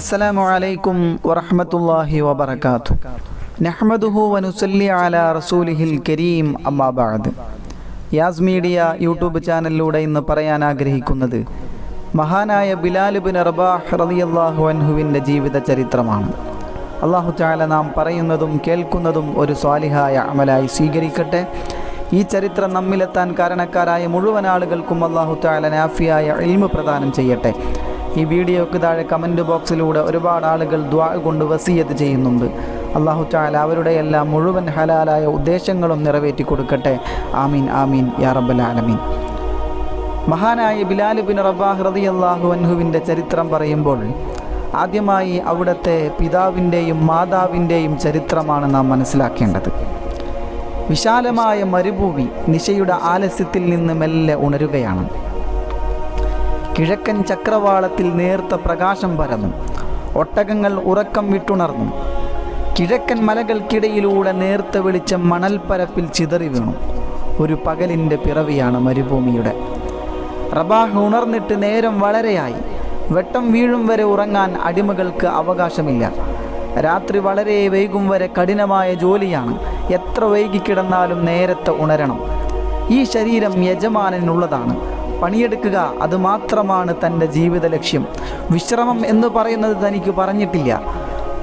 അസ്സലാമു അലൈക്കും വറഹ്മത്തുള്ളാഹി വബറകാതുഹു. നഹ്മദുഹു വനുസല്ലി അലാ റസൂലിഹിൽ കരീം. അമ്മാ ബഅദ്. യാസ് മീഡിയ യൂട്യൂബ് ചാനലിലൂടെ ഇന്ന് പറയാൻ ആഗ്രഹിക്കുന്നത് മഹാനായ ബിലാൽ ഇബ്നു റബാഹ് റളിയല്ലാഹു അൻഹുവിൻ്റെ ജീവിത ചരിത്രമാണ്. അല്ലാഹു തആല നാം പറയുന്നതും കേൾക്കുന്നതും ഒരു സ്വാലിഹായ അമലായി സ്വീകരിക്കട്ടെ. ഈ ചരിത്രം നമ്മിലെത്താൻ കാരണക്കാരായ മുഴുവൻ ആളുകൾക്കും അല്ലാഹു തആല നാഫിയായ ഇൽമ് പ്രദാനം ചെയ്യട്ടെ. ഈ വീഡിയോക്ക് താഴെ കമൻറ്റ് ബോക്സിലൂടെ ഒരുപാട് ആളുകൾ ദുആ കൊണ്ട് വസിയത്ത് ചെയ്യുന്നുണ്ട്. അല്ലാഹു തആല അവരുടെ എല്ലാം മുഴുവൻ ഹലാലായ ഉദ്ദേശങ്ങളും നിറവേറ്റി കൊടുക്കട്ടെ. ആമീൻ ആമീൻ യാ റബ്ബൽ ആലമീൻ. മഹാനായ ബിലാൽ ഇബ്നു റബാഹ് റളിയല്ലാഹു അൻഹുവിൻ്റെ ചരിത്രം പറയുമ്പോൾ ആദ്യമായി അവിടുത്തെ പിതാവിൻ്റെയും മാതാവിൻ്റെയും ചരിത്രമാണ് നാം മനസ്സിലാക്കേണ്ടത്. വിശാലമായ മരുഭൂമി നിശയുടെ ആലസ്യത്തിൽ നിന്ന് മെല്ലെ ഉണരുകയാണ്. കിഴക്കൻ ചക്രവാളത്തിൽ നേർത്ത പ്രകാശം പരന്നു. ഒട്ടകങ്ങൾ ഉറക്കം വിട്ടുണർന്നു. കിഴക്കൻ മലകൾക്കിടയിലൂടെ നേർത്ത വെളിച്ചം മണൽപ്പരപ്പിൽ ചിതറി വീണു. ഒരു പകലിൻ്റെ പിറവിയാണ് മരുഭൂമിയുടെ. റബാഹ് ഉണർന്നിട്ട് നേരം വളരെയായി. വെട്ടം വീഴും വരെ ഉറങ്ങാൻ അടിമകൾക്ക് അവകാശമില്ല. രാത്രി വളരെ വൈകും വരെ കഠിനമായ ജോലിയാണ്. എത്ര വൈകിക്കിടന്നാലും നേരത്തെ ഉണരണം. ഈ ശരീരം യജമാനനുള്ളതാണ്. പണിയെടുക്കുക, അത് മാത്രമാണ് തൻ്റെ ജീവിത ലക്ഷ്യം. വിശ്രമം എന്ന് പറയുന്നത് തനിക്ക് പറഞ്ഞിട്ടില്ല.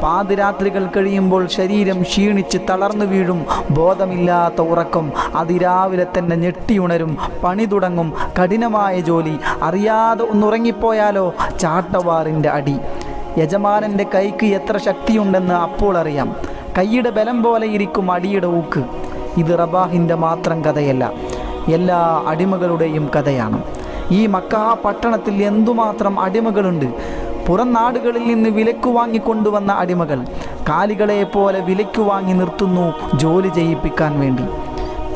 പാതിരാത്രികൾ കഴിയുമ്പോൾ ശരീരം ക്ഷീണിച്ച് തളർന്നു വീഴും. ബോധമില്ലാത്ത ഉറക്കം. അതിരാവിലെ തന്നെ ഞെട്ടിയുണരും. പണി തുടങ്ങും. കഠിനമായ ജോലി. അറിയാതെ ഒന്നുറങ്ങിപ്പോയാലോ ചാട്ടവാറിൻ്റെ അടി. യജമാനൻ്റെ കൈക്ക് എത്ര ശക്തിയുണ്ടെന്ന് അപ്പോൾ അറിയാം. കൈയുടെ ബലം പോലെ ഇരിക്കും അടിയുടെ ഊക്ക്. ഇത് റബാഹിൻ്റെ മാത്രം കഥയല്ല, എല്ലാ അടിമകളുടെയും കഥയാണ്. ഈ മക്ക പട്ടണത്തിൽ എന്തുമാത്രം അടിമകളുണ്ട്. പുറം നാടുകളിൽ നിന്ന് വിലക്കു വാങ്ങിക്കൊണ്ടുവന്ന അടിമകൾ കാലികളെ പോലെ വിലക്കു വാങ്ങി നിർത്തുന്നു ജോലി ചെയ്യിപ്പിക്കാൻ വേണ്ടി.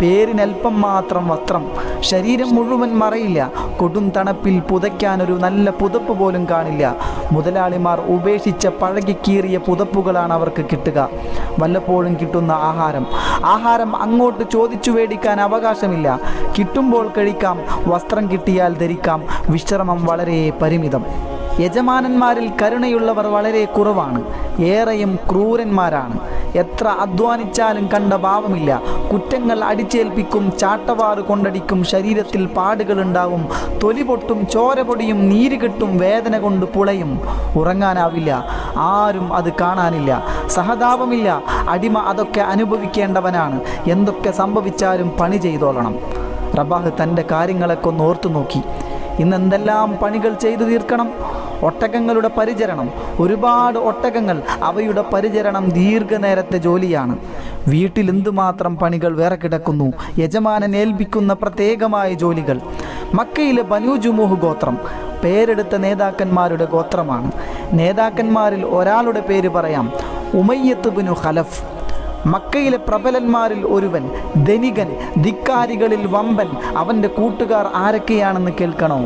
പേരിനൽപ്പം മാത്രം വസ്ത്രം, ശരീരം മുഴുവൻ മറയില്ല. കൊടും തണുപ്പിൽ പുതയ്ക്കാനൊരു നല്ല പുതപ്പ് പോലും കാണില്ല. മുതലാളിമാർ ഉപേക്ഷിച്ച പഴകിക്കീറിയ പുതപ്പുകളാണ് അവർക്ക് കിട്ടുക. വല്ലപ്പോഴും കിട്ടുന്ന ആഹാരം അങ്ങോട്ട് ചോദിച്ചു മേടിക്കാൻ അവകാശമില്ല. കിട്ടുമ്പോൾ കഴിക്കാം, വസ്ത്രം കിട്ടിയാൽ ധരിക്കാം. വിശ്രമം വളരെ പരിമിതം. യജമാനന്മാരിൽ കരുണയുള്ളവർ വളരെ കുറവാണ്. ഏറെയും ക്രൂരന്മാരാണ്. എത്ര അധ്വാനിച്ചാലും കണ്ട ഭാവമില്ല. കുറ്റങ്ങൾ അടിച്ചേൽപ്പിക്കും. ചാട്ടവാറ് കൊണ്ടടിക്കും. ശരീരത്തിൽ പാടുകളുണ്ടാവും. തൊലി പൊട്ടും, ചോര പൊടിയും, നീര് കെട്ടും, വേദന കൊണ്ട് പുളയും. ഉറങ്ങാനാവില്ല. ആരും അത് കാണാനില്ല. സഹതാപമില്ല. അടിമ അതൊക്കെ അനുഭവിക്കേണ്ടവനാണ്. എന്തൊക്കെ സംഭവിച്ചാലും പണി ചെയ്തോളണം. റബാഹ് തൻ്റെ കാര്യങ്ങളൊക്കെ ഒന്ന് ഓർത്തു നോക്കി. ഇന്നെന്തെല്ലാം പണികൾ ചെയ്തു തീർക്കണം. ഒട്ടകങ്ങളുടെ പരിചരണം, ഒരുപാട് ഒട്ടകങ്ങൾ. അവയുടെ പരിചരണം ദീർഘനേരത്തെ ജോലിയാണ്. വീട്ടിൽ എന്തുമാത്രം പണികൾ വേറെ കിടക്കുന്നു. യജമാനൻ ഏൽപ്പിക്കുന്ന പ്രത്യേകമായ ജോലികൾ. മക്കയിലെ ബനൂ ജുമൂഹ് ഗോത്രം പേരെടുത്ത നേതാക്കന്മാരുടെ ഗോത്രമാണ്. നേതാക്കന്മാരിൽ ഒരാളുടെ പേര് പറയാം, ഉമയ്യത്ത് ബിനു ഖലഫ്. മക്കയിലെ പ്രബലന്മാരിൽ ഒരുവൻ, ധനികൻ, ധിക്കാരികളിൽ വമ്പൻ. അവൻ്റെ കൂട്ടുകാർ ആരൊക്കെയാണെന്ന് കേൾക്കണോ?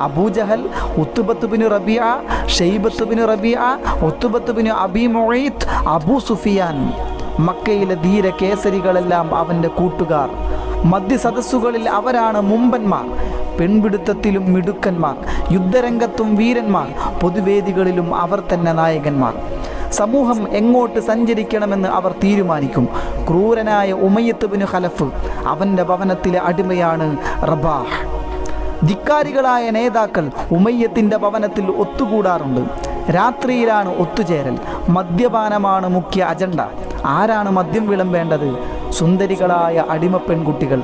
അബൂജഹൽ, ഉത്ബത്ത് ബിനു റബീഅ, ഷൈബത്ത് ബിനു റബീഅ, ഉത്ബത്ത് ബിനു അബീ മുഈത്ത്, അബൂ സുഫിയാൻ. മക്കയിലെ ധീര കേസരികളെല്ലാം അവൻ്റെ കൂട്ടുകാർ. മധ്യസദസ്സുകളിൽ അവരാണ് മുമ്പന്മാർ. പെൺപിടുത്തത്തിലും മിടുക്കന്മാർ. യുദ്ധരംഗത്തും വീരന്മാർ. പൊതുവേദികളിലും അവർ തന്നെ നായകന്മാർ. സമൂഹം എങ്ങോട്ട് സഞ്ചരിക്കണമെന്ന് അവർ തീരുമാനിക്കും. ക്രൂരനായ ഉമയ്യത്ത് ബിനു ഖലഫ്, അവൻ്റെ ഭവനത്തിലെ അടിമയാണ് റബാഹ്. ധിക്കാരികളായ നേതാക്കൾ ഉമയ്യത്തിൻ്റെ ഭവനത്തിൽ ഒത്തുകൂടാറുണ്ട്. രാത്രിയിലാണ് ഒത്തുചേരൽ. മദ്യപാനമാണ് മുഖ്യ അജണ്ട. ആരാണ് മദ്യം വിളമ്പേണ്ടത്? സുന്ദരികളായ അടിമ പെൺകുട്ടികൾ.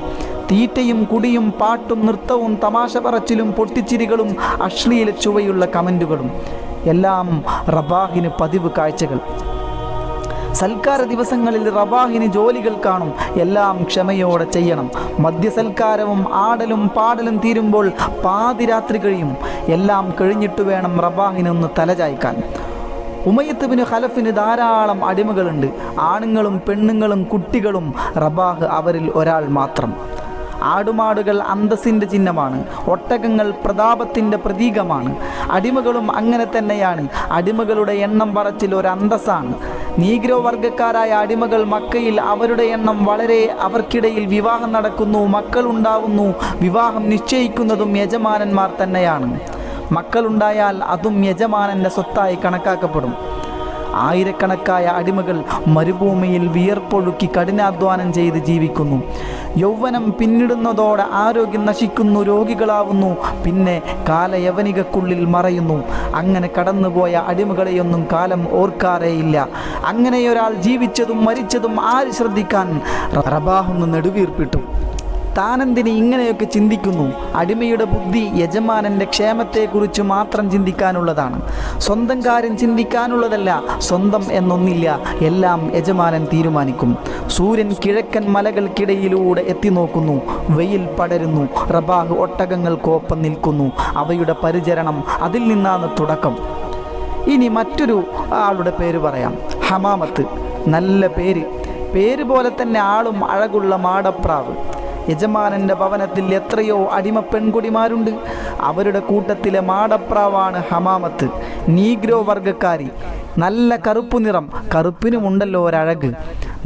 തീറ്റയും കുടിയും പാട്ടും നൃത്തവും തമാശ പറച്ചിലും പൊട്ടിച്ചിരികളും അശ്ലീല ചുവയുള്ള കമൻറ്റുകളും എല്ലാം റബാഹിന് പതിവ് കാഴ്ചകൾ. സൽക്കാര ദിവസങ്ങളിൽ റബാഹിന് ജോലികൾ കാണും. എല്ലാം ക്ഷമയോടെ ചെയ്യണം. മദ്യസൽക്കാരവും ആടലും പാടലും തീരുമ്പോൾ പാതിരാത്രി കഴിയും. എല്ലാം കഴിഞ്ഞിട്ട് വേണം റബാഹിനൊന്ന് തലചായ്ക്കാൻ. ഉമയ്യത്ത് ബിനു ഖലഫിന് ധാരാളം അടിമകളുണ്ട്. ആണുങ്ങളും പെണ്ണുങ്ങളും കുട്ടികളും. റബാഹ് അവരിൽ ഒരാൾ മാത്രം. ആടുമാടുകൾ അന്തസ്സിൻ്റെ ചിഹ്നമാണ്. ഒട്ടകങ്ങൾ പ്രതാപത്തിൻ്റെ പ്രതീകമാണ്. അടിമകളും അങ്ങനെ തന്നെയാണ്. അടിമകളുടെ എണ്ണം പറച്ചിൽ ഒരു അന്തസ്സാണ്. നീഗ്രോ വർഗക്കാരായ അടിമകൾ മക്കയിൽ അവരുടെ എണ്ണം വളരെ. അവർക്കിടയിൽ വിവാഹം നടക്കുന്നു, മക്കളുണ്ടാവുന്നു. വിവാഹം നിശ്ചയിക്കുന്നതും യജമാനന്മാർ തന്നെയാണ്. മക്കളുണ്ടായാൽ അതും യജമാനൻ്റെ സ്വത്തായി കണക്കാക്കപ്പെടും. ആയിരക്കണക്കായ അടിമകൾ മരുഭൂമിയിൽ വിയർപ്പൊഴുക്കി കഠിനാധ്വാനം ചെയ്ത് ജീവിക്കുന്നു. യൗവനം പിന്നിടുന്നതോടെ ആരോഗ്യം നശിക്കുന്നു, രോഗികളാവുന്നു, പിന്നെ കാലയവനികക്കുള്ളിൽ മറയുന്നു. അങ്ങനെ കടന്നുപോയ അടിമകളെയൊന്നും കാലം ഓർക്കാറേയില്ല. അങ്ങനെയൊരാൾ ജീവിച്ചതും മരിച്ചതും ആര് ശ്രദ്ധിക്കാൻ? റബാഹൊന്ന് നെടുവീർപ്പിട്ടു. താനെന്തിന് ഇങ്ങനെയൊക്കെ ചിന്തിക്കുന്നു? അടിമയുടെ ബുദ്ധി യജമാനൻ്റെ ക്ഷേമത്തെക്കുറിച്ച് മാത്രം ചിന്തിക്കാനുള്ളതാണ്, സ്വന്തം കാര്യം ചിന്തിക്കാനുള്ളതല്ല. സ്വന്തം എന്നൊന്നില്ല, എല്ലാം യജമാനൻ തീരുമാനിക്കും. സൂര്യൻ കിഴക്കൻ മലകൾക്കിടയിലൂടെ എത്തി നോക്കുന്നു. വെയിൽ പടരുന്നു. റബാഹ് ഒട്ടകങ്ങൾക്കൊപ്പം നിൽക്കുന്നു. അവയുടെ പരിചരണം അതിൽ നിന്നാണ് തുടക്കം. ഇനി മറ്റൊരു ആളുടെ പേര് പറയാം. ഹമാമത്ത്. നല്ല പേര് പോലെ തന്നെ ആളും അഴകുള്ള മാടപ്രാവ്. യജമാനൻ്റെ ഭവനത്തിൽ എത്രയോ അടിമ പെൺകുടിമാരുണ്ട്. അവരുടെ കൂട്ടത്തിലെ മാടപ്രാവാണ് ഹമാമത്ത്. നീഗ്രോ വർഗക്കാരി. നല്ല കറുപ്പു നിറം. കറുപ്പിനുമുണ്ടല്ലോ ഒരഴക്.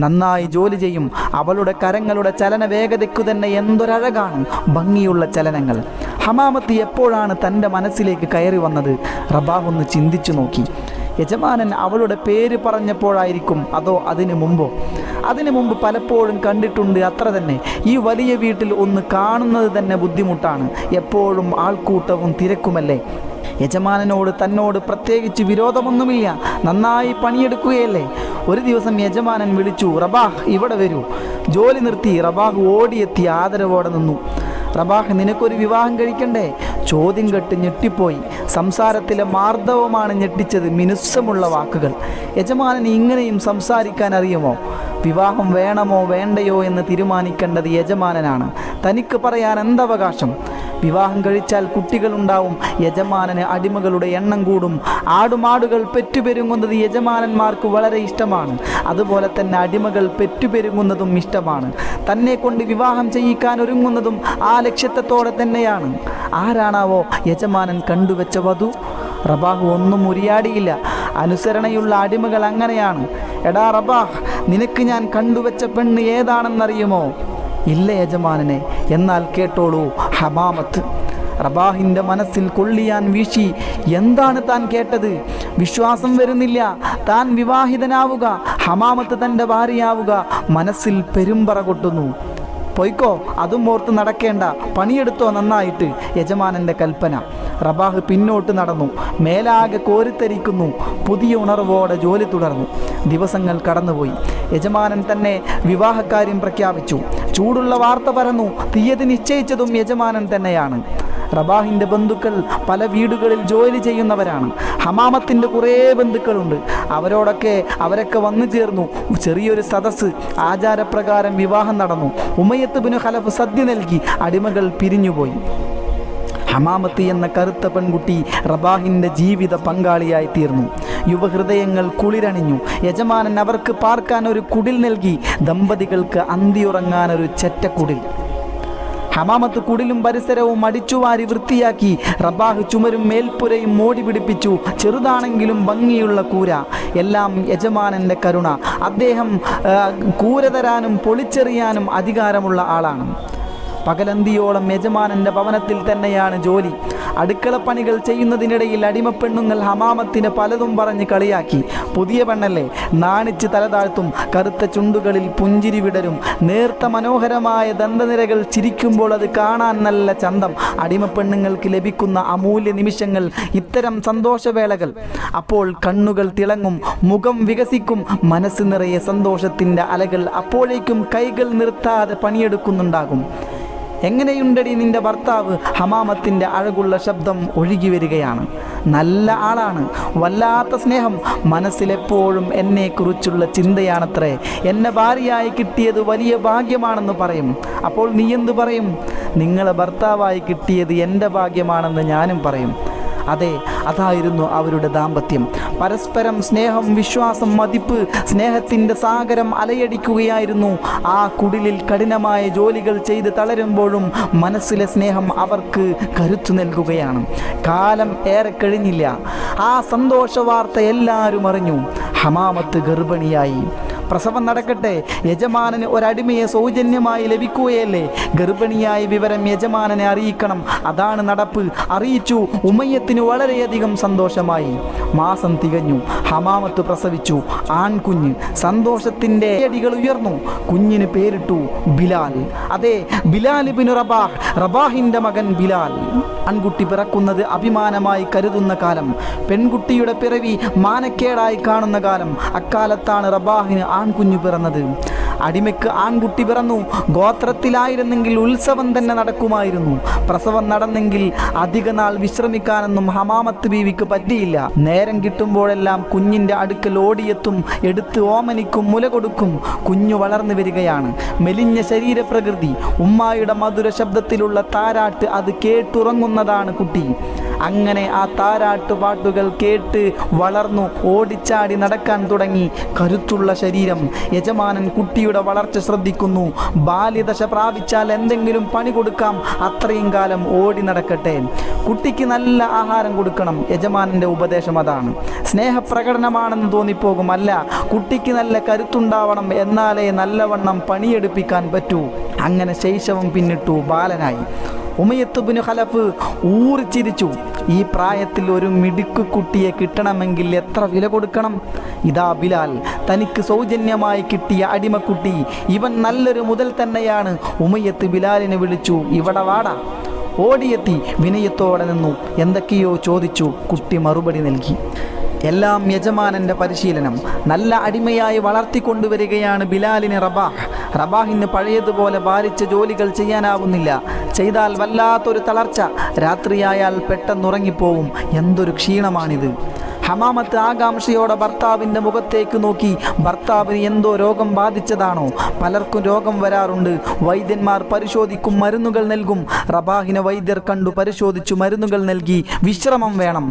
നന്നായി ജോലി ചെയ്യും. അവളുടെ കരങ്ങളുടെ ചലന വേഗതയ്ക്കു തന്നെ എന്തൊരഴകാണ്, ഭംഗിയുള്ള ചലനങ്ങൾ. ഹമാമത്ത് എപ്പോഴാണ് തൻ്റെ മനസ്സിലേക്ക് കയറി വന്നത്? റബാഹ് ഒന്ന് ചിന്തിച്ചു നോക്കി. യജമാനൻ അവളുടെ പേര് പറഞ്ഞപ്പോഴായിരിക്കും, അതോ അതിനു മുമ്പോ? അതിനു മുമ്പ് പലപ്പോഴും കണ്ടിട്ടുണ്ട്, അത്ര തന്നെ. ഈ വലിയ വീട്ടിൽ ഒന്ന് കാണുന്നത് തന്നെ ബുദ്ധിമുട്ടാണ്. എപ്പോഴും ആൾക്കൂട്ടവും തിരക്കുമല്ലേ. യജമാനനോട് തന്നോട് പ്രത്യേകിച്ച് വിരോധമൊന്നുമില്ല, നന്നായി പണിയെടുക്കുകയല്ലേ. ഒരു ദിവസം യജമാനൻ വിളിച്ചു, റബാഹ് ഇവിടെ വരൂ. ജോലി നിർത്തി റബാഹ് ഓടിയെത്തി ആദരവോടെ നിന്നു. റബാഹ്, നിനക്കൊരു വിവാഹം കഴിക്കണ്ടേ? ചോദ്യം കേട്ട് ഞെട്ടിപ്പോയി. സംസാരത്തിലെ മാർദ്ദവമാണ് ഞെട്ടിച്ചത്, മിനുസമുള്ള വാക്കുകൾ. യജമാനന് ഇങ്ങനെയും സംസാരിക്കാൻ അറിയുമോ? വിവാഹം വേണമോ വേണ്ടയോ എന്ന് തീരുമാനിക്കേണ്ടത് യജമാനനാണ്. തനിക്ക് പറയാൻ എന്തവകാശം? വിവാഹം കഴിച്ചാൽ കുട്ടികളുണ്ടാവും. യജമാനന് അടിമകളുടെ എണ്ണം കൂടും. ആടുമാടുകൾ പെറ്റുപെരുങ്ങുന്നത് യജമാനന്മാർക്ക് വളരെ ഇഷ്ടമാണ്. അതുപോലെ തന്നെ അടിമകൾ പെറ്റുപെരുങ്ങുന്നതും ഇഷ്ടമാണ്. തന്നെ കൊണ്ട് വിവാഹം ചെയ്യിക്കാൻ ഒരുങ്ങുന്നതും ആ ലക്ഷ്യത്തോടെ തന്നെയാണ്. ആരാണാവോ യജമാനൻ കണ്ടുവെച്ച വധു? റബാഹ് ഒന്നും ഉരിയാടിയില്ല. അനുസരണയുള്ള അടിമകൾ അങ്ങനെയാണ്. എടാ റബാഹ്, നിനക്ക് ഞാൻ കണ്ടുവെച്ച പെണ്ണ് ഏതാണെന്നറിയുമോ? ഇല്ല യജമാനനെ. എന്നാൽ കേട്ടോളൂ. ഹമാമത്ത്. റബാഹിൻ്റെ മനസ്സിൽ കൊള്ളിയാൻ വീശി. എന്താണ് താൻ കേട്ടത്? വിശ്വാസം വരുന്നില്ല. താൻ വിവാഹിതനാവുക, ഹമാമത്ത് തൻ്റെ ഭാര്യയാവുക. മനസ്സിൽ പെരുമ്പറ കൊട്ടുന്നു. പൊയ്ക്കോ, അതും ഓർത്ത് നടക്കേണ്ട, പണിയെടുത്തോ നന്നായിട്ട്. യജമാനൻ്റെ കൽപ്പന. റബാഹ് പിന്നോട്ട് നടന്നു. മേലാകെ കോരിത്തരിക്കുന്നു. പുതിയ ഉണർവോടെ ജോലി തുടർന്നു. ദിവസങ്ങൾ കടന്നുപോയി. യജമാനൻ തന്നെ വിവാഹക്കാര്യം പ്രഖ്യാപിച്ചു. ചൂടുള്ള വാർത്ത പരന്നു. തീയതി നിശ്ചയിച്ചതും യജമാനൻ തന്നെയാണ്. റബാഹിൻ്റെ ബന്ധുക്കൾ പല വീടുകളിൽ ജോലി ചെയ്യുന്നവരാണ്. ഹമാമത്തിൻ്റെ കുറേ ബന്ധുക്കളുണ്ട്. അവരൊക്കെ വന്നു ചേർന്നു. ചെറിയൊരു സദസ്സ്. ആചാരപ്രകാരം വിവാഹം നടന്നു. ഉമയ്യത്ത് ബിനു ഖലഫ് സദ്യ നൽകി. അടിമകൾ പിരിഞ്ഞുപോയി. ഹമാമത്ത് എന്ന കറുത്ത പെൺകുട്ടി റബാഹിൻ്റെ ജീവിത പങ്കാളിയായി തീർന്നു. യുവഹൃദയങ്ങൾ കുളിരണിഞ്ഞു. യജമാനൻ അവർക്ക് പാർക്കാൻ ഒരു കുടിൽ നൽകി. ദമ്പതികൾക്ക് അന്തിയുറങ്ങാനൊരു ചെറ്റക്കുടിൽ. ഹമാമത്ത് കുടിലും പരിസരവും അടിച്ചുവാരി വൃത്തിയാക്കി. റബാഹ് ചുമരും മേൽപ്പുരയും മോടി പിടിപ്പിച്ചു. ചെറുതാണെങ്കിലും ഭംഗിയുള്ള കൂര. എല്ലാം യജമാനൻ്റെ കരുണ. അദ്ദേഹം കൂര തരാനും പൊളിച്ചെറിയാനും അധികാരമുള്ള ആളാണ്. പകലന്തിയോളം യജമാനൻ്റെ ഭവനത്തിൽ തന്നെയാണ് ജോലി. അടുക്കളപ്പണികൾ ചെയ്യുന്നതിനിടയിൽ അടിമപ്പെണ്ണുങ്ങൾ ഹമാമത്തിനെ പലതും പറഞ്ഞ് കളിയാക്കി. പുതിയ പെണ്ണല്ലേ, നാണിച്ച് തലതാഴ്ത്തും. കറുത്ത ചുണ്ടുകളിൽ പുഞ്ചിരി വിടരും. നേർത്ത മനോഹരമായ ദന്തനിരകൾ ചിരിക്കുമ്പോൾ അത് കാണാൻ നല്ല ചന്തം. അടിമപ്പെണ്ണുങ്ങൾക്ക് ലഭിക്കുന്ന അമൂല്യ നിമിഷങ്ങൾ ഇത്തരം സന്തോഷവേളകൾ. അപ്പോൾ കണ്ണുകൾ തിളങ്ങും, മുഖം വികസിക്കും, മനസ്സ് നിറയെ സന്തോഷത്തിൻ്റെ അലകൾ. അപ്പോഴേക്കും കൈകൾ നിർത്താതെ പണിയെടുക്കുന്നുണ്ടാകും. എങ്ങനെയുണ്ടടി നിന്റെ ഭർത്താവ്? ഹമാമത്തിൻ്റെ അഴകുള്ള ശബ്ദം ഒഴുകി വരികയാണ്. നല്ല ആളാണ്, വല്ലാത്ത സ്നേഹം. മനസ്സിലെപ്പോഴും എന്നെക്കുറിച്ചുള്ള ചിന്തയാണത്രേ. എന്നെ ഭാര്യയായി കിട്ടിയത് വലിയ ഭാഗ്യമാണെന്ന് പറയും. അപ്പോൾ നീ എന്തു പറയും? നിങ്ങളെ ഭർത്താവായി കിട്ടിയത് എൻ്റെ ഭാഗ്യമാണെന്ന് ഞാനും പറയും. അതെ, അതായിരുന്നു അവരുടെ ദാമ്പത്യം. പരസ്പരം സ്നേഹം, വിശ്വാസം, മതിപ്പ്. സ്നേഹത്തിൻ്റെ സാഗരം അലയടിക്കുകയായിരുന്നു. ആ കുടിലിൽ കഠിനമായ ജോലികൾ ചെയ്ത് തളരുമ്പോഴും മനസ്സിലെ സ്നേഹം അവർക്ക് കരുത്തു നൽകുകയാണ്. കാലം ഏറെ കഴിഞ്ഞില്ല. ആ സന്തോഷ വാർത്ത എല്ലാവരും അറിഞ്ഞു. ഹമാമത്ത് ഗർഭിണിയായി. പ്രസവം നടക്കട്ടെ, യജമാനന് ഒരടിമയെ സൗജന്യമായി ലഭിക്കുകയല്ലേ? ഗർഭിണിയായ വിവരം യജമാനനെ അറിയിക്കണം, അതാണ് നടപ്പ്. അറിയിച്ചു. ഉമയ്യത്തിന് വളരെയധികം സന്തോഷമായി. മാസം തികഞ്ഞു. ഹമാമത്ത് പ്രസവിച്ചു. ആൺകുഞ്ഞ്. സന്തോഷത്തിൻ്റെ അടികൾ ഉയർന്നു. കുഞ്ഞിന് പേരിട്ടു ബിലാൽ. അതെ, ബിലാൽ ഇബ്നു റബാഹ്, റബാഹിന്റെ മകൻ ബിലാൽ. ആൺകുട്ടി പിറക്കുന്നത് അഭിമാനമായി കരുതുന്ന കാലം, പെൺകുട്ടിയുടെ പിറവി മാനക്കേടായി കാണുന്ന കാലം. അക്കാലത്താണ് റബാഹിന് ആൺകുഞ്ഞു പിറന്നത്. അടിമയ്ക്ക് ആൺകുട്ടി പിറന്നു. ഗോത്രത്തിലായിരുന്നെങ്കിൽ ഉത്സവം തന്നെ നടക്കുമായിരുന്നു. പ്രസവം നടന്നെങ്കിൽ അധിക നാൾ വിശ്രമിക്കാനൊന്നും ഹമാമത്ത് ബീവിക്ക് പറ്റിയില്ല. നേരം കിട്ടുമ്പോഴെല്ലാം കുഞ്ഞിൻ്റെ അടുക്കൽ ഓടിയെത്തും, എടുത്ത് ഓമനിക്കും, മുല കൊടുക്കും. കുഞ്ഞു വളർന്നു വരികയാണ്. മെലിഞ്ഞ ശരീരപ്രകൃതി. ഉമ്മായുടെ മധുര ശബ്ദത്തിലുള്ള താരാട്ട്, അത് കേട്ടുറങ്ങുന്നതാണ് കുട്ടി. അങ്ങനെ ആ താരാട്ട് പാട്ടുകൾ കേട്ട് വളർന്നു. ഓടിച്ചാടി നടക്കാൻ തുടങ്ങി. കരുത്തുള്ള ശരീരം. യജമാനൻ കുട്ടിയുടെ വളർച്ച ശ്രദ്ധിക്കുന്നു. ബാല്യദശ പ്രാപിച്ചാൽ എന്തെങ്കിലും പണി കൊടുക്കാം, അത്രയും കാലം ഓടി നടക്കട്ടെ. കുട്ടിക്ക് നല്ല ആഹാരം കൊടുക്കണം. യജമാനൻ്റെ ഉപദേശം അതാണ്. സ്നേഹപ്രകടനമാണെന്ന് തോന്നിപ്പോകും. അല്ല, കുട്ടിക്ക് നല്ല കരുത്തുണ്ടാവണം, എന്നാലേ നല്ലവണ്ണം പണിയെടുപ്പിക്കാൻ പറ്റൂ. അങ്ങനെ ശൈശവം പിന്നിട്ടു. ബാലനായി. ഉമയ്യത്ത് ഇബ്നു ഖലഫ് ഊറിച്ചിരിച്ചു. ഈ പ്രായത്തിൽ ഒരു മിടുക്ക് കുട്ടിയെ കിട്ടണമെങ്കിൽ എത്ര വില കൊടുക്കണം? ഇതാ ബിലാൽ, തനിക്ക് സൗജന്യമായി കിട്ടിയ അടിമക്കുട്ടി. ഇവൻ നല്ലൊരു മുതൽ തന്നെയാണ്. ഉമയ്യത്ത് ബിലാലിനെ വിളിച്ചു. ഇവിടെ വാടാ. ഓടിയെത്തി. വിനയത്തോടെ നിന്നു. എന്തൊക്കെയോ ചോദിച്ചു. കുട്ടി മറുപടി നൽകി. എല്ലാം യജമാനൻ്റെ പരിശീലനം. നല്ല അടിമയായി വളർത്തിക്കൊണ്ടുവരികയാണ് ബിലാലിനെ റബാഹ്. റബാഹിന് പഴയതുപോലെ ഭാരിച്ച ജോലികൾ ചെയ്യാനാവുന്നില്ല. ചെയ്താൽ വല്ലാത്തൊരു തളർച്ച. രാത്രിയായാൽ പെട്ടെന്നുറങ്ങിപ്പോവും. എന്തൊരു ക്ഷീണമാണിത്. ഹമാമത്ത് ആകാംക്ഷയോടെ ഭർത്താവിൻ്റെ മുഖത്തേക്ക് നോക്കി. ഭർത്താവിന് എന്തോ രോഗം ബാധിച്ചതാണോ? പലർക്കും രോഗം വരാറുണ്ട്. വൈദ്യന്മാർ പരിശോധിക്കും, മരുന്നുകൾ നൽകും. റബാഹിനെ വൈദ്യർ കണ്ടു, പരിശോധിച്ചു, മരുന്നുകൾ നൽകി. വിശ്രമം വേണം.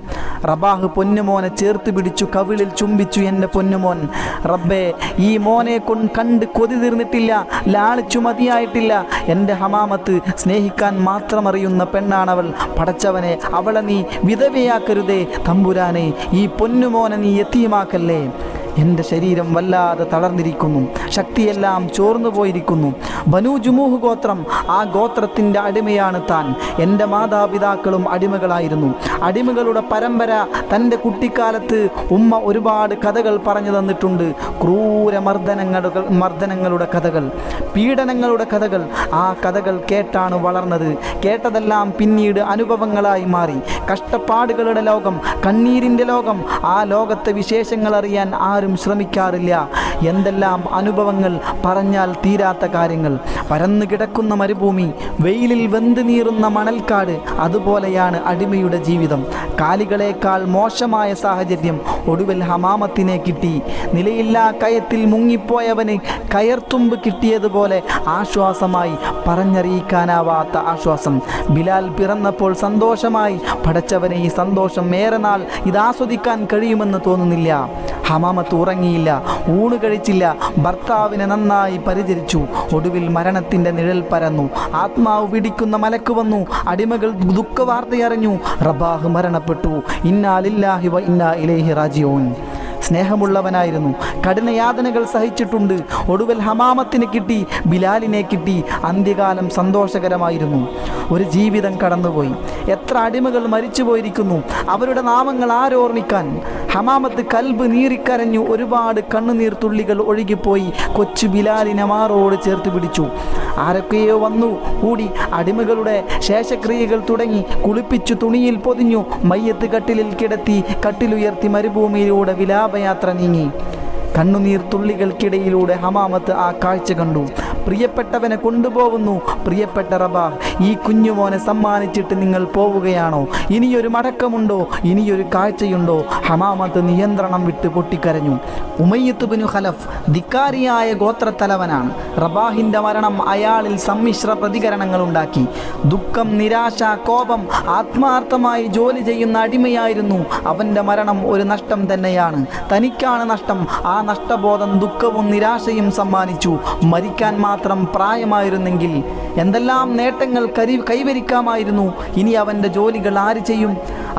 റബാഹ് പൊന്നുമോനെ ചേർത്ത് പിടിച്ചു, കവിളിൽ ചുംബിച്ചു. എൻ്റെ പൊന്നുമോൻ, റബ്ബേ, ഈ മോനെ കണ്ട് കൊതി തീർന്നിട്ടില്ല, ലാളിച്ചു മതിയായിട്ടില്ല. എൻ്റെ ഹമാമത്ത് സ്നേഹിക്കാൻ മാത്രമറിയുന്ന പെണ്ണാണവൾ. പടച്ചവനെ, അവളെ നീ വിധവയാക്കരുതേ. തമ്പുരാനെ, ഈ പൊന്നുമോനെ നീ യതീമാക്കല്ലേ. എൻ്റെ ശരീരം വല്ലാതെ തളർന്നിരിക്കുന്നു. ശക്തിയെല്ലാം ചോർന്നു പോയിരിക്കുന്നു. ബനൂ ജുമൂഹ് ഗോത്രം, ആ ഗോത്രത്തിൻ്റെ അടിമയാണ് താൻ. എൻ്റെ മാതാപിതാക്കളും അടിമകളായിരുന്നു. അടിമകളുടെ പരമ്പര. തൻ്റെ ഉമ്മ ഒരുപാട് കഥകൾ പറഞ്ഞു തന്നിട്ടുണ്ട്. ക്രൂര മർദ്ദനങ്ങളുടെ കഥകൾ, പീഡനങ്ങളുടെ കഥകൾ. ആ കഥകൾ കേട്ടാണ് വളർന്നത്. കേട്ടതെല്ലാം പിന്നീട് അനുഭവങ്ങളായി മാറി. കഷ്ടപ്പാടുകളുടെ ലോകം, കണ്ണീരിൻ്റെ ലോകം. ആ ലോകത്തെ വിശേഷങ്ങൾ അറിയാൻ ആരും ശ്രമിക്കാറില്ല. എന്തെല്ലാം അനുഭവങ്ങൾ, പറഞ്ഞാൽ തീരാത്ത കാര്യങ്ങൾ. പരന്നു കിടക്കുന്ന മരുഭൂമി, വെയിലിൽ വെന്ത് നീറുന്ന മണൽക്കാട്. അതുപോലെയാണ് അടിമയുടെ ജീവിതം. കാലികളേക്കാൾ മോശമായ സാഹചര്യം. ഒടുവിൽ ഹമാമത്തിനെ കിട്ടി. നിലയില്ലാ കയത്തിൽ മുങ്ങിപ്പോയവന് കയർത്തുമ്പ് കിട്ടിയതുപോലെ ആശ്വാസമായി, പറഞ്ഞറിയിക്കാനാവാത്ത ആശ്വാസം. ബിലാൽ പിറന്നപ്പോൾ സന്തോഷമായി. പടച്ചവനെ, ഈ സന്തോഷം ഏറെ നാൾ ഇതാസ്വദിക്കാൻ കഴിയുമെന്ന് തോന്നുന്നില്ല. ഹമാമത്ത് ഉറങ്ങിയില്ല, ഊണ് കഴിച്ചില്ല. ഭർത്താവിനെ നന്നായി പരിചരിച്ചു. ഒടുവിൽ മരണത്തിൻ്റെ നിഴൽ പരന്നു. ആത്മാവ് പിടിക്കുന്ന മലക്ക് വന്നു. അടിമകൾ ദുഃഖവാർത്തയറിഞ്ഞു. റബാഹ് മരണപ്പെട്ടു. ഇന്നാ ലില്ലാഹി വ ഇന്നാ ഇലൈഹി റാജിഊൻ. സ്നേഹമുള്ളവനായിരുന്നു. കഠിനയാതനകൾ സഹിച്ചിട്ടുണ്ട്. ഒടുവിൽ ഹമാമത്തിന് കിട്ടി, ബിലാലിനെ കിട്ടി. അന്ത്യകാലം സന്തോഷകരമായിരുന്നു. ഒരു ജീവിതം കടന്നുപോയി. എത്ര അടിമകൾ മരിച്ചു പോയിരിക്കുന്നു. അവരുടെ നാമങ്ങൾ ആരോർമ്മിക്കാൻ? ഹമാമത്ത് കൽബ് നീറിക്കരഞ്ഞു. ഒരുപാട് കണ്ണുനീർ തുള്ളികൾ ഒഴുകിപ്പോയി. കൊച്ചു ബിലാലിനെ മാറോട് ചേർത്ത് പിടിച്ചു. ആരൊക്കെയോ വന്നു കൂടി. അടിമകളുടെ ശേഷക്രിയകൾ തുടങ്ങി. കുളിപ്പിച്ചു, തുണിയിൽ പൊതിഞ്ഞു. മയ്യത്ത് കട്ടിലിൽ കിടത്തി. കട്ടിലുയർത്തി മരുഭൂമിയിലൂടെ വിലാപയാത്ര നീങ്ങി. കണ്ണുനീർ തുള്ളികൾക്കിടയിലൂടെ ഹമാമത്ത് ആ കാഴ്ച കണ്ടു. പ്രിയപ്പെട്ടവനെ കൊണ്ടുപോകുന്നു. പ്രിയപ്പെട്ട റബാഹ്, ഈ കുഞ്ഞുമോനെ സമ്മാനിച്ചിട്ട് നിങ്ങൾ പോവുകയാണോ? ഇനിയൊരു മടക്കമുണ്ടോ? ഇനിയൊരു കാഴ്ചയുണ്ടോ? ഹമാമത്ത് നിയന്ത്രണം വിട്ട് പൊട്ടിക്കരഞ്ഞു. ഉമയ്യത്ത് ഇബ്നു ഖലഫ് ധിക്കാരിയായ ഗോത്രത്തലവനാണ്. റബാഹിൻ്റെ മരണം അയാളിൽ സമ്മിശ്ര പ്രതികരണങ്ങൾ ഉണ്ടാക്കി. ദുഃഖം, നിരാശ, കോപം. ആത്മാർത്ഥമായി ജോലി ചെയ്യുന്ന അടിമയായിരുന്നു. അവൻ്റെ മരണം ഒരു നഷ്ടം തന്നെയാണ്. തനിക്കാണ് നഷ്ടം. ആ നഷ്ടബോധം ദുഃഖവും നിരാശയും സമ്മാനിച്ചു. മരിക്കാൻ മാത്രം പ്രായമായിരുന്നെങ്കിൽ എന്തെല്ലാം നേട്ടങ്ങൾ കൈവരിക്കാമായിരുന്നു. ഇനി അവൻ്റെ ജോലികൾ ആര് ചെയ്യും?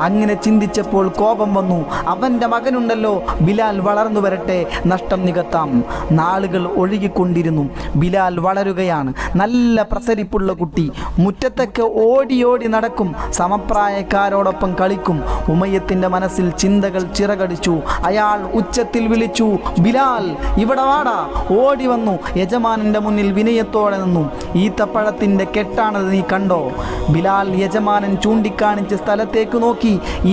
അങ്ങനെ ചിന്തിച്ചപ്പോൾ കോപം വന്നു. അവൻ്റെ മകനുണ്ടല്ലോ ബിലാൽ, വളർന്നു വരട്ടെ, നഷ്ടം നികത്താം. നാളുകൾ ഒഴുകിക്കൊണ്ടിരുന്നു. ബിലാൽ വളരുകയാണ്. നല്ല പ്രസരിപ്പുള്ള കുട്ടി. മുറ്റത്തൊക്കെ ഓടി ഓടി നടക്കും. സമപ്രായക്കാരോടൊപ്പം കളിക്കും. ഉമയ്യത്തിൻ്റെ മനസ്സിൽ ചിന്തകൾ ചിറകടിച്ചു. അയാൾ ഉച്ചത്തിൽ വിളിച്ചു, ബിലാൽ ഇവിടെ വാടാ. ഓടി വന്നു. യജമാനൻ്റെ മുന്നിൽ വിനയത്തോടെ നിന്നു. ഈത്തപ്പഴത്തിൻ്റെ കെട്ടാണത്, നീ കണ്ടോ? ബിലാൽ യജമാനൻ ചൂണ്ടിക്കാണിച്ച സ്ഥലത്തേക്ക് നോക്കി.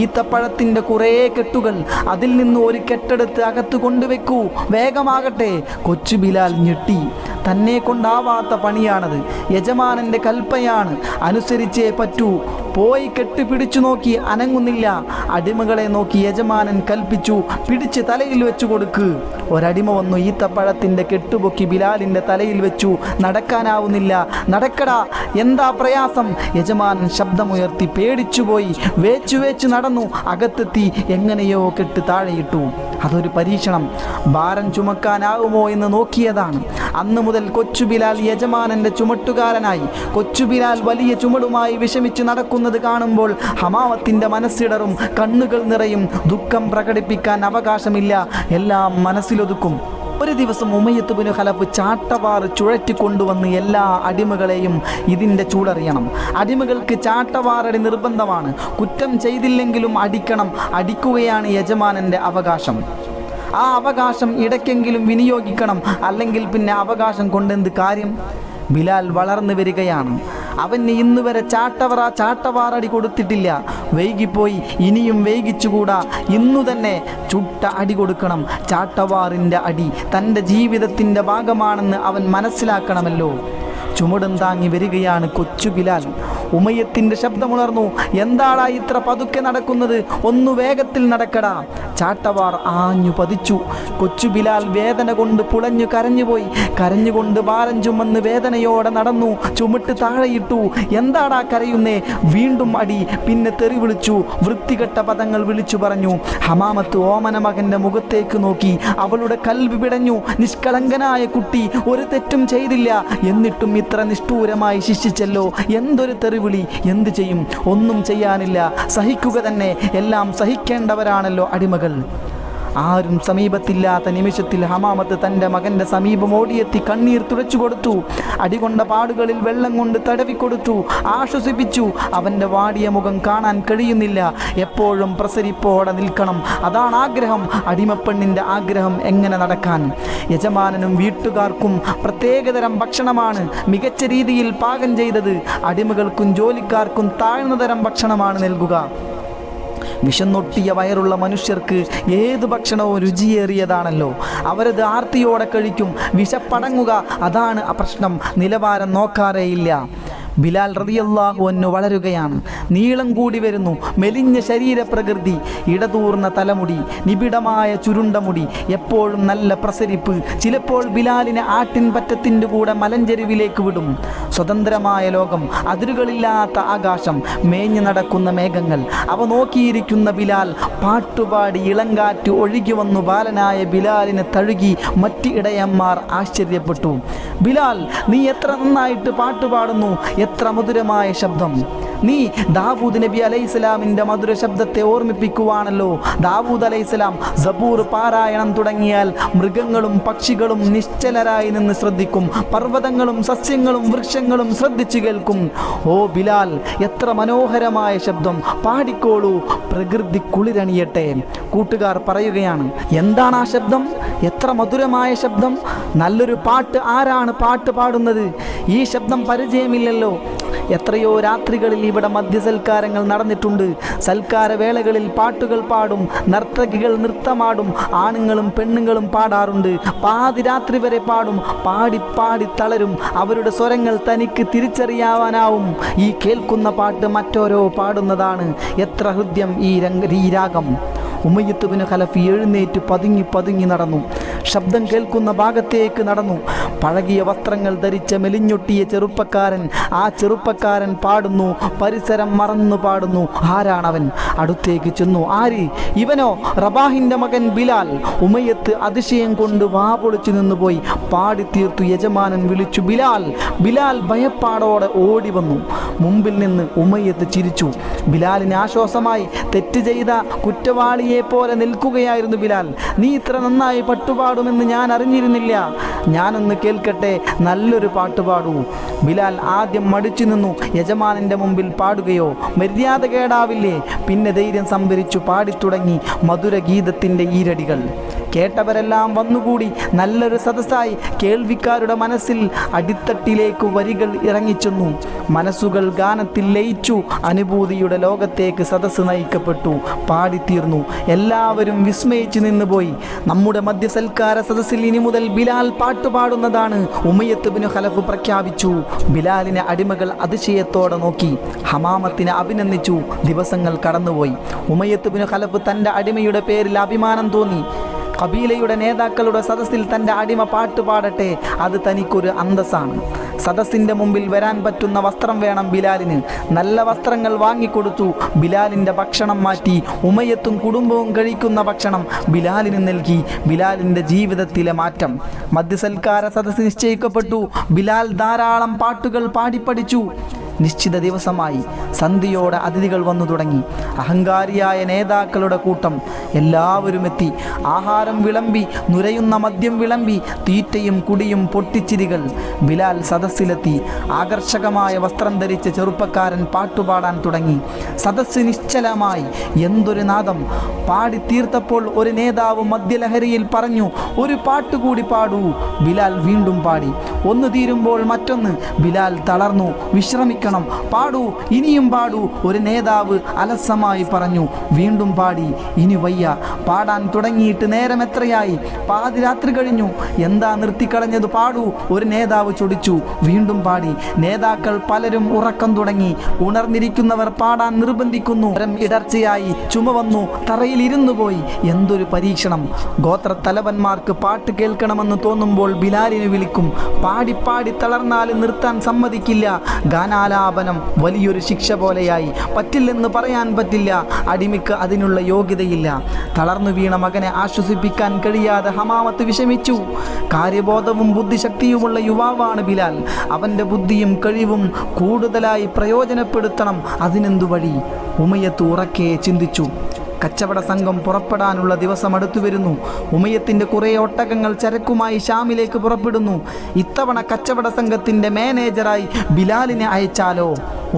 ഈത്തപ്പഴത്തിൻ്റെ കുറേ കെട്ടുകൾ, അതിൽ നിന്ന് ഒരു കെട്ടെടുത്ത് അകത്ത് കൊണ്ടുവെക്കൂ, വേഗമാകട്ടെ. കൊച്ചു ബിലാൽ ഞെട്ടി. തന്നെ കൊണ്ടാവാത്ത പണിയാണത്. യജമാനൻ്റെ കൽപ്പനയാണ്, അനുസരിച്ചേ പറ്റൂ. പോയി കെട്ട് പിടിച്ചു നോക്കി, അനങ്ങുന്നില്ല. അടിമകളെ നോക്കി യജമാനൻ കൽപ്പിച്ചു, പിടിച്ച് തലയിൽ വെച്ചു കൊടുക്ക്. ഒരടിമ വന്നു ഈത്തപ്പഴത്തിൻ്റെ കെട്ടുപൊക്കി ബിലാലിൻ്റെ തലയിൽ വെച്ചു. നടക്കാനാവുന്നില്ല. നടക്കടാ, എന്താ പ്രയാസം? യജമാനൻ ശബ്ദമുയർത്തി. പേടിച്ചുപോയി. വേച്ചു നടന്നു. അകത്തെത്തി. എങ്ങനെയോ കെട്ട് താഴെയിട്ടു. അതൊരു പരീക്ഷണം. ഭാരം ചുമക്കാനാവുമോ എന്ന് നോക്കിയതാണ്. അന്ന് മുതൽ കൊച്ചു ബിലാൽ യജമാനൻ്റെ ചുമട്ടുകാരനായി. കൊച്ചു ബിലാൽ വലിയ ചുമടുമായി വിഷമിച്ച് നടക്കുന്നത് കാണുമ്പോൾ ഹമാമത്തിൻ്റെ മനസ്സിടറും, കണ്ണുകൾ നിറയും. ദുഃഖം പ്രകടിപ്പിക്കാൻ അവകാശമില്ല. എല്ലാം മനസ്സിലൊതുക്കും. ഒരു ദിവസം ഉമയ്യത്ത് ബിൻ ഖലഫ് ചാട്ടവാർ ചുഴറ്റിക്കൊണ്ടുവന്ന് എല്ലാ അടിമകളെയും ഇതിൻ്റെ ചൂടറിയണം. അടിമകൾക്ക് ചാട്ടവാറടി നിർബന്ധമാണ്. കുറ്റം ചെയ്തില്ലെങ്കിലും അടിക്കണം. അടിക്കുകയാണ് യജമാനൻ്റെ അവകാശം. ആ അവകാശം ഇടയ്ക്കെങ്കിലും വിനിയോഗിക്കണം. അല്ലെങ്കിൽ പിന്നെ അവകാശം കൊണ്ടെന്ത് കാര്യം? ബിലാൽ വളർന്നു വരികയാണ്. അവന് ഇന്ന് വരെ ചാട്ടവാറടി കൊടുത്തിട്ടില്ല. വൈകിപ്പോയി, ഇനിയും വൈകിച്ചുകൂടാ. ഇന്നു തന്നെ ചുട്ട അടി കൊടുക്കണം. ചാട്ടവാറിൻ്റെ അടി തൻ്റെ ജീവിതത്തിൻ്റെ ഭാഗമാണെന്ന് അവൻ മനസ്സിലാക്കണമല്ലോ. ചുമടും താങ്ങി വരികയാണ് കൊച്ചു ബിലാൽ. ഉമയ്യത്തിൻ്റെ ശബ്ദമുണർന്നു. എന്താടാ ഇത്ര പതുക്കെ നടക്കുന്നത്? ഒന്ന് വേഗത്തിൽ നടക്കടാ. ചാട്ടവാർ ആഞ്ഞു പതിച്ചു. കൊച്ചു ബിലാൽ വേദന കൊണ്ട് പുളഞ്ഞു കരഞ്ഞുപോയി. കരഞ്ഞുകൊണ്ട് ഭാരം ചുമന്ന് വേദനയോടെ നടന്നു. ചുമട്ട് താഴെയിട്ടു. എന്താടാ കരയുന്നേ? വീണ്ടും അടി. പിന്നെ തെറി വിളിച്ചു. വൃത്തികെട്ട പദങ്ങൾ വിളിച്ചു പറഞ്ഞു. ഹമാമത്ത് ഓമന മകൻ്റെ മുഖത്തേക്ക് നോക്കി. അവളുടെ കൽബ് പിടഞ്ഞു. നിഷ്കളങ്കനായ കുട്ടി, ഒരു തെറ്റും ചെയ്തില്ല. എന്നിട്ടും ഇത്ര നിഷ്ഠൂരമായി ശിക്ഷിച്ചല്ലോ. എന്തൊരു തെറിവിളി! എന്തു ചെയ്യും? ഒന്നും ചെയ്യാനില്ല. സഹിക്കുക തന്നെ. എല്ലാം സഹിക്കേണ്ടവരാണല്ലോ അടിമകൾ. ആരും സമീപത്തില്ലാത്ത നിമിഷത്തിൽ ഹമാമത്ത് തൻ്റെ മകൻ്റെ സമീപം ഓടിയെത്തി കണ്ണീർ തുടച്ചു കൊടുത്തു. അടികൊണ്ട പാടുകളിൽ വെള്ളം കൊണ്ട് തടവിക്കൊടുത്തു. ആശ്വസിപ്പിച്ചു. അവൻ്റെ വാടിയ മുഖം കാണാൻ കഴിയുന്നില്ല. എപ്പോഴും പ്രസരിപ്പോടെ നിൽക്കണം. അതാണ് ആഗ്രഹം. അടിമപ്പെണ്ണിൻ്റെ ആഗ്രഹം. എങ്ങനെ നടക്കാൻ? യജമാനനും വീട്ടുകാർക്കും പ്രത്യേകതരം ഭക്ഷണമാണ് മികച്ച രീതിയിൽ പാകം ചെയ്തത്. അടിമകൾക്കും ജോലിക്കാർക്കും താഴ്ന്ന തരം ഭക്ഷണമാണ് നൽകുക. വിശന്നൊട്ടിയ വയറുള്ള മനുഷ്യർക്ക് ഏത് ഭക്ഷണവും രുചിയേറിയതാണല്ലോ. അവരത് ആർത്തിയോടെ കഴിക്കും. വിശപ്പടങ്ങുക, അതാണ് പ്രശ്നം. നിലവാരം നോക്കാറേയില്ല. ബിലാൽ റളിയല്ലാഹു അൻഹു വളരുകയാണ്. നീളം കൂടി വരുന്നു. മെലിഞ്ഞ ശരീരപ്രകൃതി, ഇടതൂർന്ന തലമുടി, നിബിഡമായ ചുരുണ്ട മുടി, എപ്പോഴും നല്ല പ്രസരിപ്പ്. ചിലപ്പോൾ ബിലാലിനെ ആട്ടിൻപറ്റത്തിൻ്റെ കൂടെ മലഞ്ചെരുവിലേക്ക് വിടും. സ്വതന്ത്രമായ ലോകം, അതിരുകളില്ലാത്ത ആകാശം, മേഞ്ഞു നടക്കുന്ന മേഘങ്ങൾ, അവ നോക്കിയിരിക്കുന്ന ബിലാൽ പാട്ടുപാടി. ഇളങ്കാറ്റ് ഒഴുകി വന്നു ബാലനായ ബിലാലിനെ തഴുകി. മറ്റ് ഇടയന്മാർ ആശ്ചര്യപ്പെട്ടു. ബിലാൽ, നീ എത്ര നന്നായിട്ട് പാട്ടുപാടുന്നു! എത്ര മധുരമായ ശബ്ദം! നീ ദാവൂദ് നബി അലൈഹിസ്സലാമിൻ്റെ മധുര ശബ്ദത്തെ ഓർമ്മിപ്പിക്കുവാണല്ലോ. ദാവൂദ് അലൈഹിസ്സലാം സബൂർ പാരായണം തുടങ്ങിയാൽ മൃഗങ്ങളും പക്ഷികളും നിശ്ചലരായി നിന്ന് ശ്രദ്ധിക്കും. പർവ്വതങ്ങളും സസ്യങ്ങളും വൃക്ഷങ്ങളും ശ്രദ്ധിച്ചു കേൾക്കും. ഓ ബിലാൽ, എത്ര മനോഹരമായ ശബ്ദം! പാടിക്കോളൂ, പ്രകൃതി കുളിരണിയട്ടെ. കൂട്ടുകാർ പറയുകയാണ്, എന്താണ് ആ ശബ്ദം? എത്ര മധുരമായ ശബ്ദം! നല്ലൊരു പാട്ട് ആരാണ് പാട്ട് പാടുന്നത്? ഈ ശബ്ദം പരിചയമില്ലല്ലോ. എത്രയോ രാത്രികളിൽ ഇവിടെ മദ്യസൽക്കാരങ്ങൾ നടന്നിട്ടുണ്ട്. സൽക്കാരവേളകളിൽ പാട്ടുകൾ പാടും, നർത്തകികൾ നൃത്തമാടും, ആണുങ്ങളും പെണ്ണുങ്ങളും പാടാറുണ്ട്. പാതിരാത്രി വരെ പാടും. പാടി പാടി തളരും. അവരുടെ സ്വരങ്ങൾ തനിക്ക് തിരിച്ചറിയാവാനാവും. ഈ കേൾക്കുന്ന പാട്ട് മറ്റോരോ പാടുന്നതാണ്. എത്ര ഹൃദ്യം ഈ രാഗം! ഉമയ്യത്ത് ബിൻ ഖലഫ് എഴുന്നേറ്റ് പതുങ്ങി പതുങ്ങി നടന്നു. ശബ്ദം കേൾക്കുന്ന ഭാഗത്തേക്ക് നടന്നു. പഴകിയ വസ്ത്രങ്ങൾ ധരിച്ച മെലിഞ്ഞൊട്ടിയ ചെറുപ്പക്കാരൻ, ആ ചെറുപ്പക്കാരൻ പാടുന്നു, പരിസരം മറന്നു പാടുന്നു. ആരാണവൻ? അടുത്തേക്ക് ചെന്നു. ആര്? ഇവനോ? റബാഹിന്റെ മകൻ ബിലാൽ. ഉമയ്യത്ത് അതിശയം കൊണ്ട് വാ പൊളിച്ചു നിന്നുപോയി. പാടിത്തീർത്തു. യജമാനൻ വിളിച്ചു, ബിലാൽ. ബിലാൽ ഭയപ്പാടോടെ ഓടി വന്നു. മുമ്പിൽ നിന്ന് ഉമയ്യത്ത് ചിരിച്ചു. ബിലാലിന് ആശ്വാസമായി. തെറ്റ് ചെയ്ത കുറ്റവാളിയെ പോലെ നിൽക്കുകയായിരുന്നു ബിലാൽ. നീ ഇത്ര നന്നായി പാട്ടുപാടുമെന്ന് ഞാൻ അറിഞ്ഞിരുന്നില്ല. ഞാനൊന്ന് കേൾക്കട്ടെ, നല്ലൊരു പാട്ട് പാടൂ. ബിലാൽ ആദ്യം മടിച്ചു നിന്നു. യജമാനന്റെ മുമ്പിൽ പാടുകയോ? മര്യാദ കേടാവില്ലേ? പിന്നെ ധൈര്യം സംഭരിച്ചു പാടിത്തുടങ്ങി മധുരഗീതത്തിന്റെ ഈരടികൾ. കേട്ടവരെല്ലാം വന്നുകൂടി. നല്ലൊരു സദസ്സായി. കേൾവിക്കാരുടെ മനസ്സിൽ അടിത്തട്ടിലേക്ക് വരികൾ ഇറങ്ങിച്ചെന്നു. മനസ്സുകൾ ഗാനത്തിൽ ലയിച്ചു. അനുഭൂതിയുടെ ലോകത്തേക്ക് സദസ്സ് നയിക്കപ്പെട്ടു. പാടിത്തീർന്നു. എല്ലാവരും വിസ്മയിച്ചു നിന്നുപോയി. നമ്മുടെ മധ്യസൽക്കാര സദസ്സിൽ ഇനി മുതൽ ബിലാൽ പാട്ടുപാടുന്നതാണ് ഉമയ്യത്ത് ബിൻ ഖലഫ് പ്രഖ്യാപിച്ചു. ബിലാലിനെ അടിമകൾ അതിശയത്തോടെ നോക്കി. ഹമാമത്തിനെ അഭിനന്ദിച്ചു. ദിവസങ്ങൾ കടന്നുപോയി. ഉമയ്യത്ത് ബിൻ ഖലഫ് തൻ്റെ അടിമയുടെ പേരിൽ അഭിമാനം തോന്നി. കബീലയുടെ നേതാക്കളുടെ സദസ്സിൽ തൻ്റെ അടിമ പാട്ടുപാടട്ടെ, അത് തനിക്കൊരു അന്തസ്സാണ്. സദസ്സിൻ്റെ മുമ്പിൽ വരാൻ പറ്റുന്ന വസ്ത്രം വേണം ബിലാലിന്. നല്ല വസ്ത്രങ്ങൾ വാങ്ങിക്കൊടുത്തു. ബിലാലിൻ്റെ ഭക്ഷണം മാറ്റി. ഉമയ്യത്തും കുടുംബവും കഴിക്കുന്ന ഭക്ഷണം ബിലാലിന് നൽകി. ബിലാലിൻ്റെ ജീവിതത്തിലെ മാറ്റം. മധ്യസൽക്കാര സദസ്സ് നിശ്ചയിക്കപ്പെട്ടു. ബിലാൽ ധാരാളം പാട്ടുകൾ പാടിപ്പഠിച്ചു. നിശ്ചിത ദിവസമായി. സന്ധ്യയോടെ അതിഥികൾ വന്നു തുടങ്ങി. അഹങ്കാരിയായ നേതാക്കളുടെ കൂട്ടം. എല്ലാവരും എത്തി. ആഹാരം വിളമ്പി, നുരയുന്ന മദ്യം വിളമ്പി, തീറ്റയും കുടിയും പൊട്ടിച്ചിരികൾ. ബിലാൽ സദസ്സിലെത്തി. ആകർഷകമായ വസ്ത്രം ധരിച്ച ചെറുപ്പക്കാരൻ പാട്ടുപാടാൻ തുടങ്ങി. സദസ്സ് നിശ്ചലമായി. എന്തൊരു നാദം! പാടിത്തീർത്തപ്പോൾ ഒരു നേതാവ് മദ്യലഹരിയിൽ പറഞ്ഞു, ഒരു പാട്ടുകൂടി പാടൂ. ബിലാൽ വീണ്ടും പാടി. ഒന്ന് തീരുമ്പോൾ മറ്റൊന്ന്. ബിലാൽ തളർന്നു. വിശ്രമിക്കണം, പാടൂ, ഇനിയും പാടൂ. ഒരു നേതാവ് അലസമായി പറഞ്ഞു. വീണ്ടും പാടി. ഇനി വയ്യ. പാടാൻ തുടങ്ങിയിട്ട് നേരം എത്രയായി? പാതിരാത്രി കഴിഞ്ഞു. എന്താ നിർത്തിക്കളഞ്ഞത്? പാടൂ, ഒരു നേതാവ് ചൊടിച്ചു. വീണ്ടും പാടി. നേതാക്കൾ പലരും ഉറക്കം തുടങ്ങി. ഉണർന്നിരിക്കുന്നവർ പാടാൻ നിർബന്ധിക്കുന്നു. ഇടർച്ചയായി. ചുമ വന്നു. തറയിൽ ഇരുന്നു പോയി. എന്തൊരു പരീക്ഷണം! ഗോത്ര തലവന്മാർക്ക് പാട്ട് കേൾക്കണമെന്ന് തോന്നുമ്പോൾ ബിലാലിനെ വിളിക്കും. പാടി പാടി തളർന്നാലും നിർത്താൻ സമ്മതിക്കില്ല. ഗാനാലാപനം വലിയൊരു ശിക്ഷ പോലെയായി. പറ്റില്ലെന്ന് പറയാൻ പറ്റില്ല. അടിമയ്ക്ക് അതിനുള്ള യോഗ്യതയില്ല. തളർന്നു വീണ മകനെ ആശ്വസിപ്പിക്കാൻ കഴിയാതെ ഹമാമത്ത് വിഷമിച്ചു. കാര്യബോധവും ബുദ്ധിശക്തിയുമുള്ള യുവാവാണ് ബിലാൽ. അവൻ്റെ ബുദ്ധിയും കഴിവും കൂടുതലായി പ്രയോജനപ്പെടുത്തണം. അതിനെന്തു വഴി? ഉമയ്യത്ത് ഉറക്കെ ചിന്തിച്ചു. കച്ചവട സംഘം പുറപ്പെടാനുള്ള ദിവസം അടുത്തു വരുന്നു. ഉമയ്യത്തിൻ്റെ കുറേ ഒട്ടകങ്ങൾ ചരക്കുമായി ഷാമിലേക്ക് പുറപ്പെടുന്നു. ഇത്തവണ കച്ചവട സംഘത്തിൻ്റെ മാനേജറായി ബിലാലിനെ അയച്ചാലോ?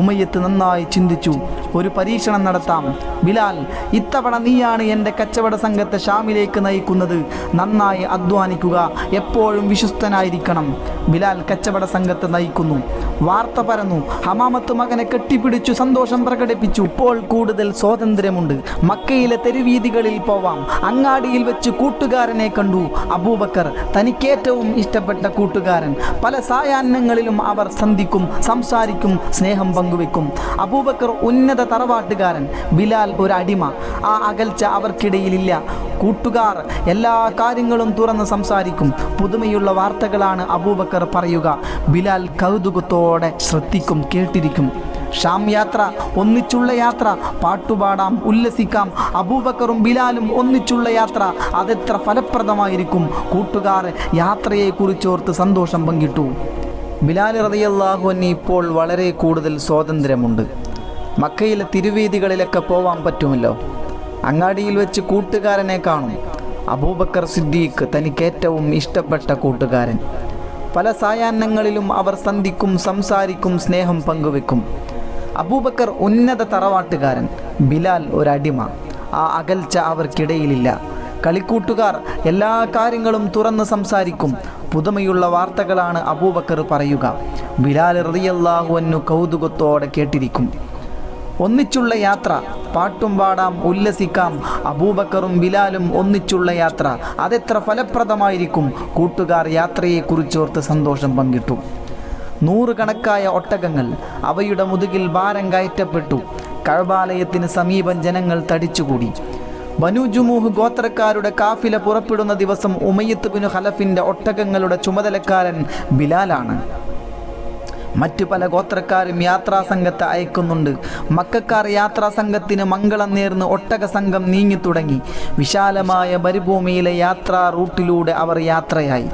ഉമയ്യത്ത് നന്നായി ചിന്തിച്ചു. ഒരു പരീക്ഷണം നടത്താം. ബിലാൽ, ഇത്തവണ നീയാണ് എൻ്റെ കച്ചവട സംഘത്തെ ഷാമിലേക്ക് നയിക്കുന്നത്. നന്നായി അധ്വാനിക്കുക. എപ്പോഴും വിശ്വസ്തനായിരിക്കണം. ബിലാൽ കച്ചവട സംഘത്തെ നയിക്കുന്നു. വാർത്ത പരന്നു. ഹമാമത്ത് മകനെ കെട്ടിപ്പിടിച്ചു സന്തോഷം പ്രകടിപ്പിച്ചു. ഇപ്പോൾ കൂടുതൽ സ്വാതന്ത്ര്യമുണ്ട്. മക്കയിലെ തെരുവീതികളിൽ പോവാം. അങ്ങാടിയിൽ വെച്ച് കൂട്ടുകാരനെ കണ്ടു. അബൂബക്കർ, തനിക്കേറ്റവും ഇഷ്ടപ്പെട്ട കൂട്ടുകാരൻ. പല സായാഹ്നങ്ങളിലും അവർ സന്ധിക്കും, സംസാരിക്കും, സ്നേഹം പങ്കുവെക്കും. അബൂബക്കർ ഉന്നത തറവാട്ടുകാരൻ, ബിലാൽ ഒരു അടിമ. ആ അകൽച്ച അവർക്കിടയിലില്ല. കൂട്ടുകാർ എല്ലാ കാര്യങ്ങളും തുറന്ന് സംസാരിക്കും. പുതുമയുള്ള വാർത്തകളാണ് അബൂബക്കർ പറയുക. ബിലാൽ കൗതുകത്തോടെ ശ്രദ്ധിക്കും, കേട്ടിരിക്കും. ഷാം യാത്ര, ഒന്നിച്ചുള്ള യാത്ര. പാട്ടുപാടാം, ഉല്ലസിക്കാം. അബൂബക്കറും ബിലാലും ഒന്നിച്ചുള്ള യാത്ര. അതെത്ര ഫലപ്രദമായിരിക്കും! കൂട്ടുകാർ യാത്രയെക്കുറിച്ചോർത്ത് സന്തോഷം പങ്കിട്ടു. ബിലാൽ റളിയല്ലാഹു അൻഹു ഇപ്പോൾ വളരെ കൂടുതൽ സ്വാതന്ത്ര്യമുണ്ട്. മക്കയിലെ തിരുവീതികളിലൊക്കെ പോവാൻ പറ്റുമല്ലോ. അങ്ങാടിയിൽ വെച്ച് കൂട്ടുകാരനെ കാണും. അബൂബക്കർ സിദ്ദീഖ്, തനിക്കേറ്റവും ഇഷ്ടപ്പെട്ട കൂട്ടുകാരൻ. പല സായാഹ്നങ്ങളിലും അവർ സന്ധിക്കും, സംസാരിക്കും, സ്നേഹം പങ്കുവെക്കും. അബൂബക്കർ ഉന്നത തറവാട്ടുകാരൻ, ബിലാൽ ഒരടിമ. ആ അകൽച്ച അവർക്കിടയിലില്ല. കളിക്കൂട്ടുകാർ എല്ലാ കാര്യങ്ങളും തുറന്ന് സംസാരിക്കും. പുതുമയുള്ള വാർത്തകളാണ് അബൂബക്കർ പറയുക. ബിലാൽ റളിയല്ലാഹു അൻഹു കൗതുകത്തോടെ കേട്ടിരിക്കും. ഒന്നിച്ചുള്ള യാത്ര, പാട്ടും പാടാം, ഉല്ലസിക്കാം. അബൂബക്കറും ബിലാലും ഒന്നിച്ചുള്ള യാത്ര, അതെത്ര ഫലപ്രദമായിരിക്കും! കൂട്ടുകാർ യാത്രയെക്കുറിച്ചോർത്ത് സന്തോഷം പങ്കിട്ടു. 100 കണക്കായ ഒട്ടകങ്ങൾ, അവയുടെ മുതുകിൽ ഭാരം കയറ്റപ്പെട്ടു. കഅബാലയത്തിന് സമീപം ജനങ്ങൾ തടിച്ചുകൂടി. ബനു ജുമൂഹ് ഗോത്രക്കാരുടെ കാഫില പുറപ്പെടുന്ന ദിവസം ഉമയ്യത്ത് ബിൻ ഖലഫിൻ്റെ ഒട്ടകങ്ങളുടെ ചുമതലക്കാരൻ ബിലാലാണ്. മറ്റു പല ഗോത്രക്കാരും യാത്രാസംഘത്തെ അയക്കുന്നുണ്ട്. മക്കക്കാർ യാത്രാസംഘത്തിന് മംഗളം നേർന്ന് ഒട്ടക സംഘം നീങ്ങി തുടങ്ങി. വിശാലമായ മരുഭൂമിയിലെ യാത്രാ റൂട്ടിലൂടെ അവർ യാത്രയായി.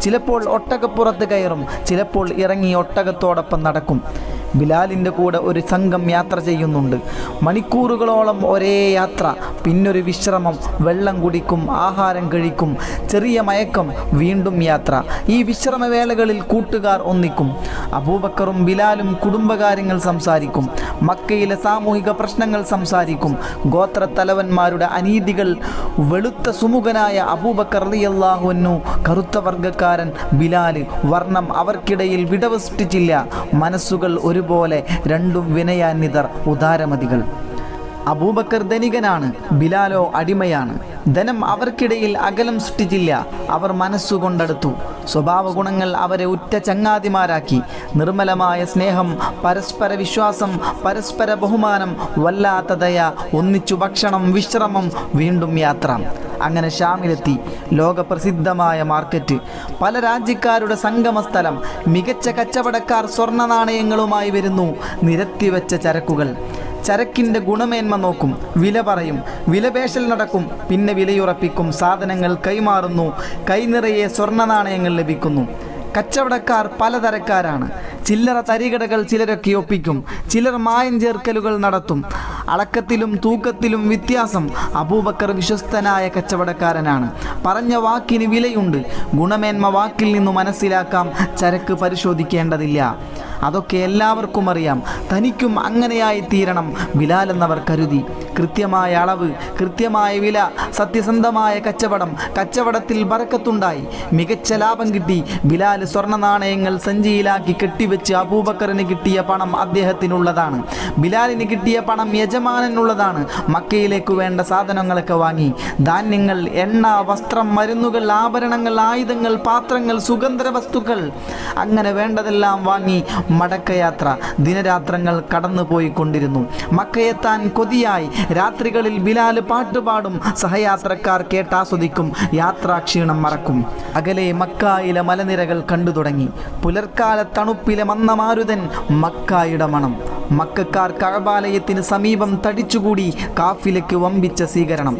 ചിലപ്പോൾ ഒട്ടകപ്പുറത്ത് കയറും, ചിലപ്പോൾ ഇറങ്ങി ഒട്ടകത്തോടൊപ്പം നടക്കും. ബിലാലിൻ്റെ കൂടെ ഒരു സംഘം യാത്ര ചെയ്യുന്നുണ്ട്. മണിക്കൂറുകളോളം ഒരേ യാത്ര, പിന്നൊരു വിശ്രമം, വെള്ളം കുടിക്കും, ആഹാരം കഴിക്കും, ചെറിയ മയക്കം, വീണ്ടും യാത്ര. ഈ വിശ്രമവേളകളിൽ കൂട്ടുകാർ ഒന്നിക്കും. അബൂബക്കറും ബിലാലും കുടുംബകാര്യങ്ങൾ സംസാരിക്കും, മക്കയിലെ സാമൂഹിക പ്രശ്നങ്ങൾ സംസാരിക്കും, ഗോത്രത്തലവന്മാരുടെ അനീതികൾ. വെളുത്ത സുമുഖനായ അബൂബക്കർ റളിയല്ലാഹു അൻഹു, കറുത്ത വർഗ്ഗക്കാരൻ ബിലാല്. വർണ്ണം അവർക്കിടയിൽ വിടവ് സൃഷ്ടിച്ചില്ല. മനസ്സുകൾ ഒരുപോലെ, രണ്ടും വിനയാന്വിതർ, ഉദാരമതികൾ. അബൂബക്കർ ധനികനാണ്, ബിലാലോ അടിമയാണ്. ധനം അവർക്കിടയിൽ അകലം സൃഷ്ടിച്ചില്ല. അവർ മനസ്സുകൊണ്ടടുത്തു. സ്വഭാവ ഗുണങ്ങൾ അവരെ ഉറ്റ ചങ്ങാതിമാരാക്കി. നിർമ്മലമായ സ്നേഹം, പരസ്പര വിശ്വാസം, പരസ്പര ബഹുമാനം, വല്ലാത്ത ദയ, ഒന്നിച്ചു ഭക്ഷണം, വിശ്രമം, വീണ്ടും യാത്ര. അങ്ങനെ ഷാമിലെത്തി. ലോകപ്രസിദ്ധമായ മാർക്കറ്റ്, പല രാജ്യക്കാരുടെ സംഗമസ്ഥലം. മികച്ച കച്ചവടക്കാർ സ്വർണ്ണ നാണയങ്ങളുമായി വരുന്നു. നിരത്തിവെച്ച ചരക്കുകൾ. ചരക്കിൻ്റെ ഗുണമേന്മ നോക്കും, വില പറയും, വിലപേശൽ നടക്കും, പിന്നെ വിലയുറപ്പിക്കും. സാധനങ്ങൾ കൈമാറുന്നു. കൈനിറയെ സ്വർണ്ണ നാണയങ്ങൾ ലഭിക്കുന്നു. കച്ചവടക്കാർ പലതരക്കാരാണ്. ചില്ലറ തരികടകൾ ചിലരൊക്കെ ഒപ്പിക്കും, ചിലർ മായം ചേർക്കലുകൾ നടത്തും. അളക്കത്തിലും തൂക്കത്തിലും വ്യത്യാസം. അബൂബക്കർ വിശ്വസ്തനായ കച്ചവടക്കാരനാണ്. പറഞ്ഞ വാക്കിന് വിലയുണ്ട്. ഗുണമേന്മ വാക്കിൽ നിന്ന് മനസ്സിലാക്കാം, ചരക്ക് പരിശോധിക്കേണ്ടതില്ല. അതൊക്കെ എല്ലാവർക്കും അറിയാം. തനിക്കും അങ്ങനെയായി തീരണം ബിലാൽ എന്നവർ കരുതി. കൃത്യമായ അളവ്, കൃത്യമായ വില, സത്യസന്ധമായ കച്ചവടം. കച്ചവടത്തിൽ ബറക്കത്തുണ്ടായി, മികച്ച ലാഭം കിട്ടി. ബിലാൽ സ്വർണ്ണ നാണയങ്ങൾ സഞ്ചിയിലാക്കി കെട്ടിവെച്ച് അബൂബക്കറിന് കിട്ടിയ പണം അദ്ദേഹത്തിനുള്ളതാണ്. ബിലാലിന് കിട്ടിയ പണം യജമാനനുള്ളതാണ്. മക്കയിലേക്ക് വേണ്ട സാധനങ്ങളൊക്കെ വാങ്ങി. ധാന്യങ്ങൾ, എണ്ണ, വസ്ത്രം, മരുന്നുകൾ, ആഭരണങ്ങൾ, ആയുധങ്ങൾ, പാത്രങ്ങൾ, സുഗന്ധ വസ്തുക്കൾ, അങ്ങനെ വേണ്ടതെല്ലാം വാങ്ങി. മടക്കയാത്ര. ദിനരാത്രങ്ങൾ കടന്നുപോയിക്കൊണ്ടിരുന്നു. മക്കയെത്താൻ കൊതിയായി. രാത്രികളിൽ ബിലാൽ പാട്ടുപാടും. സഹയാത്രക്കാർ കേട്ടാസ്വദിക്കും. യാത്രാക്ഷീണം മറക്കും. അകലെ മക്കായിലെ മലനിരകൾ കണ്ടു തുടങ്ങി. പുലർക്കാല തണുപ്പിലെ മന്ദമാരുതൻ, മക്കായുടെ മണം. മക്കക്കാർ കഅബാലയത്തിന് സമീപം തടിച്ചുകൂടി. കാഫിലയ്ക്ക് വമ്പിച്ച സ്വീകരണം.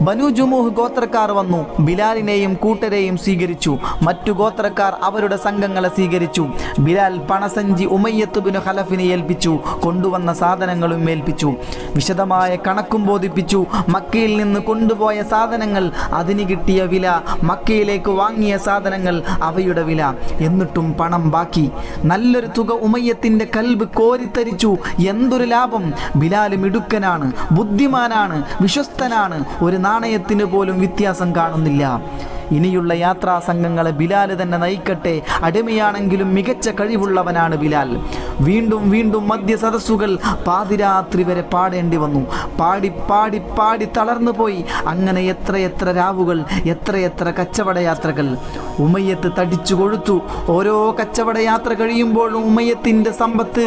ബനു ജുമൂഹ് ഗോത്രക്കാർ വന്നു. ബിലാലിനെയും കൂട്ടരെയും സ്വീകരിച്ചു. മറ്റു ഗോത്രക്കാർ അവരുടെ സംഘങ്ങളെ സ്വീകരിച്ചു. ബിലാൽ പണസഞ്ചി ഉമയ്യത്ത് ബിൻ ഖലഫിനെ ഏൽപ്പിച്ചു. കൊണ്ടുവന്ന സാധനങ്ങളും ഏൽപ്പിച്ചു. വിശദമായ കണക്കും ബോധിപ്പിച്ചു. മക്കയിൽ നിന്ന് കൊണ്ടുപോയ സാധനങ്ങൾ, അതിന് കിട്ടിയ വില, മക്കയിലേക്ക് വാങ്ങിയ സാധനങ്ങൾ, അവയുടെ വില. എന്നിട്ടും പണം ബാക്കി. നല്ലൊരു തുക ഉമയ്യത്തിൻ്റെ കൽബ് കോരിത്തരിച്ചു. എന്തൊരു ലാഭം! ബിലാൽ മിടുക്കനാണ്, ബുദ്ധിമാനാണ്, വിശ്വസ്തനാണ്. ഒരു നാണയത്തിന് പോലും വ്യത്യാസം കാണുന്നില്ല. ഇനിയുള്ള യാത്രാ സംഘങ്ങളെ ബിലാൽ തന്നെ നയിക്കട്ടെ. അടിമയാണെങ്കിലും മികച്ച കഴിവുള്ളവനാണ് ബിലാൽ. വീണ്ടും വീണ്ടും മധ്യ സദസ്സുകൾ പാതിരാത്രി വരെ പാടേണ്ടി വന്നു. പാടി പാടി പാടി തളർന്നു പോയി. അങ്ങനെ എത്രയെത്ര രാവുകൾ, എത്രയെത്ര കച്ചവടയാത്രകൾ. ഉമയ്യത്ത് തടിച്ചു കൊഴുത്തു. ഓരോ കച്ചവടയാത്ര കഴിയുമ്പോഴും ഉമയ്യത്തിൻ്റെ സമ്പത്ത്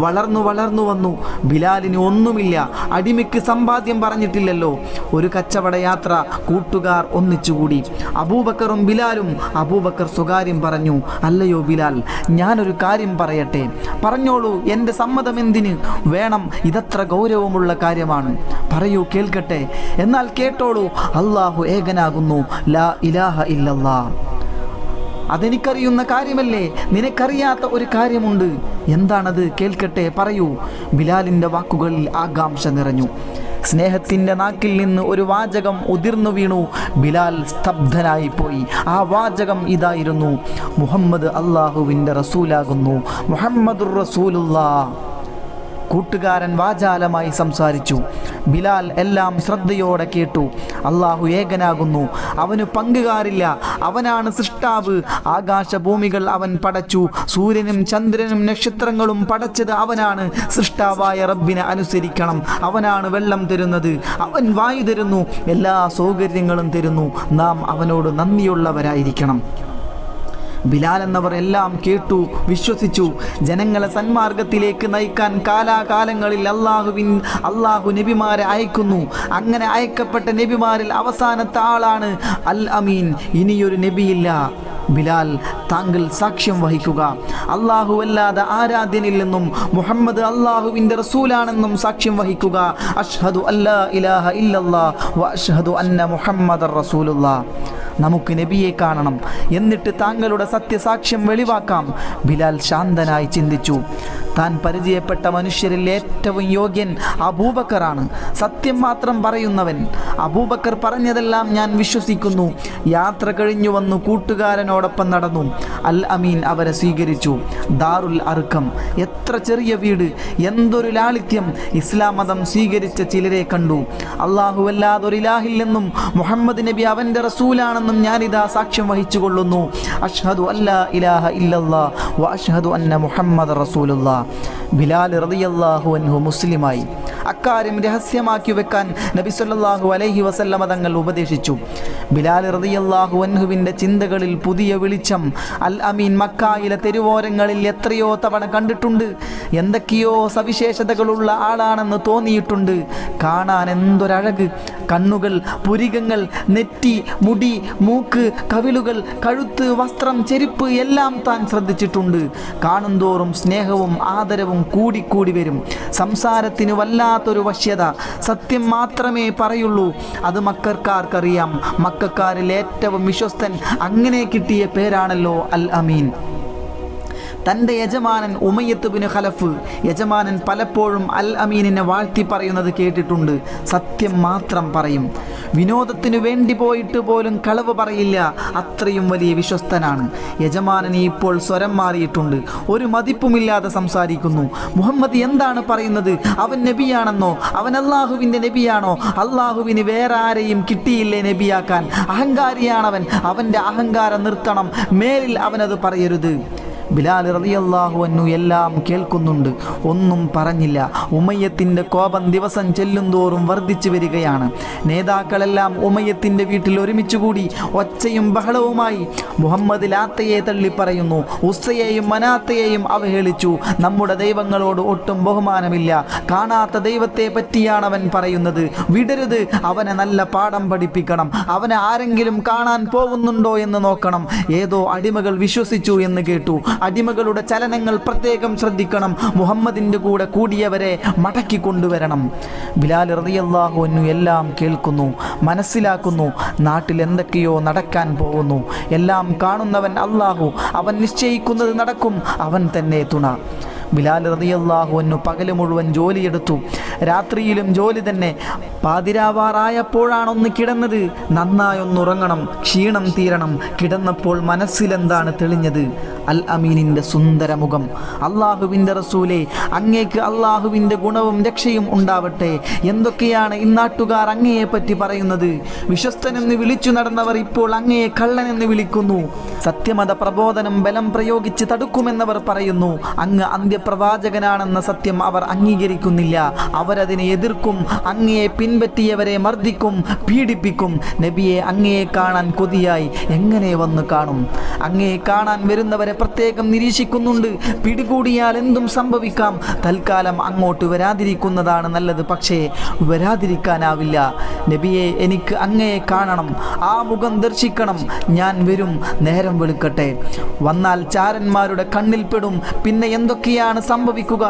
വളർന്നു വളർന്നു വന്നു. ബിലാലിന് ഒന്നുമില്ല. അടിമയ്ക്ക് സമ്പാദ്യം പറഞ്ഞിട്ടില്ലല്ലോ. ഒരു കച്ചവടയാത്ര. കൂട്ടുകാർ ഒന്നിച്ചുകൂടി. അബൂബക്കറും ബിലാലും. അബൂബക്കർ സ്വകാര്യം പറഞ്ഞു, അല്ലയോ ബിലാൽ, ഞാനൊരു കാര്യം പറയട്ടെ. പറഞ്ഞോളൂ, എൻ്റെ സമ്മതം എന്തിന് വേണം? ഇതത്ര ഗൗരവമുള്ള കാര്യമാണ്. പറയൂ, കേൾക്കട്ടെ. എന്നാൽ കേട്ടോളൂ. അല്ലാഹു ഏകനാകുന്നു. ലാ ഇലാഹ ഇല്ലല്ലാ. അതെനിക്കറിയുന്ന കാര്യമല്ലേ? നിനക്കറിയാത്ത ഒരു കാര്യമുണ്ട്. എന്താണത്? കേൾക്കട്ടെ, പറയൂ. ബിലാലിൻ്റെ വാക്കുകളിൽ ആകാംക്ഷ നിറഞ്ഞു. സ്നേഹത്തിൻ്റെ നാക്കിൽ നിന്ന് ഒരു വാചകം ഉതിർന്നു വീണു. ബിലാൽ സ്തബ്ധനായി പോയി. ആ വാചകം ഇതായിരുന്നു: മുഹമ്മദ് അല്ലാഹുവിൻ്റെ റസൂലാകുന്നു. മുഹമ്മദുർ റസൂലുള്ളാഹ്. കൂട്ടുകാരൻ വാചാലമായി സംസാരിച്ചു. ബിലാൽ എല്ലാം ശ്രദ്ധയോടെ കേട്ടു. അല്ലാഹു ഏകനാകുന്നു. അവന് പങ്കുകാരില്ല. അവനാണ് സൃഷ്ടാവ്. ആകാശഭൂമികൾ അവൻ പടച്ചു. സൂര്യനും ചന്ദ്രനും നക്ഷത്രങ്ങളും പടച്ചത് അവനാണ്. സൃഷ്ടാവായ റബ്ബിനെ അനുസരിക്കണം. അവനാണ് വെള്ളം തരുന്നത്. അവൻ വായു തരുന്നു. എല്ലാ സൗകര്യങ്ങളും തരുന്നു. നാം അവനോട് നന്ദിയുള്ളവരായിരിക്കണം. ബിലാൽ എന്നവർ എല്ലാം കേട്ടു, വിശ്വസിച്ചു. ജനങ്ങളെ സന്മാർഗത്തിലേക്ക് നയിക്കാൻ കാലാകാലങ്ങളിൽ അള്ളാഹു നബിമാരെ അയക്കുന്നു. അങ്ങനെ അയക്കപ്പെട്ട നബിമാരിൽ അവസാനത്തെ ആളാണ് അൽ അമീൻ. ഇനിയൊരു നബിയില്ല. ബിലാൽ, താങ്കൾ സാക്ഷ്യം വഹിക്കുക. അല്ലാഹുവല്ലാതെ ആരാധ്യനില്ലെന്നും മുഹമ്മദ് അല്ലാഹുവിൻ്റെ റസൂലാണെന്നും സാക്ഷ്യം വഹിക്കുക. അഷ്ഹദു അല്ലാ ഇലാഹ ഇല്ലല്ലാഹ് വ അഷ്ഹദു അന്ന മുഹമ്മദർ റസൂലുള്ളാഹ്. നമുക്ക് നബിയെ കാണണം, എന്നിട്ട് താങ്കളുടെ സത്യസാക്ഷ്യം വെളിവാക്കാം. ബിലാൽ ശാന്തനായി ചിന്തിച്ചു. താൻ പരിചയപ്പെട്ട മനുഷ്യരിൽ ഏറ്റവും യോഗ്യൻ അബൂബക്കറാണ്, സത്യം മാത്രം പറയുന്നവൻ. അബൂബക്കർ പറഞ്ഞതെല്ലാം ഞാൻ വിശ്വസിക്കുന്നു. യാത്ര കഴിഞ്ഞു വന്നു കൂട്ടുകാരനോടൊപ്പം നടന്നു. അൽ അമീൻ അവരെ സ്വീകരിച്ചു. ദാറുൽ അർഖം, എത്ര ചെറിയ വീട്, എന്തൊരു ലാളിത്യം. ഇസ്ലാം മതം സ്വീകരിച്ച ചിലരെ കണ്ടു. അല്ലാഹുവല്ലാതൊരു ഇലാഹില്ലെന്നും മുഹമ്മദ് നബി അവൻ്റെ റസൂലാണെന്നും ഞാനിതാ സാക്ഷ്യം വഹിച്ചു കൊള്ളുന്നു. അഷ്ഹദു അല്ലാ ഇലാഹ ഇല്ലല്ലാഹ് വ അഷ്ഹദു അന്ന മുഹമ്മദ് റസൂലുള്ളാഹ്. ബിലാൽ റളിയല്ലാഹു അൻഹു മുസ്ലിമായി. അക്കാര്യം രഹസ്യമാക്കി വെക്കാൻ നബി സല്ലല്ലാഹു അലൈഹി വസല്ലമ തങ്ങൾ ഉപദേശിച്ചു. ബിലാൽ റളിയല്ലാഹു അൻഹുവിൻ്റെ ചിന്തകളിൽ പുതിയ വെളിച്ചം. അൽ അമീൻ മക്കായിലെ തെരുവോരങ്ങളിൽ എത്രയോ തവണ കണ്ടിട്ടുണ്ട്. എന്തൊക്കെയോ സവിശേഷതകളുള്ള ആളാണെന്ന് തോന്നിയിട്ടുണ്ട്. കാണാൻ എന്തൊരഴക്! കണ്ണുകൾ, പുരികങ്ങൾ, നെറ്റി, മുടി, മൂക്ക്, കവിളുകൾ, കഴുത്ത്, വസ്ത്രം, ചെരുപ്പ് എല്ലാം താൻ ശ്രദ്ധിച്ചിട്ടുണ്ട്. കാണുന്തോറും സ്നേഹവും ആദരവും കൂടിക്കൂടി വരും. സംസാരത്തിന് വല്ലാത്തൊരു വശ്യത. സത്യം മാത്രമേ പറയുള്ളൂ. അത് മക്കൾക്കാർക്കറിയാം. മക്കക്കാരിൽ ഏറ്റവും വിശ്വസ്തൻ. അങ്ങനെ കിട്ടിയ പേരാണല്ലോ അൽ അമീൻ. തൻ്റെ യജമാനൻ ഉമയ്യത്ത് ബിൻ ഖലഫ്, യജമാനൻ പലപ്പോഴും അൽ അമീനിനെ വാഴ്ത്തി പറയുന്നത് കേട്ടിട്ടുണ്ട്. സത്യം മാത്രം പറയും. വിനോദത്തിനു വേണ്ടി പോയിട്ട് പോലും കളവ് പറയില്ല. അത്രയും വലിയ വിശ്വസ്തനാണ്. യജമാനൻ ഇപ്പോൾ സ്വരം മാറിയിട്ടുണ്ട്. ഒരു മതിപ്പുമില്ലാതെ സംസാരിക്കുന്നു. മുഹമ്മദ് എന്താണ് പറയുന്നത്? അവൻ നബിയാണെന്നോ? അവൻ അള്ളാഹുവിൻ്റെ നബിയാണോ? അള്ളാഹുവിന് വേറെ ആരെയും കിട്ടിയില്ലേ നബിയാക്കാൻ? അഹങ്കാരിയാണവൻ. അവൻ്റെ അഹങ്കാരം നിർത്തണം. മേലിൽ അവനത് പറയരുത്. ബിലാൽ റളിയല്ലാഹു അൻഹു എല്ലാം കേൾക്കുന്നുണ്ട്, ഒന്നും പറഞ്ഞില്ല. ഉമയ്യത്തിൻ്റെ കോപം ദിവസം ചെല്ലുന്തോറും വർദ്ധിച്ചു വരികയാണ്. നേതാക്കളെല്ലാം ഉമയ്യത്തിൻ്റെ വീട്ടിൽ ഒരുമിച്ചുകൂടി ഒച്ചയും ബഹളവുമായി. മുഹമ്മദ് ലാത്തയെ തള്ളിപ്പറയുന്നു, ഉസ്സയെയും മനാത്തയെയും അവഹേളിച്ചു. നമ്മുടെ ദൈവങ്ങളോട് ഒട്ടും ബഹുമാനമില്ല. കാണാത്ത ദൈവത്തെ പറ്റിയാണ് അവൻ പറയുന്നത്. വിടരുത്, അവനെ നല്ല പാഠം പഠിപ്പിക്കണം. അവനെ ആരെങ്കിലും കാണാൻ പോകുന്നുണ്ടോ എന്ന് നോക്കണം. ഏതോ അടിമകൾ വിശ്വസിച്ചു എന്ന് കേട്ടു. അടിമകളുടെ ചലനങ്ങൾ പ്രത്യേകം ശ്രദ്ധിക്കണം. മുഹമ്മദിൻ്റെ കൂടെ കൂടിയവരെ മടക്കി കൊണ്ടുവരണം. ബിലാൽ റളിയല്ലാഹു അൻഹു എല്ലാം കേൾക്കുന്നു, മനസ്സിലാക്കുന്നു. നാട്ടിൽ എന്തൊക്കെയോ നടക്കാൻ പോകുന്നു. എല്ലാം കാണുന്നവൻ അല്ലാഹു. അവൻ നിശ്ചയിക്കുന്നത് നടക്കും. അവൻ തന്നെ തുണ. ബിലാൽ റളിയല്ലാഹു അൻഹു പകല് മുഴുവൻ ജോലിയെടുത്തു. രാത്രിയിലും ജോലി തന്നെ. പാതിരാവാറായപ്പോഴാണൊന്ന് കിടന്നത്. നന്നായൊന്നുറങ്ങണം, ക്ഷീണം തീരണം. കിടന്നപ്പോൾ മനസ്സിലെന്താണ് തെളിഞ്ഞത്? അൽ അമീനിൻ്റെ സുന്ദരമുഖം. അള്ളാഹുവിൻ്റെ റസൂലേ, അങ്ങേക്ക് അള്ളാഹുവിൻ്റെ ഗുണവും രക്ഷയും ഉണ്ടാവട്ടെ. എന്തൊക്കെയാണ് ഇന്നാട്ടുകാർ അങ്ങയെപ്പറ്റി പറയുന്നത്? വിശ്വസ്തനെന്ന് വിളിച്ചു നടന്നവർ ഇപ്പോൾ അങ്ങയെ കള്ളനെന്ന് വിളിക്കുന്നു. സത്യമത പ്രബോധനം ബലം പ്രയോഗിച്ച് തടുക്കുമെന്നവർ പറയുന്നു. അങ്ങ് അന്ത്യപ്രവാചകനാണെന്ന സത്യം അവർ അംഗീകരിക്കുന്നില്ല. അവരതിനെ എതിർക്കും. അങ്ങയെ പിൻപറ്റിയവരെ മർദ്ദിക്കും, പീഡിപ്പിക്കും. നബിയെ, അങ്ങയെ കാണാൻ കൊതിയായി. എങ്ങനെ വന്ന് കാണും? അങ്ങയെ കാണാൻ വരുന്നവരെ പ്രത്യേകം നിരീക്ഷിക്കുന്നുണ്ട്. പിടികൂടിയാൽ എന്തും സംഭവിക്കാം. തൽക്കാലം അങ്ങോട്ട് വരാതിരിക്കുന്നതാണ് നല്ലത്. പക്ഷേ വരാതിരിക്കാനാവില്ല. നബിയെ, എനിക്ക് അങ്ങയെ കാണണം. ആ മുഖം ദർശിക്കണം. ഞാൻ വരും. നേരം വെളുക്കട്ടെ. വന്നാൽ ചാരന്മാരുടെ കണ്ണിൽപ്പെടും. പിന്നെ എന്തൊക്കെയാണ് സംഭവിക്കുക?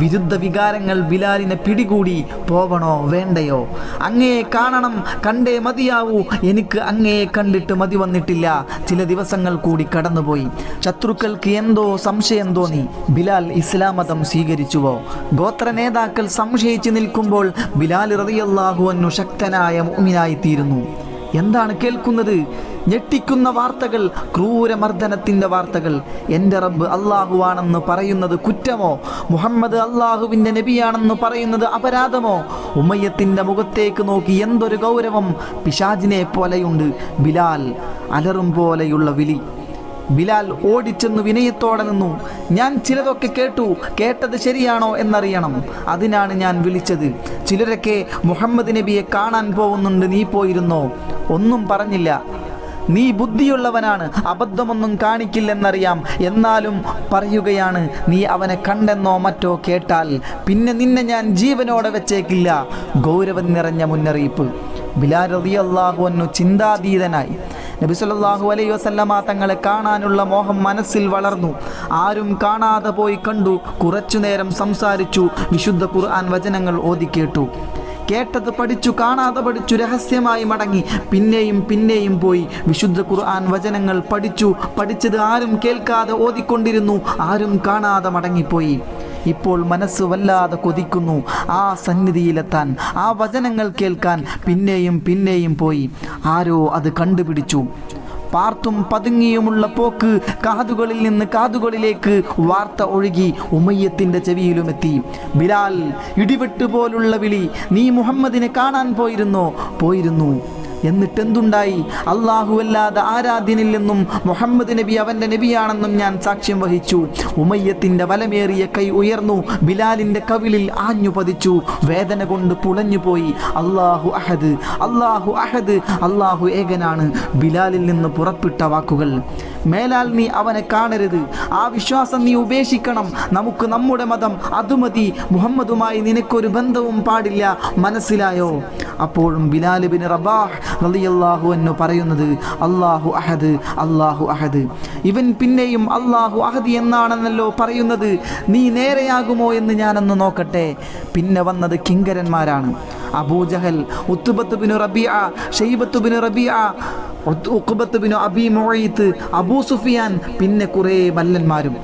വിരുദ്ധ വികാരങ്ങൾ ബിലാലിനെ പിടികൂടി. പോവണോ വേണ്ടയോ? അങ്ങയെ കാണണം, കണ്ടേ മതിയാവൂ. എനിക്ക് അങ്ങയെ കണ്ടിട്ട് മതി വന്നിട്ടില്ല. ചില ദിവസങ്ങൾ കൂടി കടന്നുപോയി. ശത്രുക്കൾക്ക് എന്തോ സംശയം തോന്നി. ബിലാൽ ഇസ്ലാം മതം സ്വീകരിച്ചുവോ? ഗോത്ര നേതാക്കൾ സംശയിച്ചു നിൽക്കുമ്പോൾ ബിലാൽ റളിയല്ലാഹു അൻഹു ശക്തനായ മുഅ്മിനായിത്തീരുന്നു. എന്താണ് കേൾക്കുന്നത്? ഞെട്ടിക്കുന്ന വാർത്തകൾ, ക്രൂരമർദ്ദനത്തിൻ്റെ വാർത്തകൾ. എൻ്റെ റബ്ബ് അള്ളാഹുവാണെന്ന് പറയുന്നത് കുറ്റമോ? മുഹമ്മദ് അള്ളാഹുവിൻ്റെ നബിയാണെന്ന് പറയുന്നത് അപരാധമോ? ഉമയ്യത്തിൻ്റെ മുഖത്തേക്ക് നോക്കി എന്തൊരു ഗൗരവം! പിശാചിനെ പോലെയുണ്ട്. ബിലാൽ അലറും പോലെയുള്ള വിളി. ബിലാൽ ഓടിച്ചെന്ന് വിനയത്തോടെ നിന്നു. ഞാൻ ചിലതൊക്കെ കേട്ടു. കേട്ടത് ശരിയാണോ എന്നറിയണം. അതിനാണ് ഞാൻ വിളിച്ചത്. ചിലരൊക്കെ മുഹമ്മദ് നബിയെ കാണാൻ പോകുന്നുണ്ട്, നീ പോയിരുന്നോ? ഒന്നും പറഞ്ഞില്ല. നീ ബുദ്ധിയുള്ളവനാണ്, അബദ്ധമൊന്നും കാണിക്കില്ലെന്നറിയാം, എന്നാലും പറയുകയാണ്, നീ അവനെ കണ്ടെന്നോ മറ്റോ കേട്ടാൽ പിന്നെ നിന്നെ ഞാൻ ജീവനോടെ വെച്ചേക്കില്ല. ഗൗരവം നിറഞ്ഞ മുന്നറിയിപ്പ്. ബിലാൽ റളിയല്ലാഹു അൻഹു ചിന്താതീതനായി. നബി സല്ലല്ലാഹു അലൈഹി വസല്ലമ തങ്ങളെ കാണാനുള്ള മോഹം മനസ്സിൽ വളർന്നു. ആരും കാണാതെ പോയി കണ്ടു. കുറച്ചുനേരം സംസാരിച്ചു. വിശുദ്ധ ഖുർആൻ വചനങ്ങൾ ഓതി കേട്ടു. കേട്ടത് പഠിച്ചു, കാണാതെ പഠിച്ചു, രഹസ്യമായി മടങ്ങി. പിന്നെയും പോയി വിശുദ്ധ ഖുർആൻ വചനങ്ങൾ പഠിച്ചു. പഠിച്ചത് ആരും കേൾക്കാതെ ഓതിക്കൊണ്ടിരുന്നു. ആരും കാണാതെ മടങ്ങിപ്പോയി. ഇപ്പോൾ മനസ്സ് വല്ലാതെ കൊതിക്കുന്നു ആ സന്നിധിയിലെത്താൻ, ആ വചനങ്ങൾ കേൾക്കാൻ. പിന്നെയും പോയി. ആരോ അത് കണ്ടുപിടിച്ചു. പാർത്തും പതുങ്ങിയുമുള്ള പോക്ക്, കാതുകളിൽ നിന്ന് കാതുകളിലേക്ക് വാർത്ത ഒഴുകി ഉമയ്യത്തിൻ്റെ ചെവിയിലുമെത്തി. ബിലാൽ, ഇടിവെട്ട് പോലുള്ള വിളി, നീ മുഹമ്മദിനെ കാണാൻ പോയിരുന്നു. എന്നിട്ടെന്തുണ്ടായി? അല്ലാഹുവല്ലാതെ ആരാധ്യനില്ലെന്നും മുഹമ്മദ് നബി അവൻ്റെ നബിയാണെന്നും ഞാൻ സാക്ഷ്യം വഹിച്ചു. ഉമയ്യത്തിൻ്റെ വലമേറിയ കൈ ഉയർന്നു. ബിലാലിൻ്റെ കവിളിൽ ആഞ്ഞു പതിച്ചു. വേദന കൊണ്ട് പുളഞ്ഞുപോയി. അല്ലാഹു അഹദ്, അല്ലാഹു അഹദ്, അല്ലാഹു ഏകനാണ് ബിലാലിൽ നിന്ന് പുറപ്പെട്ട വാക്കുകൾ. മേലാൽ നീ അവനെ കാണരുത്, ആ വിശ്വാസം നീ ഉപേക്ഷിക്കണം. നമുക്ക് നമ്മുടെ മതം അതുമതി, മുഹമ്മദുമായി നിനക്കൊരു ബന്ധവും പാടില്ല, മനസ്സിലായോ? അപ്പോഴും ബിലാൽ ബിൻ റബാഹ് റളിയല്ലാഹു അൻഹു പറയുന്നത് അല്ലാഹു അഹദ്, അല്ലാഹു അഹദ്. ഇവൻ പിന്നെയും അല്ലാഹു അഹദ് എന്നാണെന്നല്ലോ പറയുന്നത്. നീ നേരെയാകുമോ എന്ന് ഞാനൊന്ന് നോക്കട്ടെ. പിന്നെ വന്നത് കിങ്കരന്മാരാണ്. അബൂജഹൽ, ഉത്ബത്ത് ബിൻ റബീഅ, ഷൈബത്ത് ബിൻ റബീഅ, ഉഖബത്ത് ബിൻ അബീ മുഈത്ത്, അബൂ സുഫിയാൻ, പിന്നെ കുറേ മല്ലന്മാരും.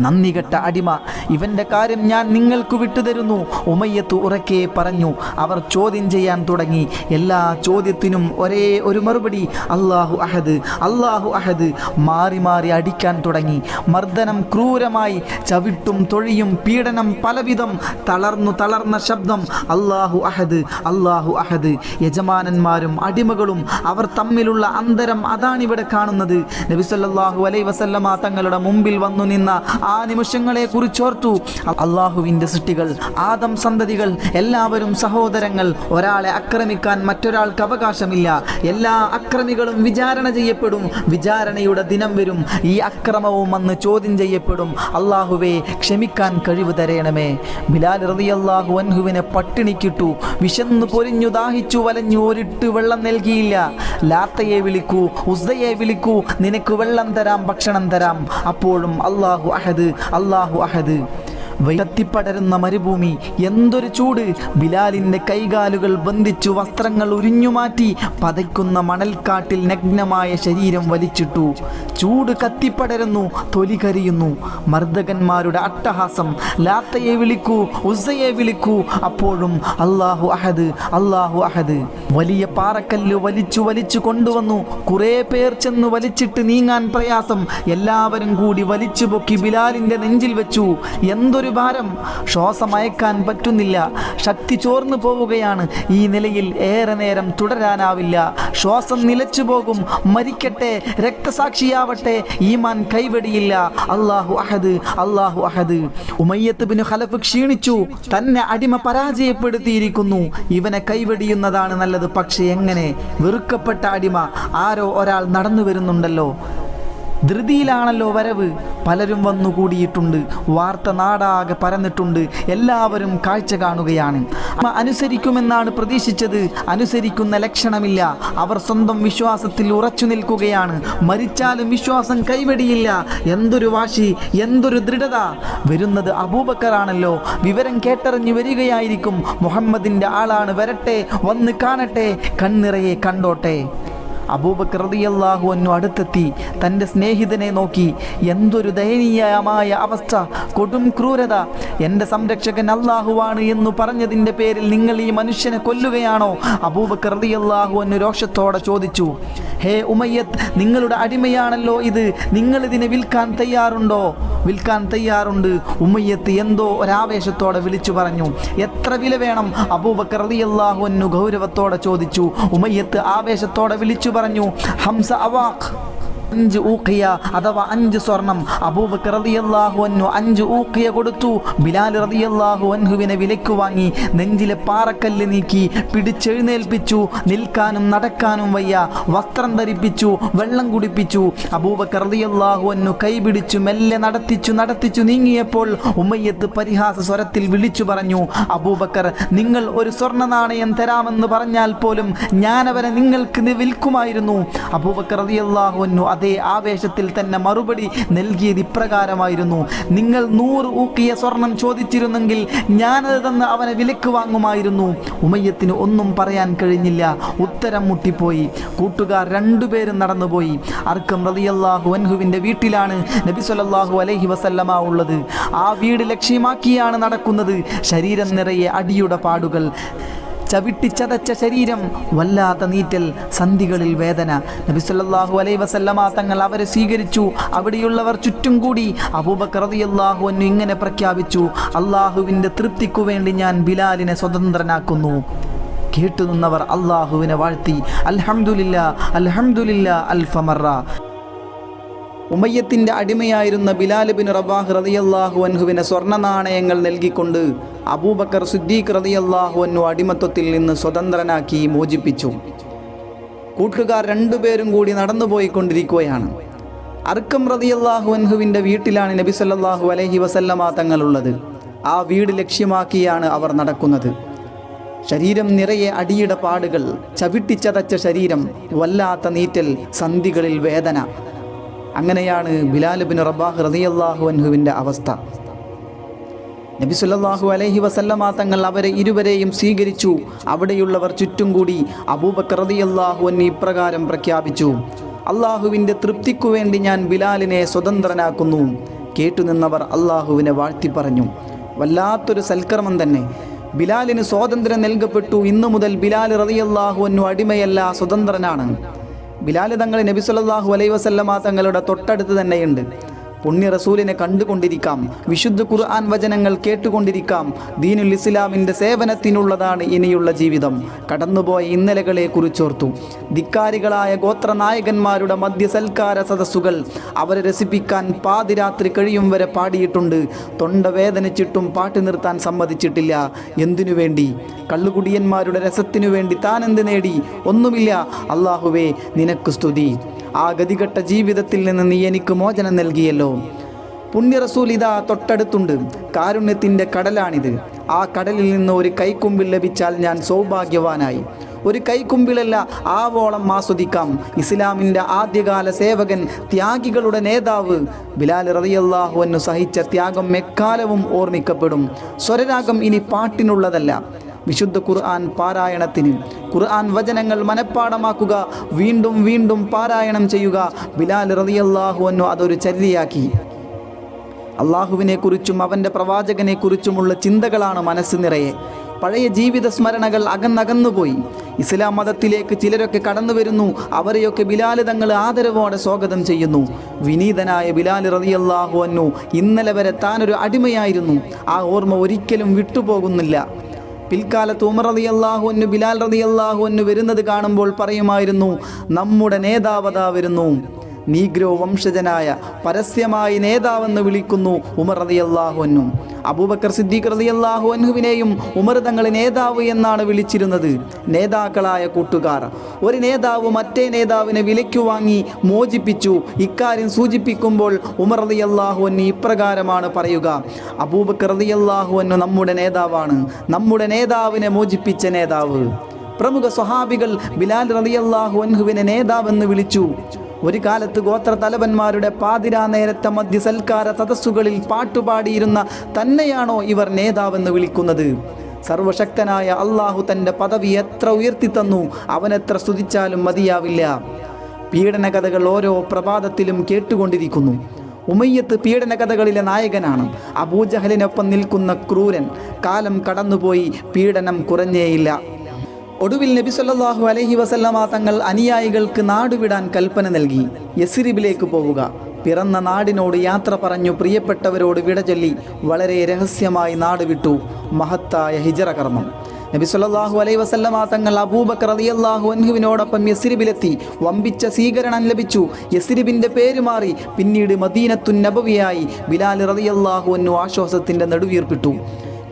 നന്ദികെട്ട അടിമ, ഇവൻ്റെ കാര്യം ഞാൻ നിങ്ങൾക്ക് വിട്ടുതരുന്നു. ഉമയ്യത്ത് ഉറക്കെ പറഞ്ഞു. അവർ ചോദ്യം ചെയ്യാൻ തുടങ്ങി. എല്ലാ ചോദ്യത്തിനും ഒരേ ഒരു മറുപടി, അല്ലാഹു അഹദ്, അല്ലാഹു അഹദ്. മാറി മാറി അടിക്കാൻ തുടങ്ങി. മർദ്ദനം ക്രൂരമായി, ചവിട്ടും തൊഴിയും പീഡനം പലവിധം. തളർന്ന ശബ്ദം, അല്ലാഹു അഹദ്, അല്ലാഹു അഹദ്. യജമാനന്മാരും അടിമകളും അവർ തമ്മിലുള്ള അന്തരം അതാണിവിടെ കാണുന്നത്. നബി സല്ലല്ലാഹു അലൈഹി വസല്ലമ തങ്ങളുടെ മുമ്പിൽ വന്നു നിന്ന ആ നിമിഷങ്ങളെ കുറിച്ചോർത്തു. അള്ളാഹുവിൻ്റെ സൃഷ്ടികൾ, ആദം സന്തതികൾ എല്ലാവരും സഹോദരങ്ങൾ. ഒരാളെ ആക്രമിക്കാൻ മറ്റൊരാൾക്ക് അവകാശമില്ല. എല്ലാ അക്രമികളും വിചാരണ ചെയ്യപ്പെടും. വിചാരണയുടെ ദിനം വരും. ഈ അക്രമവും അന്ന് ചോദ്യം ചെയ്യപ്പെടും. അള്ളാഹുവേ, ക്ഷമിക്കാൻ കഴിവ് തരയണമേ. ബിലാൽ റളിയല്ലാഹു അൻഹുവിനെ പട്ടിണിക്കിട്ടു. വിശന്നു പൊരിഞ്ഞു ദാഹിച്ചു വലഞ്ഞു. ഒരിട്ട് വെള്ളം നൽകിയില്ല. ലാത്തയെ വിളിക്കൂ, ഉസ്സയെ വിളിക്കൂ, നിനക്ക് വെള്ളം തരാം, ഭക്ഷണം തരാം. അപ്പോഴും അല്ലാഹു അഹദ്, അല്ലാഹു അഹദ്. കത്തിപ്പടരുന്ന മരുഭൂമി, എന്തൊരു ചൂട്! ബിലാലിൻ്റെ കൈകാലുകൾ ബന്ധിച്ചു, വസ്ത്രങ്ങൾ ഉരിഞ്ഞുമാറ്റി, പതയ്ക്കുന്ന മണൽക്കാട്ടിൽ നഗ്നമായ ശരീരം വലിച്ചിട്ടു. ചൂട് കത്തിപ്പടരുന്നു, തൊലി കരിയുന്നു. മർദ്ദകന്മാരുടെ അട്ടഹാസം, ലാത്തയെ വിളിക്കൂ, ഉസ്സയെ വിളിക്കൂ. അപ്പോഴും അല്ലാഹു അഹദ്, അല്ലാഹു അഹദ്. വലിയ പാറക്കല്ല് വലിച്ചു കൊണ്ടുവന്നു. കുറേ പേർ ചെന്ന് വലിച്ചിട്ട് നീങ്ങാൻ പ്രയാസം. എല്ലാവരും കൂടി വലിച്ചു പൊക്കി ബിലാലിൻ്റെ നെഞ്ചിൽ വെച്ചു. എന്തൊരു ഭാരം! ശ്വാസമയക്കാൻ പറ്റുന്നില്ല. ശക്തി ചോർന്നു പോവുകയാണ്. ഈ നിലയിൽ ഏറെ നേരം തുടരാനാവില്ല. ശ്വാസം നിലച്ചു പോകും. മരിക്കട്ടെ, രക്തസാക്ഷിയാവട്ടെ, ഈമാൻ കൈവെടിയില്ല. അല്ലാഹു അഹദ്, അല്ലാഹു അഹദ്. ഉമയ്യത്ത് ബിൻ ഖലഫ് ക്ഷീണിച്ചു. തന്നെ അടിമ പരാജയപ്പെടുത്തിയിരിക്കുന്നു. ഇവനെ കൈവെടിയുന്നതാണ് നല്ലത്. പക്ഷേ എങ്ങനെ? വെറുക്കപ്പെട്ട അടിമ. ആരോ ഒരാൾ നടന്നു വരുന്നുണ്ടല്ലോ. ധൃതിയിലാണല്ലോ വരവ്. പലരും വന്നു കൂടിയിട്ടുണ്ട്. വാർത്ത നാടാകെ പരന്നിട്ടുണ്ട്. എല്ലാവരും കാഴ്ച കാണുകയാണ്. അനുസരിക്കുമെന്നാണ് പ്രതീക്ഷിച്ചത്. അനുസരിക്കുന്ന ലക്ഷണമില്ല. അവർ സ്വന്തം വിശ്വാസത്തിൽ ഉറച്ചു നിൽക്കുകയാണ്. മരിച്ചാലും വിശ്വാസം കൈവെടിയില്ല. എന്തൊരു വാശി, എന്തൊരു ദൃഢത! വരുന്നത് അബൂബക്കറാണല്ലോ. വിവരം കേട്ടറിഞ്ഞു വരികയായിരിക്കും. മുഹമ്മദിൻ്റെ ആളാണ്, വരട്ടെ, വന്ന് കാണട്ടെ, കണ്ണിറയെ കണ്ടോട്ടെ. അബൂബക്കർ റളിയല്ലാഹു അൻഹു അടുത്തെത്തി. തൻ്റെ സ്നേഹിതനെ നോക്കി. എന്തൊരു ദയനീയമായ അവസ്ഥ, കൊടും ക്രൂരത! എൻ്റെ സംരക്ഷകൻ അല്ലാഹുവാണ് എന്നു പറഞ്ഞതിൻ്റെ പേരിൽ നിങ്ങൾ ഈ മനുഷ്യനെ കൊല്ലുകയാണോ? അബൂബക്കർ റളിയല്ലാഹു അൻഹു രോഷത്തോടെ ചോദിച്ചു. ഹേ ഉമയ്യത്ത്, നിങ്ങളുടെ അടിമയാണല്ലോ ഇത്. നിങ്ങളിതിനെ വിൽക്കാൻ തയ്യാറുണ്ടോ? വിൽക്കാൻ തയ്യാറുണ്ട്. ഉമയ്യത്ത് എന്തോ ഒരാവേശത്തോടെ വിളിച്ചു പറഞ്ഞു. എത്ര വില വേണം? അബൂബക്കർ റളിയല്ലാഹു അൻഹു ഗൗരവത്തോടെ ചോദിച്ചു. ഉമയ്യത്ത് ആവേശത്തോടെ വിളിച്ചു പറഞ്ഞു, ഹംസ അവാഖ്. 5 ഊഖിയ അഥവാ 5 സ്വർണം. അബൂബക്കർ റളിയല്ലാഹു അൻഹു 5 ഊഖിയ കൊടുത്തു. ബിലാൽ റളിയല്ലാഹു അൻഹുവിനെ വിലയ്ക്ക് വാങ്ങി. നെഞ്ചിലെ പാറക്കല്ല് നീക്കി പിടിച്ചെഴുന്നേൽപ്പിച്ചു. നിൽക്കാനും നടക്കാനും വയ്യ. വസ്ത്രം ധരിപ്പിച്ചു, വെള്ളം കുടിപ്പിച്ചു. അബൂബക്കർ റളിയല്ലാഹു അൻഹു കൈപിടിച്ചു മെല്ലെ നടത്തിച്ചു നീങ്ങിയപ്പോൾ ഉമയ്യത്ത് പരിഹാസ സ്വരത്തിൽ വിളിച്ചു പറഞ്ഞു, അബൂബക്കർ, നിങ്ങൾ ഒരു സ്വർണ്ണ നാണയം തരാമെന്ന് പറഞ്ഞാൽ പോലും ഞാനവനെ നിങ്ങൾക്ക് വിൽക്കുമായിരുന്നു. അബൂബക്കർ റളിയല്ലാഹു അൻഹു അതേ ആവേശത്തിൽ തന്നെ മറുപടി നൽകിയത് ഇപ്രകാരമായിരുന്നു, നിങ്ങൾ 100 ഊഖിയ സ്വർണം ചോദിച്ചിരുന്നെങ്കിൽ ഞാനത് തന്ന് അവനെ വിലക്ക് വാങ്ങുമായിരുന്നു. ഉമയ്യത്തിന് ഒന്നും പറയാൻ കഴിഞ്ഞില്ല. ഉത്തരം മുട്ടിപ്പോയി. കൂട്ടുകാർ രണ്ടുപേരും നടന്നുപോയി. അർക്കം റളിയല്ലാഹു അൻഹുവിൻ്റെ വീട്ടിലാണ് നബി സല്ലല്ലാഹു അലൈഹി വസല്ലമ ഉള്ളത്. ആ വീട് ലക്ഷ്യമാക്കിയാണ് നടക്കുന്നത്. ശരീരം നിറയെ അടിയുടെ പാടുകൾ, ചവിട്ടിച്ചതച്ച ശരീരം, വല്ലാത്ത നീറ്റൽ, സന്ധികളിൽ വേദന. നബി സല്ലല്ലാഹു അലൈഹി വസല്ലമ തങ്ങൾ അവരെ സ്വീകരിച്ചു. അവിടെയുള്ളവർ ചുറ്റും കൂടി. അബൂബക്കർ റളിയല്ലാഹു അൻഹു ഇങ്ങനെ പ്രഖ്യാപിച്ചു, അള്ളാഹുവിൻ്റെ തൃപ്തിക്കു വേണ്ടി ഞാൻ ബിലാലിനെ സ്വതന്ത്രനാക്കുന്നു. കേട്ടുനിന്നവർ അള്ളാഹുവിനെ വാഴ്ത്തി. അൽഹംദുലില്ലാ അൽഹംദുലില്ലാ അൽഫമറ. ഉമയ്യത്തിൻ്റെ അടിമയായിരുന്ന ബിലാൽ ബിൻ റബാഹ് റളിയല്ലാഹു അൻഹുവിനെ സ്വർണ്ണ നാണയങ്ങൾ നൽകിക്കൊണ്ട് അബൂബക്കർ സിദ്ദീഖ് റളിയല്ലാഹു അൻഹു അടിമത്വത്തിൽ നിന്ന് സ്വതന്ത്രനാക്കി മോചിപ്പിച്ചു. കൂട്ടുകാർ രണ്ടുപേരും കൂടി നടന്നുപോയിക്കൊണ്ടിരിക്കുകയാണ്. അർക്കം റളിയല്ലാഹു അൻഹുവിൻ്റെ വീട്ടിലാണ് നബി സല്ലല്ലാഹു അലൈഹി വസല്ലമ തങ്ങളുള്ളത്. ആ വീട് ലക്ഷ്യമാക്കിയാണ് അവർ നടക്കുന്നത്. ശരീരം നിറയെ അടിയുടെ പാടുകൾ, ചവിട്ടിച്ചതച്ച ശരീരം, വല്ലാത്ത നീറ്റൽ, സന്ധികളിൽ വേദന. അങ്ങനെയാണ് ബിലാൽ ബിൻ റബാഹ് റളിയല്ലാഹു അൻഹുവിൻ്റെ അവസ്ഥ. നബി സല്ലല്ലാഹു അലൈഹി വസല്ലമ തങ്ങൾ അവരെ ഇരുവരെയും സ്വീകരിച്ചു. അവിടെയുള്ളവർ ചുറ്റും കൂടി. അബൂബക്കർ റളിയല്ലാഹു അൻഹു ഇപ്രകാരം പ്രഖ്യാപിച്ചു, അള്ളാഹുവിൻ്റെ തൃപ്തിക്കു വേണ്ടി ഞാൻ ബിലാലിനെ സ്വതന്ത്രനാക്കുന്നു. കേട്ടുനിന്നവർ അള്ളാഹുവിനെ വാഴ്ത്തി പറഞ്ഞു. വല്ലാത്തൊരു സൽക്കർമ്മം തന്നെ. ബിലാലിന് സ്വാതന്ത്ര്യം നൽകപ്പെട്ടു. ഇന്നു മുതൽ ബിലാൽ റളിയല്ലാഹു അൻഹു അടിമയല്ല, സ്വതന്ത്രനാണ്. ബിലാൽ തങ്ങൾ നബി സല്ലല്ലാഹു അലൈഹി വസല്ലമ തങ്ങളുടെ തൊട്ടടുത്ത് തന്നെയുണ്ട്. പുണ്യ റസൂലിനെ കണ്ടുകൊണ്ടിരിക്കാം, വിശുദ്ധ ഖുർആൻ വചനങ്ങൾ കേട്ടുകൊണ്ടിരിക്കാം. ദീനുൽ ഇസ്ലാമിൻ്റെ സേവനത്തിനുള്ളതാണ് ഇനിയുള്ള ജീവിതം. കടന്നുപോയ ഇന്നലകളെ കുറിച്ചോർത്തു. ധിക്കാരികളായ ഗോത്രനായകന്മാരുടെ മദ്യസൽക്കാര സദസ്സുകൾ അവരെ രസിപ്പിക്കാൻ പാതിരാത്രി കഴിയും വരെ പാടിയിട്ടുണ്ട്. തൊണ്ട വേദനിച്ചിട്ടും പാട്ട് നിർത്താൻ സമ്മതിച്ചിട്ടില്ല. എന്തിനു വേണ്ടി? കള്ളുകുടിയന്മാരുടെ രസത്തിനു വേണ്ടി താൻ എന്ത് നേടി? ഒന്നുമില്ല. അല്ലാഹുവേ, നിനക്ക് സ്തുതി. ആ ഗതികെട്ട ജീവിതത്തിൽ നിന്ന് നീ എനിക്ക് മോചനം നൽകിയല്ലോ. പുണ്യ റസൂൽ ഇതാ തൊട്ടടുത്തുണ്ട്. കാരുണ്യത്തിൻ്റെ കടലാണിത്. ആ കടലിൽ നിന്ന് ഒരു കൈക്കുമ്പിൽ ലഭിച്ചാൽ ഞാൻ സൗഭാഗ്യവാനായി. ഒരു കൈക്കുമ്പിലല്ല, ആവോളം ആസ്വദിക്കാം. ഇസ്ലാമിൻ്റെ ആദ്യകാല സേവകൻ, ത്യാഗികളുടെ നേതാവ് ബിലാൽ റളിയല്ലാഹു അൻഹു സഹിച്ച ത്യാഗം എക്കാലവും ഓർമ്മിക്കപ്പെടും. സ്വരരാഗം ഇനി പാട്ടിനുള്ളതല്ല, വിശുദ്ധ ഖുർആൻ പാരായണത്തിന്. ഖുർആൻ വചനങ്ങൾ മനഃപ്പാടമാക്കുക, വീണ്ടും വീണ്ടും പാരായണം ചെയ്യുക. ബിലാൽ റളിയല്ലാഹു അൻഹു അതൊരു ചര്യയാക്കി. അള്ളാഹുവിനെക്കുറിച്ചും അവൻ്റെ പ്രവാചകനെക്കുറിച്ചുമുള്ള ചിന്തകളാണ് മനസ്സ് നിറയെ. പഴയ ജീവിത സ്മരണകൾ അകന്നകന്നുപോയി. ഇസ്ലാം മതത്തിലേക്ക് ചിലരൊക്കെ കടന്നു വരുന്നു. അവരെയൊക്കെ ബിലാൽ തങ്ങൾ ആദരവോടെ സ്വാഗതം ചെയ്യുന്നു. വിനീതനായ ബിലാൽ റളിയല്ലാഹു അൻഹു ഇന്നലെ വരെ താനൊരു അടിമയായിരുന്നു. ആ ഓർമ്മ ഒരിക്കലും വിട്ടുപോകുന്നില്ല. പിൽക്കാലത്ത് ഉമർ റളിയല്ലാഹു അൻഹു ബിലാൽ റളിയല്ലാഹു അൻഹു വരുന്നത് കാണുമ്പോൾ പറയുമായിരുന്നു, നമ്മുടെ നേതാവതാ വരുന്നു. നീഗ്രോ വംശജനായ പരസ്യമായി നേതാവെന്ന് വിളിക്കുന്നു ഉമർ റളിയല്ലാഹു അൻഹു. അബൂബക്കർ സിദ്ദീഖ് റളിയല്ലാഹു അൻഹുവിനെയും ഉമർ തങ്ങൾ നേതാവ് എന്നാണ് വിളിച്ചിരുന്നത്. നേതാക്കളായ കൂട്ടുകാർ, ഒരു നേതാവ് മറ്റേ നേതാവിനെ വിലയ്ക്കു വാങ്ങി മോചിപ്പിച്ചു. ഇക്കാര്യം സൂചിപ്പിക്കുമ്പോൾ ഉമർ റളിയല്ലാഹു അൻഹു ഇപ്രകാരമാണ് പറയുക, അബൂബക്കർ റളിയല്ലാഹു അൻഹു നമ്മുടെ നേതാവാണ്, നമ്മുടെ നേതാവിനെ മോചിപ്പിച്ച നേതാവ്. പ്രമുഖ സ്വഹാബികൾ ബിലാൽ റളിയല്ലാഹു അൻഹുവിനെ നേതാവെന്ന് വിളിച്ചു. ഒരു കാലത്ത് ഗോത്ര തലവന്മാരുടെ പാതിരാ നേരത്തെ മദ്യസൽക്കാര സദസ്സുകളിൽ പാട്ടുപാടിയിരുന്ന തന്നെയാണോ ഇവർ നേതാവെന്ന് വിളിക്കുന്നത്? സർവശക്തനായ അള്ളാഹു തൻ്റെ പദവി എത്ര ഉയർത്തിത്തന്നു, അവനെത്ര സ്തുതിച്ചാലും മതിയാവില്ല. പീഡന കഥകൾ ഓരോ പ്രഭാതത്തിലും കേട്ടുകൊണ്ടിരിക്കുന്നു. ഉമയ്യത്ത് പീഡന കഥകളിലെ നായകനാണ്. അബൂജഹലിനൊപ്പം നിൽക്കുന്ന ക്രൂരൻ. കാലം കടന്നുപോയി, പീഡനം കുറഞ്ഞേയില്ല. ഒടുവിൽ നബി സല്ലല്ലാഹു അലൈഹി വസല്ലമ തങ്ങൾ അനുയായികൾക്ക് നാടുവിടാൻ കൽപ്പന നൽകി. യസ്രിബിലേക്ക് പോവുക. പിറന്ന നാടിനോട് യാത്ര പറഞ്ഞു പ്രിയപ്പെട്ടവരോട് വിട ചൊല്ലി വളരെ രഹസ്യമായി നാട് വിട്ടു. മഹത്തായ ഹിജറ കർമ്മം. നബി സല്ലല്ലാഹു അലൈഹി വസല്ലമ തങ്ങൾ അബൂബക്കർ റളിയല്ലാഹു അൻഹുവിനോടൊപ്പം യസ്രിബിലെത്തി. വമ്പിച്ച സ്വീകരണം ലഭിച്ചു. യസ്രിബിൻ്റെ പേര് മാറി പിന്നീട് മദീനത്തുൻ നബവിയായി. ബിലാൽ റളിയല്ലാഹു അൻഹു ആശ്വാസത്തിൻ്റെ നെടുവീർപ്പിട്ടു.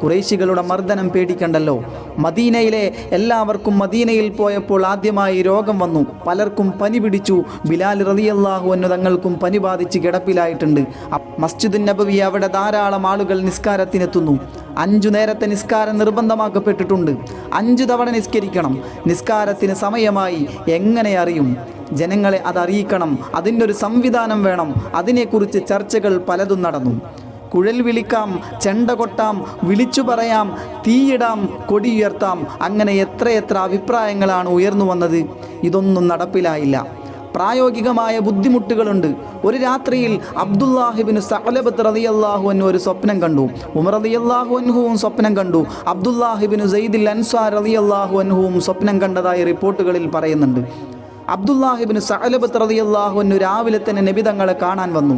ഖുറൈശികളുടെ മർദ്ദനം പേടിക്കണ്ടല്ലോ. മദീനയിലെ എല്ലാവർക്കും മദീനയിൽ പോയപ്പോൾ ആദ്യമായി രോഗം വന്നു. പലർക്കും പനി പിടിച്ചു. ബിലാൽ റളിയല്ലാഹു അൻഹു തങ്ങൾക്കും പനി ബാധിച്ച് കിടപ്പിലായിട്ടുണ്ട്. മസ്ജിദുൻ നബവി, അവിടെ ധാരാളം ആളുകൾ നിസ്കാരത്തിനെത്തുന്നു. 5 നേരത്തെ നിസ്കാരം നിർബന്ധമാക്കപ്പെട്ടിട്ടുണ്ട്. 5 തവണ നിസ്കരിക്കണം. നിസ്കാരത്തിന് സമയമായി. എങ്ങനെ അറിയും? ജനങ്ങളെ അതറിയിക്കണം. അതിനൊരു സംവിധാനം വേണം. അതിനെക്കുറിച്ച് ചർച്ചകൾ പലതും നടന്നു. കുഴൽ വിളിക്കാം, ചെണ്ട കൊട്ടാം, വിളിച്ചു പറയാം, തീയിടാം, കൊടിയുയർത്താം, അങ്ങനെ എത്രയെത്ര അഭിപ്രായങ്ങളാണ് ഉയർന്നു വന്നത്. ഇതൊന്നും നടപ്പിലായില്ല. പ്രായോഗികമായ ബുദ്ധിമുട്ടുകളുണ്ട്. ഒരു രാത്രിയിൽ അബ്ദുല്ലാഹിബ്നു സഅലബത്ത് റളിയല്ലാഹു അൻഹു ഒരു സ്വപ്നം കണ്ടു. ഉമർ റളിയല്ലാഹു അൻഹുവും സ്വപ്നം കണ്ടു. അബ്ദുല്ലാഹിബ്നു സയ്യിദുൽ അൻസാർ റളിയല്ലാഹു അൻഹുവും സ്വപ്നം കണ്ടതായി റിപ്പോർട്ടുകളിൽ പറയുന്നുണ്ട്. അബ്ദുല്ലാഹിബ്നു സഅലബത്ത് റളിയല്ലാഹു അൻഹു രാവിലെ തന്നെ നബി തങ്ങളെ കാണാൻ വന്നു.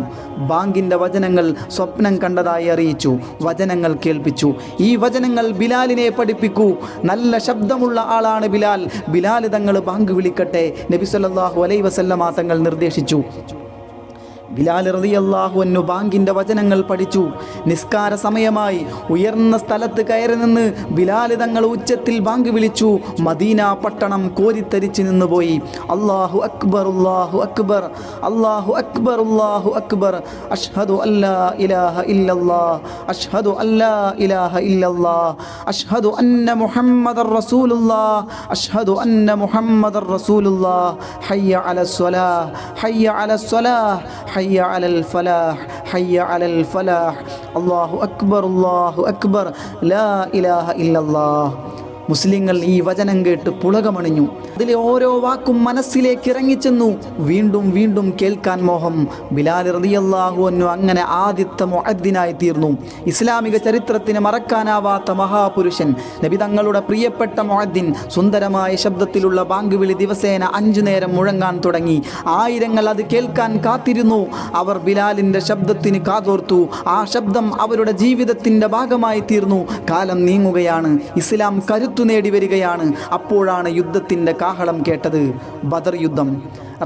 ബാങ്കിൻ്റെ വചനങ്ങൾ സ്വപ്നം കണ്ടതായി അറിയിച്ചു. വചനങ്ങൾ കേൾപ്പിച്ചു. ഈ വചനങ്ങൾ ബിലാലിനെ പഠിപ്പിക്കൂ. നല്ല ശബ്ദമുള്ള ആളാണ് ബിലാൽ. ബിലാൽ തങ്ങൾ ബാങ്ക് വിളിക്കട്ടെ. നബി സല്ലല്ലാഹു അലൈഹി വസല്ലമ തങ്ങൾ നിർദ്ദേശിച്ചു. ബിലാൽ റളിയല്ലാഹു അൻഹു ബാങ്കിൻ്റെ വചനങ്ങൾ പഠിച്ചു. നിസ്കാര സമയമായി. ഉയർന്ന സ്ഥലത്ത് കയറി നിന്ന് ബിലാൽ തങ്ങൾ ഉച്ചത്തിൽ ബാങ്ക് വിളിച്ചു. മദീന പട്ടണം കോരിത്തരിച്ചു നിന്നുപോയി. അല്ലാഹു അക്ബർ, അല്ലാഹു അക്ബർ, അല്ലാഹു അക്ബർ, അല്ലാഹു അക്ബർ, അഷ്ഹദു അല്ലാ ഇലാഹ ഇല്ലല്ലാഹ്, അഷ്ഹദു അല്ലാ ഇലാഹ ഇല്ലല്ലാഹ്, അഷ്ഹദു അന്ന മുഹമ്മദർ റസൂലുള്ളാഹ്, അഷ്ഹദു അന്ന മുഹമ്മദർ റസൂലുള്ളാഹ്, ഹയ്യ അലസ്സലാഹ്, ഹയ്യ അലസ്സലാഹ്, ഹയ്യ അലൽ ഫലാഹ്, ഹയ്യ അലൽ ഫലാഹ്, അല്ലാഹു അക്ബർ, അല്ലാഹു അക്ബർ, ലാ ഇലാഹ ഇല്ലല്ലാഹ്. മുസ്ലിങ്ങൾ ഈ വചനം കേട്ട് പുളകമണിഞ്ഞു. അതിലെ ഓരോ വാക്കും മനസ്സിലേക്ക് ഇറങ്ങിച്ചെന്നു. വീണ്ടും വീണ്ടും കേൾക്കാൻ മോഹം. ബിലാൽ റളിയല്ലാഹു അൻഹു അങ്ങനെ ആദ്യത്തെ മുഅദ്ദിനായി തീർന്നു. ഇസ്ലാമിക ചരിത്രത്തിന് മറക്കാനാവാത്ത മഹാപുരുഷൻ, നബി തങ്ങളുടെ പ്രിയപ്പെട്ട മുഅദ്ദിൻ. സുന്ദരമായ ശബ്ദത്തിലുള്ള ബാങ്ക് വിളി ദിവസേന 5 നേരം മുഴങ്ങാൻ തുടങ്ങി. ആയിരങ്ങൾ അത് കേൾക്കാൻ കാത്തിരുന്നു. അവർ ബിലാലിൻ്റെ ശബ്ദത്തിന് കാതോർത്തു. ആ ശബ്ദം അവരുടെ ജീവിതത്തിൻ്റെ ഭാഗമായി തീർന്നു. കാലം നീങ്ങുകയാണ്. ഇസ്ലാം കരുത്തു നേടി വരികയാണ്. അപ്പോഴാണ് യുദ്ധത്തിൻ്റെ കാഹളം കേട്ടത്. ബദർ യുദ്ധം.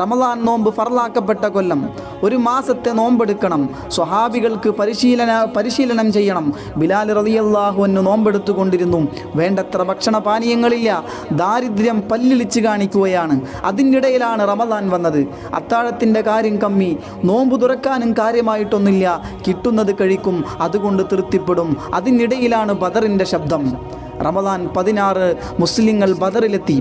റമളാൻ നോമ്പ് ഫർലാക്കപ്പെട്ട കൊല്ലം. 1 മാസത്തെ നോമ്പെടുക്കണം. സ്വഹാബികൾക്ക് പരിശീലനം ചെയ്യണം. ബിലാൽ റളിയല്ലാഹു അൻഹു നോമ്പെടുത്തുകൊണ്ടിരുന്നു. വേണ്ടത്ര ഭക്ഷണപാനീയങ്ങളില്ല. ദാരിദ്ര്യം പല്ലിളിച്ച് കാണിക്കുകയാണ്. അതിനിടയിലാണ് റമളാൻ വന്നത്. അത്താഴത്തിൻ്റെ കാര്യം കമ്മി. നോമ്പ് തുറക്കാനും കാര്യമായിട്ടൊന്നുമില്ല. കിട്ടുന്നത് കഴിക്കും. അതുകൊണ്ട് തൃപ്തിപ്പെടും. അതിനിടയിലാണ് ബദറിൻ്റെ ശബ്ദം. റമളാൻ 16 മുസ്ലിങ്ങൾ ബദറിലെത്തി.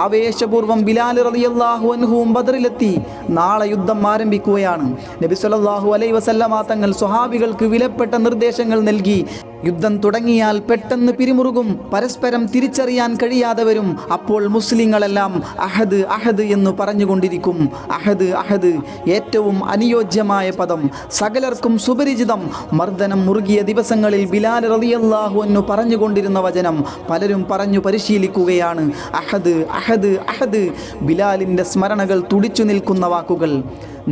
ആവേശപൂർവ്വം ബിലാൽ റളിയല്ലാഹു അൻഹുവും ബദറിലെത്തി. നാളെ യുദ്ധം ആരംഭിക്കുകയാണ്. നബി സല്ലല്ലാഹു അലൈഹി വസല്ലമ തങ്ങൾ സ്വഹാബികൾക്ക് വിലപ്പെട്ട നിർദ്ദേശങ്ങൾ നൽകി. യുദ്ധം തുടങ്ങിയാൽ പെട്ടെന്ന് പിരിമുറുകും. പരസ്പരം തിരിച്ചറിയാൻ കഴിയാതെ വരും. അപ്പോൾ മുസ്ലിങ്ങളെല്ലാം അഹദ് അഹദ് എന്ന് പറഞ്ഞുകൊണ്ടിരിക്കും. അഹദ് അഹദ്, ഏറ്റവും അനുയോജ്യമായ പദം, സകലർക്കും സുപരിചിതം. മർദ്ദനം മുറുകിയ ദിവസങ്ങളിൽ ബിലാൽ റളിയല്ലാഹു അൻഹു പറഞ്ഞുകൊണ്ടിരുന്ന വചനം പലരും പറഞ്ഞു പരിശീലിക്കുകയാണ്. അഹദ് അഹദ് അഹദ്. ബിലാലിൻ്റെ സ്മരണകൾ തുടിച്ചു നിൽക്കുന്ന വാക്കുകൾ.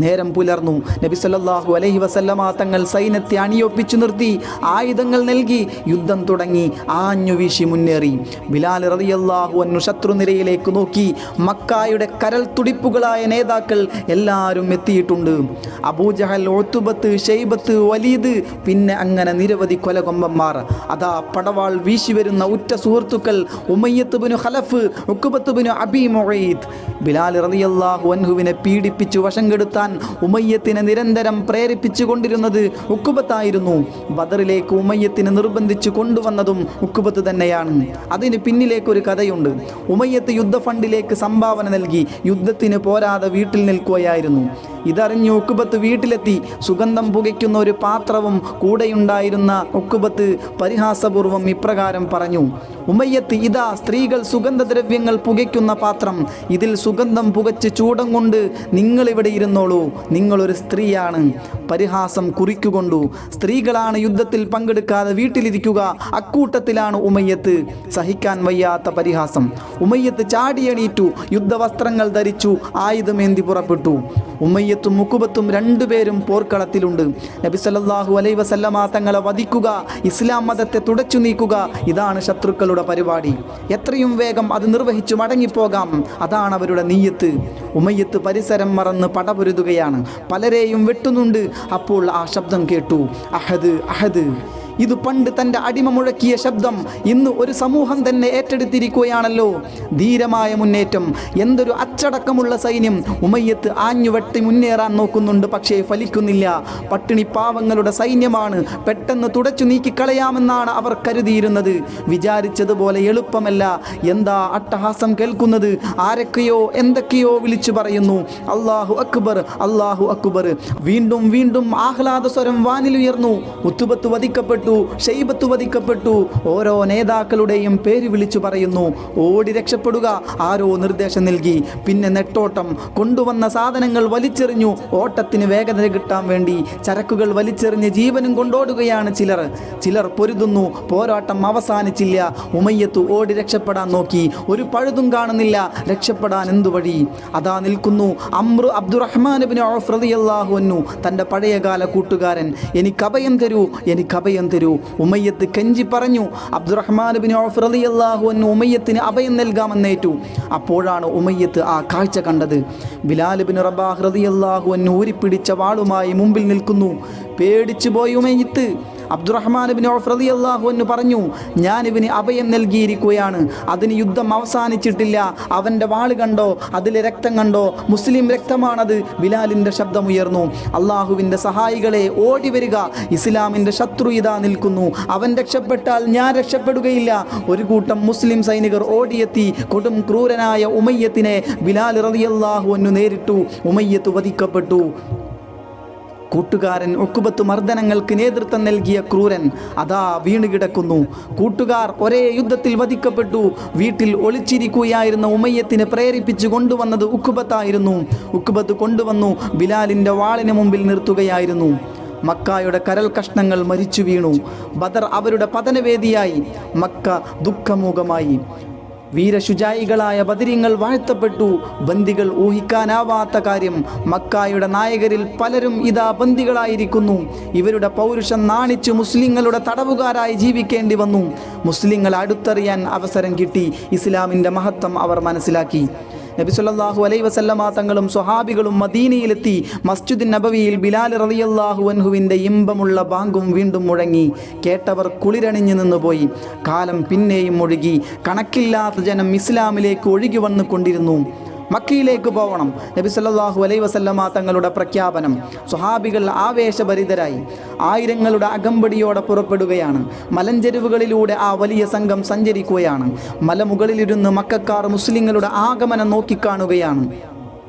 നേരം പുലർന്നു. നബി സല്ലല്ലാഹു അലൈഹി വസല്ലമ തങ്ങൾ സൈന്യത്തെ അണിയൊപ്പിച്ചു നിർത്തി. ആയുധങ്ങൾ നൽകി. യുദ്ധം തുടങ്ങി. ആഞ്ഞു വീശി മുന്നേറി. ബിലാൽ റളിയല്ലാഹു അൻഹു ശത്രുനിരയിലേക്ക് നോക്കി. മക്കായുടെ കരൾ തുടിപ്പുകളായ നേതാക്കൾ എല്ലാവരും എത്തിയിട്ടുണ്ട്. അബൂജഹൽ, ഉത്ബത്ത്, ഷൈബത്ത്, വലീദ്, പിന്നെ അങ്ങനെ നിരവധി കൊലകൊമ്പന്മാർ. അതാ പടവാൾ വീശി വരുന്ന ഉറ്റ സുഹൃത്തുക്കൾ ഉമയ്യത്ത് ബിനു ഖലഫ്, ഉഖ്ബത്ത് ബിനു അബീ മുഈദ്. ബിലാൽ റളിയല്ലാഹു അൻഹുവിനെ പീഡിപ്പിച്ചു വശം കെടുത്താൻ ഉമയ്യത്തിനെ നിരന്തരം പ്രേരിപ്പിച്ചു കൊണ്ടിരുന്നത് ഉഖ്ബത്തായിരുന്നു. ബദറിലേക്ക് ഉമയ്യത്തിനെ നിർബന്ധിച്ചു കൊണ്ടുവന്നതും ഉഖ്ബത്ത് തന്നെയാണ്. അതിന് പിന്നിലേക്കൊരു കഥയുണ്ട്. ഉമയ്യത്ത് യുദ്ധ ഫണ്ടിലേക്ക് സംഭാവന നൽകി. യുദ്ധത്തിന് പോരാതെ വീട്ടിൽ നിൽക്കുകയായിരുന്നു. ഇതറിഞ്ഞ് ഉഖ്ബത്ത് വീട്ടിലെത്തി. സുഗന്ധം പുകയ്ക്കുന്ന ഒരു പാത്രവും കൂടെയുണ്ടായിരുന്ന ഉഖ്ബത്ത് പരിഹാസപൂർവ്വം ഇപ്രകാരം പറഞ്ഞു: ഉമയ്യത്ത്, ഇതാ സ്ത്രീകൾ സുഗന്ധദ്രവ്യങ്ങൾ പുകയ്ക്കുന്ന പാത്രം. ഇതിൽ സുഗന്ധം പുകച്ച് ചൂടം കൊണ്ട് നിങ്ങളിവിടെ ഇരുന്നോളൂ. നിങ്ങളൊരു സ്ത്രീയാണ്. പരിഹാസം കുറിക്കുകൊണ്ടു. സ്ത്രീകളാണ് യുദ്ധത്തിൽ പങ്കെടുക്കാതെ വീട്ടിലിരിക്കുക. അക്കൂട്ടത്തിലാണ് ഉമയ്യത്ത്. സഹിക്കാൻ വയ്യാത്ത പരിഹാസം. ഉമയ്യത്ത് ചാടിയണീറ്റു. യുദ്ധവസ്ത്രങ്ങൾ ധരിച്ചു. ആയുധമേന്തി പുറപ്പെട്ടു. ഉമയ്യത്തും ഉഖബത്തും രണ്ടുപേരും പോർക്കളത്തിലുണ്ട്. നബി സല്ലല്ലാഹു അലൈഹി വസല്ലമ തങ്ങളെ വധിക്കുക, ഇസ്ലാം മതത്തെ തുടച്ചു നീക്കുക, ഇതാണ് ശത്രുക്കളുടെ പരിപാടി. എത്രയും വേഗം അത് നിർവഹിച്ചു മടങ്ങിപ്പോകാം, അതാണ് അവരുടെ നീയത്ത്. ഉമയ്യത്ത് പരിസരം മറന്ന് പടപൊരുതുകയാണ്, പലരെയും വെട്ടുന്നുണ്ട്. അപ്പോൾ ആ ശബ്ദം കേട്ടു, അഹദ് അഹദ്. ഇത് പണ്ട് തൻ്റെ അടിമ മുഴക്കിയ ശബ്ദം ഇന്ന് ഒരു സമൂഹം തന്നെ ഏറ്റെടുത്തിരിക്കുകയാണല്ലോ. ധീരമായ മുന്നേറ്റം, എന്തൊരു അച്ചടക്കമുള്ള സൈന്യം. ഉമയ്യത്ത് ആഞ്ഞുവെട്ടി മുന്നേറാൻ നോക്കുന്നുണ്ട്, പക്ഷേ ഫലിക്കുന്നില്ല. പട്ടിണി പാവങ്ങളുടെ സൈന്യമാണ്, പെട്ടെന്ന് തുടച്ചു നീക്കിക്കളയാമെന്നാണ് അവർ കരുതിയിരുന്നത്. വിചാരിച്ചതുപോലെ എളുപ്പമല്ല. എന്താ അട്ടഹാസം കേൾക്കുന്നത്? ആരൊക്കെയോ എന്തൊക്കെയോ വിളിച്ചു പറയുന്നു, അല്ലാഹു അക്ബർ, അല്ലാഹു അക്ബർ. വീണ്ടും വീണ്ടും ആഹ്ലാദ സ്വരം വാനിലുയർന്നു. ഉത്തുബത്ത് വധിക്കപ്പെട്ടു, ഷൈബത്ത് വധിക്കപ്പെട്ടു. ഓരോ നേതാക്കളുടെയും പേര് വിളിച്ചു പറയുന്നു. ഓടി രക്ഷപ്പെടുക, ആരോ നിർദ്ദേശം നൽകി. പിന്നെ നെട്ടോട്ടം. കൊണ്ടുവന്ന സാധനങ്ങൾ വലിച്ചെറിഞ്ഞു. ഓട്ടത്തിന് വേഗത കിട്ടാൻ വേണ്ടി ചരക്കുകൾ വലിച്ചെറിഞ്ഞ് ജീവനും കൊണ്ടോടുകയാണ് ചിലർ പൊരുതുന്നു. പോരാട്ടം അവസാനിച്ചില്ല. ഉമയ്യത്ത് ഓടി രക്ഷപ്പെടാൻ നോക്കി, ഒരു പഴുതും കാണുന്നില്ല. രക്ഷപ്പെടാൻ എന്തു വഴി? അതാ നിൽക്കുന്നു അംർ അബ്ദുറഹ്മാൻ ഇബ്നു ഔഫ് റളിയല്ലാഹു അൻഹു, തൻ്റെ പഴയകാല കൂട്ടുകാരൻ. എനിക്ക് അഭയം തരൂ, എനിക്ക് അഭയം തരൂ. ഉമയ്യത്ത് കെഞ്ചി പറഞ്ഞു. അബ്ദുറഹ്മാൻ ഇബ്നു ഔഫ് റളിയല്ലാഹു അൻഹു ഉമയ്യത്തിന് അഭയം നൽകാമെന്നേറ്റു. അപ്പോഴാണ് ഉമയ്യത്ത് ആ കാഴ്ച കണ്ടത്. ബിലാൽ ഇബ്നു റബാഹ് റളിയല്ലാഹു അൻഹു ഊരിപ്പിടിച്ച വാളുമായി മുമ്പിൽ നിൽക്കുന്നു. പേടിച്ചു പോയി ഉമയ്യത്ത്. അബ്ദുറഹ്മാൻ ഇബ്നു ഔഫ് റളിയല്ലാഹു അൻഹു പറഞ്ഞു, ഞാൻ ഇവന് അഭയം നൽകിയിരിക്കുകയാണ്, അതിന് യുദ്ധം അവസാനിച്ചിട്ടില്ല. അവൻ്റെ വാള് കണ്ടോ, അതിലെ രക്തം കണ്ടോ? മുസ്ലിം രക്തമാണത്. ബിലാലിൻ്റെ ശബ്ദമുയർന്നു, അള്ളാഹുവിൻ്റെ സഹായികളെ ഓടി വരിക, ഇസ്ലാമിൻ്റെ ശത്രു ഇതാ നിൽക്കുന്നു. അവൻ രക്ഷപ്പെട്ടാൽ ഞാൻ രക്ഷപ്പെടുകയില്ല. ഒരു കൂട്ടം മുസ്ലിം സൈനികർ ഓടിയെത്തി കൊടും ക്രൂരനായ ഉമയ്യത്തിനെ ബിലാൽ റളിയല്ലാഹു അൻഹു നേരിട്ടു. ഉമയ്യത്ത് വധിക്കപ്പെട്ടു. കൂട്ടുകാരൻ ഉഖബത്ത് മർദ്ദനങ്ങൾക്ക് നേതൃത്വം നൽകിയ ക്രൂരൻ അതാ വീണുകിടക്കുന്നു. കൂട്ടുകാർ ഒരേ യുദ്ധത്തിൽ വധിക്കപ്പെട്ടു. വീട്ടിൽ ഒളിച്ചിരിക്കുകയായിരുന്ന ഉമയ്യത്തിനെ പ്രേരിപ്പിച്ചു കൊണ്ടുവന്നത് ഉഖബത്തായിരുന്നു. ഉഖബത്ത് കൊണ്ടുവന്നു ബിലാലിൻ്റെ വാളിന് മുമ്പിൽ നിർത്തുകയായിരുന്നു. മക്കായുടെ കരൽ കഷ്ണങ്ങൾ മരിച്ചു വീണു. ബദർ അവരുടെ പതനവേദിയായി. മക്ക ദുഃഖമുഖമായി. വീരശുചായികളായ ബദരീങ്ങൾ വാഴ്ത്തപ്പെട്ടു. ബന്ദികൾ ഊഹിക്കാനാവാത്ത കാര്യം, മക്കായുടെ നായകരിൽ പലരും ഇതാ ബന്ദികളായിരിക്കുന്നു. ഇവരുടെ പൗരുഷം നാണിച്ചു മുസ്ലിങ്ങളുടെ തടവുകാരായി ജീവിക്കേണ്ടി വന്നു. മുസ്ലിങ്ങൾ അടുത്തറിയാൻ അവസരം കിട്ടി. ഇസ്ലാമിൻ്റെ മഹത്വം അവർ മനസ്സിലാക്കി. നബി സല്ലല്ലാഹു അലൈഹി വസല്ലമ തങ്ങളും സ്വഹാബികളും മദീനയിലെത്തി. മസ്ജിദുൻ നബവിയിൽ ബിലാൽ റളിയല്ലാഹു അൻഹുവിൻ്റെ ഇമ്പമുള്ള ബാങ്കും വീണ്ടും മുഴങ്ങി. കേട്ടവർ കുളിരണിഞ്ഞു നിന്നുപോയി. കാലം പിന്നെയും ഒഴുകി. കണക്കില്ലാത്ത ജനം ഇസ്ലാമിലേക്ക് ഒഴുകി വന്നുകൊണ്ടിരുന്നു. മക്കയിലേക്ക് പോകണം. നബി സല്ലല്ലാഹു അലൈഹി വസല്ലമ തങ്ങളുടെ പ്രഖ്യാപനം. സ്വഹാബികൾ ആവേശഭരിതരായി ആയിരങ്ങളുടെ അകമ്പടിയോടെ പുറപ്പെടുകയാണ്. മലഞ്ചെരുവുകളിലൂടെ ആ വലിയ സംഘം സഞ്ചരിക്കുകയാണ്. മലമുകളിലിരുന്ന് മക്കക്കാർ മുസ്ലിങ്ങളുടെ ആഗമനം നോക്കിക്കാണുകയാണ്.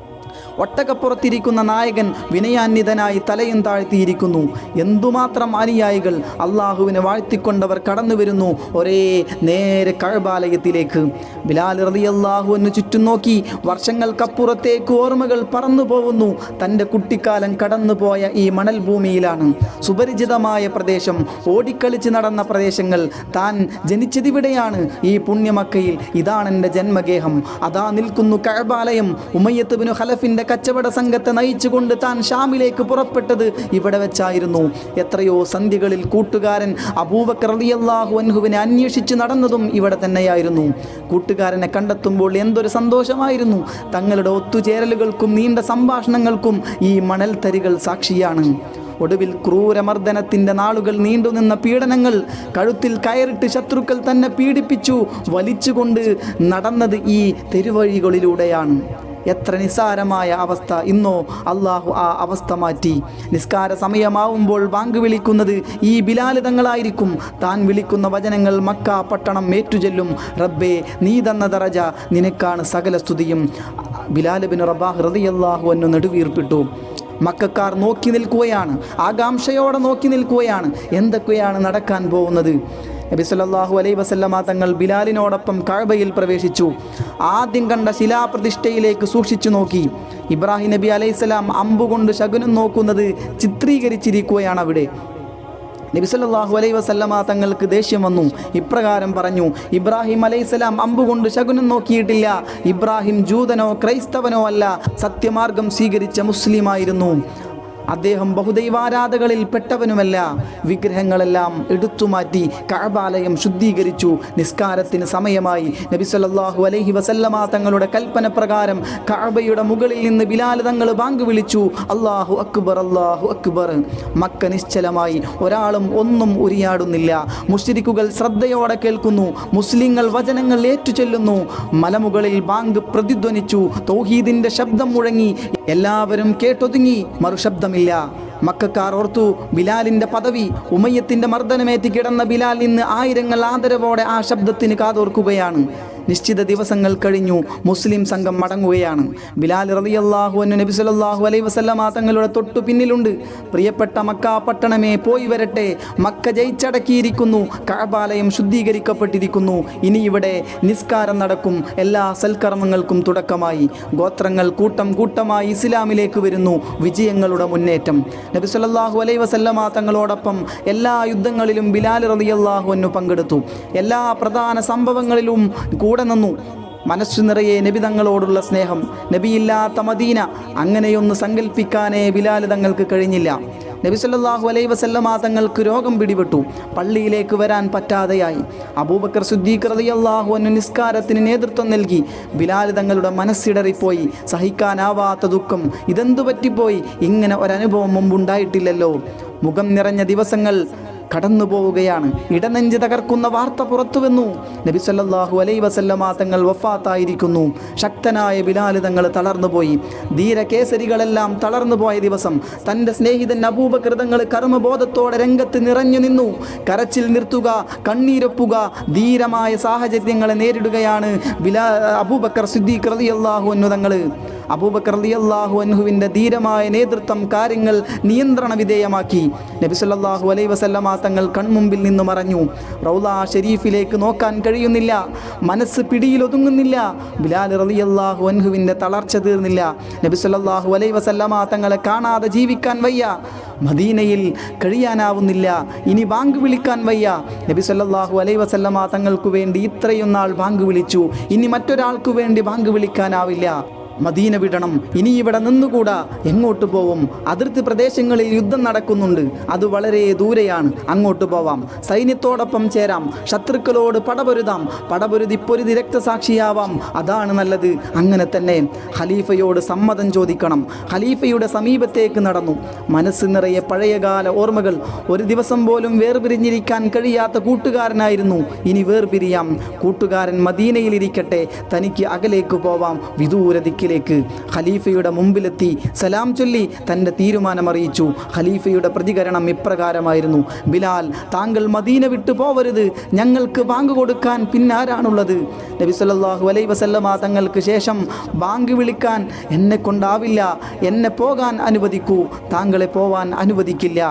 ഒട്ടകപ്പുറത്തിരിക്കുന്ന നായകൻ വിനയാന്വിതനായി തലയും താഴ്ത്തിയിരിക്കുന്നു. എന്തുമാത്രം അനുയായികൾ! അള്ളാഹുവിനെ വാഴ്ത്തിക്കൊണ്ടവർ കടന്നു വരുന്നു. ഒരേ നേരെ കഅബാലയത്തിലേക്ക്. ബിലാൽ റളിയല്ലാഹു അൻഹു ചുറ്റും നോക്കി. വർഷങ്ങൾക്കപ്പുറത്തേക്ക് ഓർമ്മകൾ പറന്നു പോകുന്നു. തൻ്റെ കുട്ടിക്കാലം കടന്നുപോയ ഈ മണൽ ഭൂമിയിലാണ്. സുപരിചിതമായ പ്രദേശം, ഓടിക്കളിച്ച് നടന്ന പ്രദേശങ്ങൾ. താൻ ജനിച്ചതിവിടെയാണ്, ഈ പുണ്യമക്കയിൽ. ഇതാണ് എൻ്റെ ജന്മഗേഹം. അതാ നിൽക്കുന്നു കഅബാലയം. ഉമയ്യത്ത് ബിനു ഖലഫിൻ്റെ കച്ചവട സംഘത്തെ നയിച്ചുകൊണ്ട് താൻ ഷാമിലേക്ക് പുറപ്പെട്ടത് ഇവിടെ വെച്ചായിരുന്നു. എത്രയോ സന്ധികളിൽ കൂട്ടുകാരൻ അബൂബക്കർ റളിയല്ലാഹു അൻഹുവിനെ അന്വേഷിച്ച് നടന്നതും ഇവിടെ തന്നെയായിരുന്നു. കൂട്ടുകാരനെ കണ്ടെത്തുമ്പോൾ എന്തൊരു സന്തോഷമായിരുന്നു. തങ്ങളുടെ ഒത്തുചേരലുകൾക്കും നീണ്ട സംഭാഷണങ്ങൾക്കും ഈ മണൽത്തരികൾ സാക്ഷിയാണ്. ഒടുവിൽ ക്രൂരമർദ്ദനത്തിൻ്റെ നാളുകൾ നീണ്ടുനിന്ന പീഡനങ്ങൾ. കഴുത്തിൽ കയറിട്ട് ശത്രുക്കൾ തന്നെ പീഡിപ്പിച്ചു. വലിച്ചുകൊണ്ട് നടന്നത് ഈ തെരുവഴികളിലൂടെയാണ്. എത്ര നിസ്സാരമായ അവസ്ഥ! ഇന്നോ അള്ളാഹു ആ അവസ്ഥ മാറ്റി. നിസ്കാര സമയമാവുമ്പോൾ ബാങ്ക് വിളിക്കുന്നത് ഈ ബിലാൽ തങ്ങളായിരിക്കും. താൻ വിളിക്കുന്ന വചനങ്ങൾ മക്ക പട്ടണം ഏറ്റുചൊല്ലും. റബ്ബേ, നീ തന്ന ദറജ, നിനക്കാണ് സകല സ്തുതിയും. ബിലാൽ ഇബ്നു റബാഹ് റളിയല്ലാഹു അൻഹു നെടുവീർപ്പിട്ടു. മക്കക്കാർ നോക്കി നിൽക്കുകയാണ്, ആകാംക്ഷയോടെ നോക്കി നിൽക്കുകയാണ്. എന്തൊക്കെയാണ് നടക്കാൻ പോകുന്നത്? നബി സല്ലല്ലാഹു അലൈഹി വസല്ലമ തങ്ങൾ ബിലാലിനോടൊപ്പം കഅബയിൽ പ്രവേശിച്ചു. ആദ്യം കണ്ട ശിലാപ്രതിഷ്ഠയിലേക്ക് സൂക്ഷിച്ചു നോക്കി. ഇബ്രാഹിം നബി അലൈഹിസ്സലാം അമ്പുകൊണ്ട് ശകുനം നോക്കുന്നത് ചിത്രീകരിച്ചിരിക്കുകയാണ് അവിടെ. നബി സല്ലല്ലാഹു അലൈഹി വസല്ലമ തങ്ങൾക്ക് ദേഷ്യം വന്നു. ഇപ്രകാരം പറഞ്ഞു: ഇബ്രാഹിം അലൈഹിസ്സലാം അമ്പുകൊണ്ട് ശകുനം നോക്കിയിട്ടില്ല. ഇബ്രാഹിം ജൂതനോ ക്രൈസ്തവനോ അല്ല, സത്യമാർഗം സ്വീകരിച്ച മുസ്ലിമായിരുന്നു. അദ്ദേഹം ബഹുദൈവാരാധകളിൽ പെട്ടവനുമല്ല. വിഗ്രഹങ്ങളെല്ലാം എടുത്തുമാറ്റി കഅബാലയം ശുദ്ധീകരിച്ചു. നിസ്കാരത്തിന് സമയമായി. നബി സല്ലല്ലാഹു അലൈഹി വസല്ലമ തങ്ങളുടെ കൽപ്പന പ്രകാരം കഅബയുടെ മുകളിൽ നിന്ന് ബിലാൽ തങ്ങൾ ബാങ്ക് വിളിച്ചു: അല്ലാഹു അക്ബർ, അല്ലാഹു അക്ബർ. മക്ക നിശ്ചലമായി. ഒരാളും ഒന്നും ഉരിയാടുന്നില്ല. മുശ്രിക്കുകൾ ശ്രദ്ധയോടെ കേൾക്കുന്നു. മുസ്ലിങ്ങൾ വചനങ്ങൾ ഏറ്റുചൊല്ലുന്നു. മലമുകളിൽ ബാങ്ക് പ്രതിധ്വനിച്ചു. തൗഹീദിന്റെ ശബ്ദം മുഴങ്ങി. എല്ലാവരും കേട്ടൊതുങ്ങി. മറുശബ്ദമില്ല. മക്കക്കാർ ഓർത്തു, ബിലാലിന്റെ പദവി. ഉമയ്യത്തിന്റെ മർദ്ദനമേറ്റി കിടന്ന ബിലാൽ ഇന്ന് ആയിരങ്ങൾ ആദരവോടെ ആ ശബ്ദത്തിന് കാതോർക്കുകയാണ്. നിശ്ചിത ദിവസങ്ങൾ കഴിഞ്ഞു. മുസ്ലിം സംഘം മടങ്ങുകയാണ്. ബിലാൽ റളിയല്ലാഹു അൻഹു നബി സല്ലല്ലാഹു അലൈഹി വസല്ലമ തങ്ങളുടെ തൊട്ടു പിന്നിലുണ്ട്. പ്രിയപ്പെട്ട മക്ക പട്ടണമേ, പോയി വരട്ടെ. മക്ക ജയിച്ചടക്കിയിരിക്കുന്നു. കഅബാലയം ശുദ്ധീകരിക്കപ്പെട്ടിരിക്കുന്നു. ഇനി ഇവിടെ നിസ്കാരം നടക്കും. എല്ലാ സൽക്കർമ്മങ്ങൾക്കും തുടക്കമായി. ഗോത്രങ്ങൾ കൂട്ടം കൂട്ടമായി ഇസ്ലാമിലേക്ക് വരുന്നു. വിജയങ്ങളുടെ മുന്നേറ്റം. നബി സല്ലല്ലാഹു അലൈഹി വസല്ലമ തങ്ങളോടൊപ്പം എല്ലാ യുദ്ധങ്ങളിലും ബിലാൽ റളിയല്ലാഹു അൻഹു പങ്കെടുത്തു. എല്ലാ പ്രധാന സംഭവങ്ങളിലും കൂടെ നിന്നു. മനസ്സു നിറയെ നബി തങ്ങളോടുള്ള സ്നേഹം. നബിയില്ലാത്ത മദീന അങ്ങനെയൊന്ന് സങ്കല്പിക്കാനേ ബിലാൽ തങ്ങൾക്ക് കഴിഞ്ഞില്ല. നബി സല്ലല്ലാഹു അലൈഹി വസല്ലമ തങ്ങൾക്ക് രോഗം പിടിപെട്ടു. പള്ളിയിലേക്ക് വരാൻ പറ്റാതെയായി. അബൂബക്കർ സിദ്ദീഖ് റളിയല്ലാഹു അൻഹു നിസ്കാരത്തിന് നേതൃത്വം നൽകി. ബിലാൽ തങ്ങളുടെ മനസ്സിടറിപ്പോയി. സഹിക്കാനാവാത്ത ദുഃഖം. ഇതെന്തു പറ്റിപ്പോയി? ഇങ്ങനെ ഒരനുഭവം മുമ്പുണ്ടായിട്ടില്ലല്ലോ. മുഖം നിറഞ്ഞ ദിവസങ്ങൾ കടന്നു പോവുകയാണ്. ഇടനെഞ്ച് തകർക്കുന്ന വാർത്ത പുറത്തുവന്നു. നബി സല്ലല്ലാഹു അലൈഹി വസല്ലമ തങ്ങൾ വഫാത്തായിരിക്കുന്നു. ശക്തനായ ബിലാൽ തങ്ങൾ തളർന്നുപോയി. ധീരകേസരികളെല്ലാം തളർന്നുപോയ ദിവസം. തൻ്റെ സ്നേഹിതൻ അബൂബക്കർ തങ്ങൾ കർമ്മബോധത്തോടെ രംഗത്ത് നിറഞ്ഞു നിന്നു. കരച്ചിൽ നിർത്തുക, കണ്ണീരൊപ്പുക, ധീരമായ സാഹചര്യങ്ങളെ നേരിടുകയാണ് അബൂബക്കർ സിദ്ദീഖ് റളിയല്ലാഹു അൻഹു തങ്ങൾ. അബൂബക്കർ റളിയല്ലാഹു അൻഹുവിൻ്റെ ധീരമായ നേതൃത്വം കാര്യങ്ങൾ നിയന്ത്രണ വിധേയമാക്കി. നബി സല്ലല്ലാഹു അലൈഹി വസല്ലമ തങ്ങൾ കൺമുമ്പിൽ നിന്ന് മറഞ്ഞു. റൗള ഷരീഫിലേക്ക് നോക്കാൻ കഴിയുന്നില്ല. മനസ്സ് പിടിയിലൊതുങ്ങുന്നില്ല. ബിലാൽ റളിയല്ലാഹു അൻഹുവിൻ്റെ തളർച്ച തീർന്നില്ല. നബി സല്ലല്ലാഹു അലൈഹി വസല്ലമ തങ്ങളെ കാണാതെ ജീവിക്കാൻ വയ്യ. മദീനയിൽ കഴിയാനാവുന്നില്ല. ഇനി ബാങ്ക് വിളിക്കാൻ വയ്യ. നബി സല്ലല്ലാഹു അലൈഹി വസല്ലമ തങ്ങൾക്ക് വേണ്ടി ഇത്രയും നാൾ ബാങ്ക് വിളിച്ചു. ഇനി മറ്റൊരാൾക്ക് വേണ്ടി ബാങ്ക് വിളിക്കാനാവില്ല. മദീന വിടണം. ഇനി ഇവിടെ നിന്നുകൂടാ. എങ്ങോട്ട് പോവും? അതിർത്തി പ്രദേശങ്ങളിൽ യുദ്ധം നടക്കുന്നുണ്ട്. അത് വളരെ ദൂരെയാണ്. അങ്ങോട്ട് പോവാം. സൈന്യത്തോടൊപ്പം ചേരാം. ശത്രുക്കളോട് പടപൊരുതാം. പടപൊരുതി പൊരുതി രക്തസാക്ഷിയാവാം. അതാണ് നല്ലത്. അങ്ങനെ തന്നെ. ഖലീഫയോട് സമ്മതം ചോദിക്കണം. ഖലീഫയുടെ സമീപത്തേക്ക് നടന്നു. മനസ്സ് നിറയെ പഴയകാല ഓർമ്മകൾ. ഒരു ദിവസം പോലും വേർപിരിഞ്ഞിരിക്കാൻ കഴിയാത്ത കൂട്ടുകാരനായിരുന്നു. ഇനി വേർപിരിയാം. കൂട്ടുകാരൻ മദീനയിലിരിക്കട്ടെ. തനിക്ക് അകലേക്ക് പോവാം. വിദൂര ദിക്കിലേക്ക്. ഖലീഫയുടെ മുമ്പിലെത്തി സലാം ചൊല്ലി തൻ്റെ തീരുമാനമറിയിച്ചു. ഖലീഫയുടെ പ്രതികരണം ഇപ്രകാരമായിരുന്നു: ബിലാൽ, താങ്കൾ മദീന വിട്ടു പോവരുത്. ഞങ്ങൾക്ക് ബാങ്ക് കൊടുക്കാൻ പിന്നാരാണുള്ളത്? നബി സല്ലല്ലാഹു അലൈഹി വസല്ലമ തങ്ങൾക്ക് ശേഷം ബാങ്ക് വിളിക്കാൻ എന്നെ കൊണ്ടാവില്ല. എന്നെ പോകാൻ അനുവദിക്കൂ. താങ്കളെ പോവാൻ അനുവദിക്കില്ല.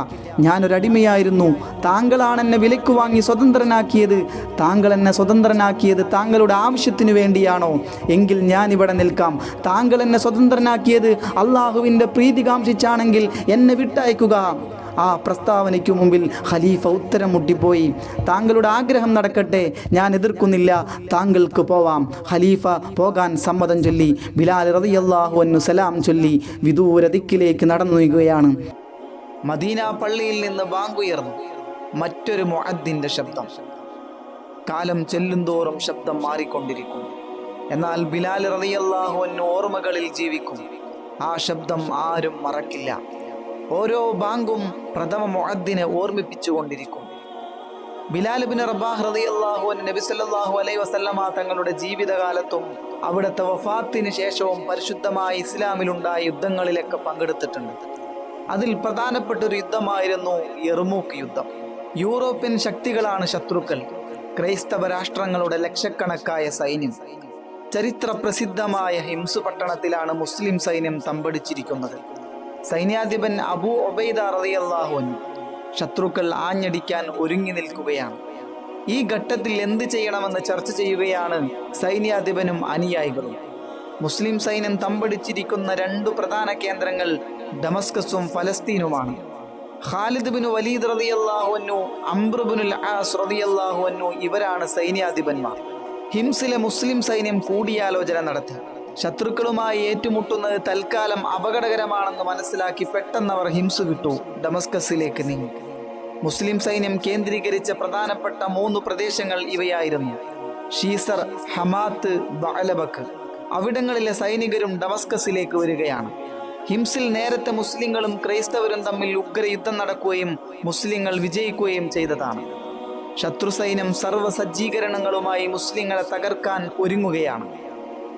ഞാനൊരടിമയായിരുന്നു. താങ്കളാണ് എന്നെ വിലയ്ക്ക് വാങ്ങി സ്വതന്ത്രനാക്കിയത്. താങ്കൾ എന്നെ സ്വതന്ത്രനാക്കിയത് താങ്കളുടെ ആവശ്യത്തിനു വേണ്ടിയാണോ? എങ്കിൽ ഞാനിവിടെ നിൽക്കാം. താങ്കൾ എന്നെ സ്വതന്ത്രനാക്കിയത് അള്ളാഹുവിൻ്റെ പ്രീതി കാംക്ഷിച്ചാണെങ്കിൽ എന്നെ വിട്ടയക്കുക. ആ പ്രസ്താവനയ്ക്കു മുമ്പിൽ ഖലീഫ ഉത്തരം മുട്ടിപ്പോയി. താങ്കളുടെ ആഗ്രഹം നടക്കട്ടെ, ഞാൻ എതിർക്കുന്നില്ല. താങ്കൾക്ക് പോവാം. ഖലീഫ പോകാൻ സമ്മതം ചൊല്ലി. ബിലാൽ റളിയല്ലാഹു അൻഹു സലാം ചൊല്ലി വിദൂര ദിക്കിലേക്ക് നടന്നു നീങ്ങുകയാണ്. മദീന പള്ളിയിൽ നിന്ന് ബാങ്കുയർന്നു. മറ്റൊരു മുഅദ്ദിൻ്റെ ശബ്ദം. കാലം ചെല്ലുന്തോറും ശബ്ദം മാറിക്കൊണ്ടിരിക്കും. എന്നാൽ ബിലാൽ റളിയല്ലാഹു അൻഹു ഓർമ്മകളിൽ ജീവിക്കും. ആ ശബ്ദം ആരും മറക്കില്ല. ഓരോ ബാങ്കും പ്രഥമ മുഅദ്ദിനെ ഓർമ്മിപ്പിച്ചുകൊണ്ടിരിക്കും. ബിലാൽ ഇബ്നു റബാഹ് റളിയല്ലാഹു അൻഹു നബി സല്ലല്ലാഹു അലൈഹി വസല്ലമ തങ്ങളുടെ ജീവിതകാലത്തും അവിടുത്തെ വഫാത്തിന് ശേഷവും പരിശുദ്ധമായ ഇസ്ലാമിലുണ്ടായ യുദ്ധങ്ങളിലൊക്കെ പങ്കെടുത്തിട്ടുണ്ട്. അതിൽ പ്രധാനപ്പെട്ടൊരു യുദ്ധമായിരുന്നു യർമൂക്ക് യുദ്ധം. യൂറോപ്യൻ ശക്തികളാണ് ശത്രുക്കൾ. ക്രൈസ്തവ രാഷ്ട്രങ്ങളുടെ ലക്ഷക്കണക്കായ സൈന്യം. ചരിത്ര പ്രസിദ്ധമായ ഹിംസ് പട്ടണത്തിലാണ് മുസ്ലിം സൈന്യം തമ്പടിച്ചിരിക്കുന്നത്. സൈന്യാധിപൻ അബൂ ഉബൈദ റളിയല്ലാഹു അൻഹു ശത്രുക്കൾ ആഞ്ഞടിക്കാൻ ഒരുങ്ങി നിൽക്കുകയാണ്. ഈ ഘട്ടത്തിൽ എന്ത് ചെയ്യണമെന്ന് ചർച്ച ചെയ്യുകയാണ് സൈന്യാധിപനും അനുയായികളും. മുസ്ലിം സൈന്യം തമ്പടിച്ചിരിക്കുന്ന രണ്ടു പ്രധാന കേന്ദ്രങ്ങൾ ഡമസ്കസും ഫലസ്തീനുമാണ്. ഖാലിദ് ബിൻ വലീദ് റളിയല്ലാഹു അൻഹു, അംർ ബിനുൽ ആസ് റളിയല്ലാഹു അൻഹു ഇവരാണ് സൈന്യാധിപന്മാർ. ഹിംസിലെ മുസ്ലിം സൈന്യം കൂടിയാലോചന നടത്തി. ശത്രുക്കളുമായി ഏറ്റുമുട്ടുന്നത് തൽക്കാലം അപകടകരമാണെന്ന് മനസ്സിലാക്കി പെട്ടെന്നവർ ഹിംസ് വിട്ടു ഡമസ്കസിലേക്ക് നീങ്ങി. മുസ്ലിം സൈന്യം കേന്ദ്രീകരിച്ച പ്രധാനപ്പെട്ട 3 പ്രദേശങ്ങൾ ഇവയായിരുന്നു: ഷീസർ, ഹമാത്ത്, ബഅലബക്ക്. അവിടങ്ങളിലെ സൈനികരും ഡമസ്കസിലേക്ക് വരികയാണ്. ഹിംസിൽ നേരത്തെ മുസ്ലിങ്ങളും ക്രൈസ്തവരും തമ്മിൽ ഉഗ്രയുദ്ധം നടക്കുകയും മുസ്ലിങ്ങൾ വിജയിക്കുകയും ചെയ്തതാണ്. ശത്രു സൈന്യം സർവ്വസജ്ജീകരണങ്ങളുമായി മുസ്ലിങ്ങളെ തകർക്കാൻ ഒരുങ്ങുകയാണ്.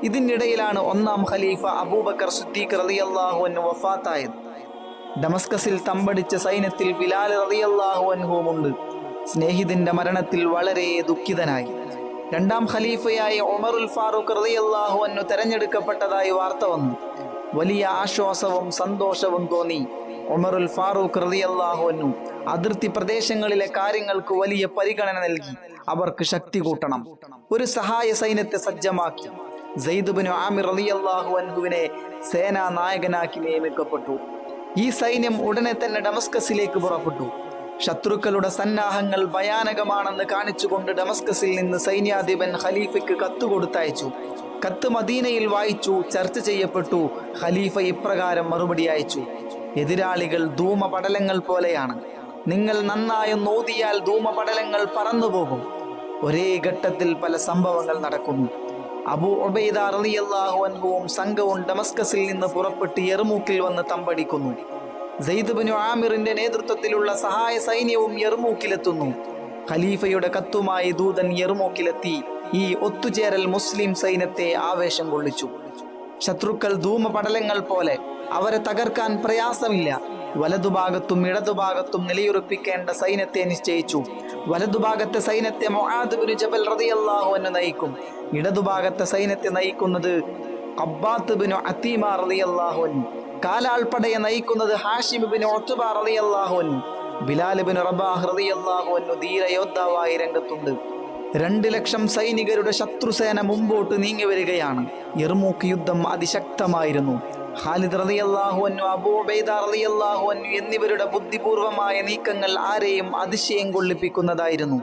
ഇതിനിടയിലാണ് 1-ാം ഖലീഫ അബൂബക്കർ സിദ്ദീഖ് റളിയല്ലാഹു അൻഹു വഫാത്തായത്. ഡമസ്കസിൽ തമ്പടിച്ച സൈന്യത്തിൽ ബിലാൽ റളിയല്ലാഹു അൻഹുവുമുണ്ട്. സ്നേഹിതന്റെ മരണത്തിൽ വളരെ ദുഃഖിതനായി. 2-ാം ഖലീഫയായ ഉമറുൽ ഫാറൂഖ് റളിയല്ലാഹു അൻഹു തെരഞ്ഞെടുക്കപ്പെട്ടതായി വാർത്ത വന്നു. വലിയ ആശ്വാസവും സന്തോഷവും തോന്നി. ഉമറുൽ ഫാറൂഖ് റളിയല്ലാഹു അൻഹു അതിർത്തി പ്രദേശങ്ങളിലെ കാര്യങ്ങൾക്ക് വലിയ പരിഗണന നൽകി. അവർക്ക് ശക്തി കൂട്ടണം. ഒരു സഹായ സൈന്യത്തെ സജ്ജമാക്കി. സയ്യിദ് ബിൻ ആമിർ റളിയല്ലാഹു അൻഹുവിനെ സേനാ നായകനാക്കി നിയമിക്കപ്പെട്ടു. ഈ സൈന്യം ഉടനെ തന്നെ ഡമസ്കസിലേക്ക് പുറപ്പെട്ടു. ശത്രുക്കളുടെ സന്നാഹങ്ങൾ ഭയാനകമാണെന്ന് കാണിച്ചുകൊണ്ട് ഡമസ്കസിൽ നിന്ന് സൈന്യാധിപൻ ഖലീഫയ്ക്ക് കത്ത് കൊടുത്തയച്ചു. കത്ത് മദീനയിൽ വായിച്ചു, ചർച്ച ചെയ്യപ്പെട്ടു. ഖലീഫ ഇപ്രകാരം മറുപടി അയച്ചു: എതിരാളികൾ ധൂമപടലങ്ങൾ പോലെയാണ്. നിങ്ങൾ നന്നായി നോദിയാൽ ധൂമപടലങ്ങൾ പറന്നുപോകും. ഒരേ ഘട്ടത്തിൽ പല സംഭവങ്ങൾ നടക്കുന്നു. അബൂ ഉബൈദ റളിയല്ലാഹു അൻഹുവും സംഘവും ഡമസ്കസിൽ നിന്ന് പുറപ്പെട്ട് യർമൂക്കിൽ വന്ന് തമ്പടിക്കുന്നു. സയ്യിദ് ബിൻ ആമിറിന്റെ നേതൃത്വത്തിലുള്ള സഹായ സൈന്യവും യർമൂക്കിലെത്തുന്നു. ഖലീഫയുടെ കത്തുമായി ദൂതൻ യർമൂക്കിലെത്തി. ഈ ഒത്തുചേരൽ മുസ്ലിം സൈന്യത്തെ ആവേശം കൊള്ളിച്ചു. ശത്രുക്കൾ ധൂമപടലങ്ങൾ പോലെ, അവരെ തകർക്കാൻ പ്രയാസമില്ല. വലതുഭാഗത്തും ഇടതുഭാഗത്തും നിലയുറപ്പിക്കേണ്ട സൈന്യത്തെ നിശ്ചയിച്ചു. വലതുഭാഗത്തെ സൈന്യത്തെ മുആദ് ബിൻ ജബൽ റളിയല്ലാഹു അൻഹു നയിക്കും. ഇടതുഭാഗത്തെ സൈന്യത്തെ നയിക്കുന്നത് ഖബ്ബാത്ത് ബിൻ അത്തീമ റളിയല്ലാഹു അൻഹു. കാലാൾപ്പടയെ നയിക്കുന്നത് ഹാഷിം ബിൻ ഉത്ബ റളിയല്ലാഹു അൻഹു. ബിലാൽ ബിൻ റബാഹ് റളിയല്ലാഹു അൻഹു ധീരയോദ്ധാവായി രംഗത്തുണ്ട്. 2 ലക്ഷം സൈനികരുടെ ശത്രുസേന മുമ്പോട്ട് നീങ്ങി വരികയാണ്. യർമൂക്ക് യുദ്ധം അതിശക്തമായിരുന്നു. ഖാലിദ് റളിയല്ലാഹു അൻഹു, അബൂ ഉബൈദ റളിയല്ലാഹു അൻഹു എന്നിവരുടെ ബുദ്ധിപൂർവമായ നീക്കങ്ങൾ ആരെയും അതിശയം കൊള്ളിപ്പിക്കുന്നതായിരുന്നു.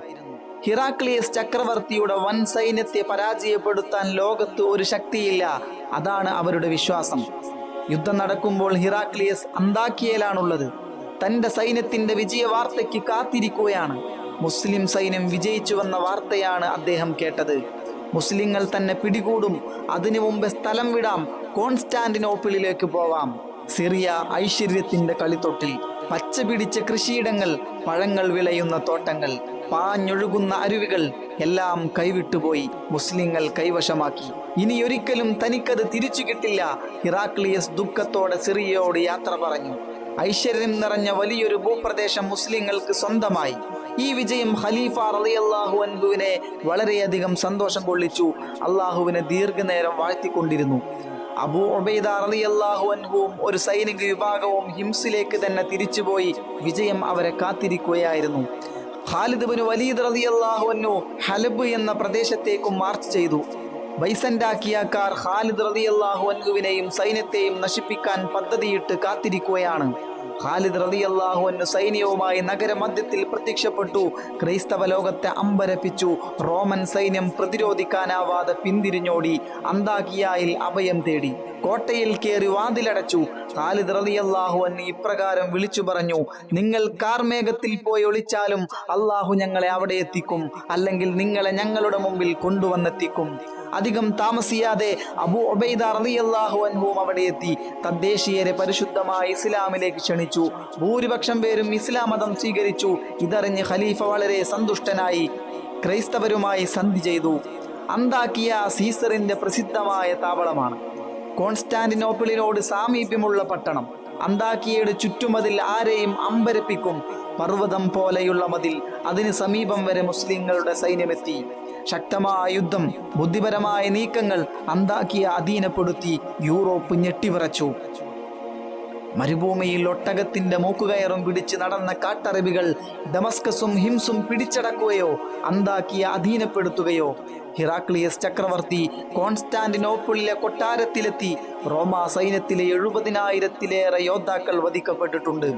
ഹിറാക്ലിയസ് ചക്രവർത്തിയുടെ വൻ സൈന്യത്തെ പരാജയപ്പെടുത്താൻ ലോകത്ത് ഒരു ശക്തിയില്ല. അതാണ് അവരുടെ വിശ്വാസം. യുദ്ധം നടക്കുമ്പോൾ ഹിറാക്ലിയസ് അന്താക്കിയയിലാണുള്ളത്. തന്റെ സൈന്യത്തിന്റെ വിജയ വാർത്തയ്ക്ക് കാത്തിരിക്കുകയാണ്. മുസ്ലിം സൈന്യം വിജയിച്ചുവെന്ന വാർത്തയാണ് അദ്ദേഹം കേട്ടത്. മുസ്ലിങ്ങൾ തന്നെ പിടികൂടും. അതിനു മുമ്പ് സ്ഥലം വിടാം, കോൺസ്റ്റാന്റിനോപ്പിളിലേക്ക് പോവാം. സിറിയ ഐശ്വര്യത്തിന്റെ കളിത്തൊട്ടിൽ, പച്ച പിടിച്ച കൃഷിയിടങ്ങൾ, പഴങ്ങൾ വിളയുന്ന തോട്ടങ്ങൾ, പാഞ്ഞൊഴുകുന്ന അരുവികൾ എല്ലാം കൈവിട്ടുപോയി. മുസ്ലിങ്ങൾ കൈവശമാക്കി. ഇനിയൊരിക്കലും തനിക്കത് തിരിച്ചു കിട്ടില്ല. ഹിറാക്ലിയസ് ദുഃഖത്തോടെ സിറിയയോട് യാത്ര പറഞ്ഞു. ഐശ്വര്യം നിറഞ്ഞ വലിയൊരു ഭൂപ്രദേശം മുസ്ലിങ്ങൾക്ക് സ്വന്തമായി. ഈ വിജയം ഖലീഫ റളിയല്ലാഹു അൻഹുവിനെ വളരെയധികം സന്തോഷം കൊള്ളിച്ചു. അള്ളാഹുവിനെ ദീർഘനേരം വാഴ്ത്തിക്കൊണ്ടിരുന്നു. അബൂ ഉബൈദ റളിയല്ലാഹു അൻഹുവും ഒരു സൈനിക വിഭാഗവും ഹിംസിലേക്ക് തന്നെ തിരിച്ചുപോയി. വിജയം അവരെ കാത്തിരിക്കുകയായിരുന്നു. ഖാലിദ് ബിൻ വലീദ് റളിയല്ലാഹു അൻഹു ഹലബ് എന്ന പ്രദേശത്തേക്കും മാർച്ച് ചെയ്തു. ബൈസന്റാക്കിയക്കാർ ഖാലിദ് റളിയല്ലാഹു അൻഹുവിനെയും സൈന്യത്തെയും നശിപ്പിക്കാൻ പദ്ധതിയിട്ട് കാത്തിരിക്കുകയാണ്. ഖാലിദ് റളിയല്ലാഹു അൻഹു സൈന്യവുമായി നഗരമധ്യത്തിൽ പ്രത്യക്ഷപ്പെട്ടു. ക്രൈസ്തവ ലോകത്തെ അമ്പരപ്പിച്ചു. റോമൻ സൈന്യം പ്രതിരോധിക്കാനാവാതെ പിന്തിരിഞ്ഞോടി. അന്താകിയായിൽ അഭയം തേടി. കോട്ടയിൽ കയറി വാതിലടച്ചു. ഖാലിദ് റളിയല്ലാഹു അൻഹു ഇപ്രകാരം വിളിച്ചു പറഞ്ഞു: നിങ്ങൾ കാർമേഘത്തിൽ പോയി ഒളിച്ചാലും അള്ളാഹു ഞങ്ങളെ അവിടെ എത്തിക്കും, അല്ലെങ്കിൽ നിങ്ങളെ ഞങ്ങളുടെ മുമ്പിൽ കൊണ്ടുവന്നെത്തിക്കും. അധികം താമസിയാതെ അബൂ ഉബൈദ റളിയല്ലാഹു അൻഹുവും അവിടെ എത്തി. തദ്ദേശീയരെ പരിശുദ്ധമായ ഇസ്ലാമിലേക്ക് ക്ഷണിച്ചു. ഭൂരിപക്ഷം പേരും ഇസ്ലാം മതം സ്വീകരിച്ചു. ഇതറിഞ്ഞ് ഖലീഫ വളരെ സന്തുഷ്ടനായി ക്രൈസ്തവരുമായി സന്ധി ചെയ്തു. അന്താക്കിയ സീസറിന്റെ പ്രസിദ്ധമായ താവളമാണ്. കോൺസ്റ്റാന്റിനോപ്പിളിനോട് സാമീപ്യമുള്ള പട്ടണം. അന്താക്കിയയുടെ ചുറ്റുമതിൽ ആരെയും അമ്പരപ്പിക്കും. പർവ്വതം പോലെയുള്ള മതിൽ. അതിന് സമീപം വരെ മുസ്ലിങ്ങളുടെ സൈന്യമെത്തി. ശക്തമായ യുദ്ധം, ബുദ്ധിപരമായ നീക്കങ്ങൾ അന്താക്കിയ അധീനപ്പെടുത്തി. യൂറോപ്പ് ഞെട്ടിവിറച്ചു. മരുഭൂമിയിൽ ഒട്ടകത്തിന്റെ മൂക്കുകയറും പിടിച്ച് നടന്ന കാട്ടറബികൾ ദമസ്കസും ഹിംസും പിടിച്ചടക്കുകയോ അന്താക്കിയ അധീനപ്പെടുത്തുകയോ ഹിറാക്ലിയസ് ചക്രവർത്തി കോൺസ്റ്റാന്റിനോപ്പിളിലെ കൊട്ടാരത്തിലെത്തി റോമാ സൈന്യത്തിലെ 70,000-ലേറെ യോദ്ധാക്കൾ വധിക്കപ്പെട്ടിട്ടുണ്ട്.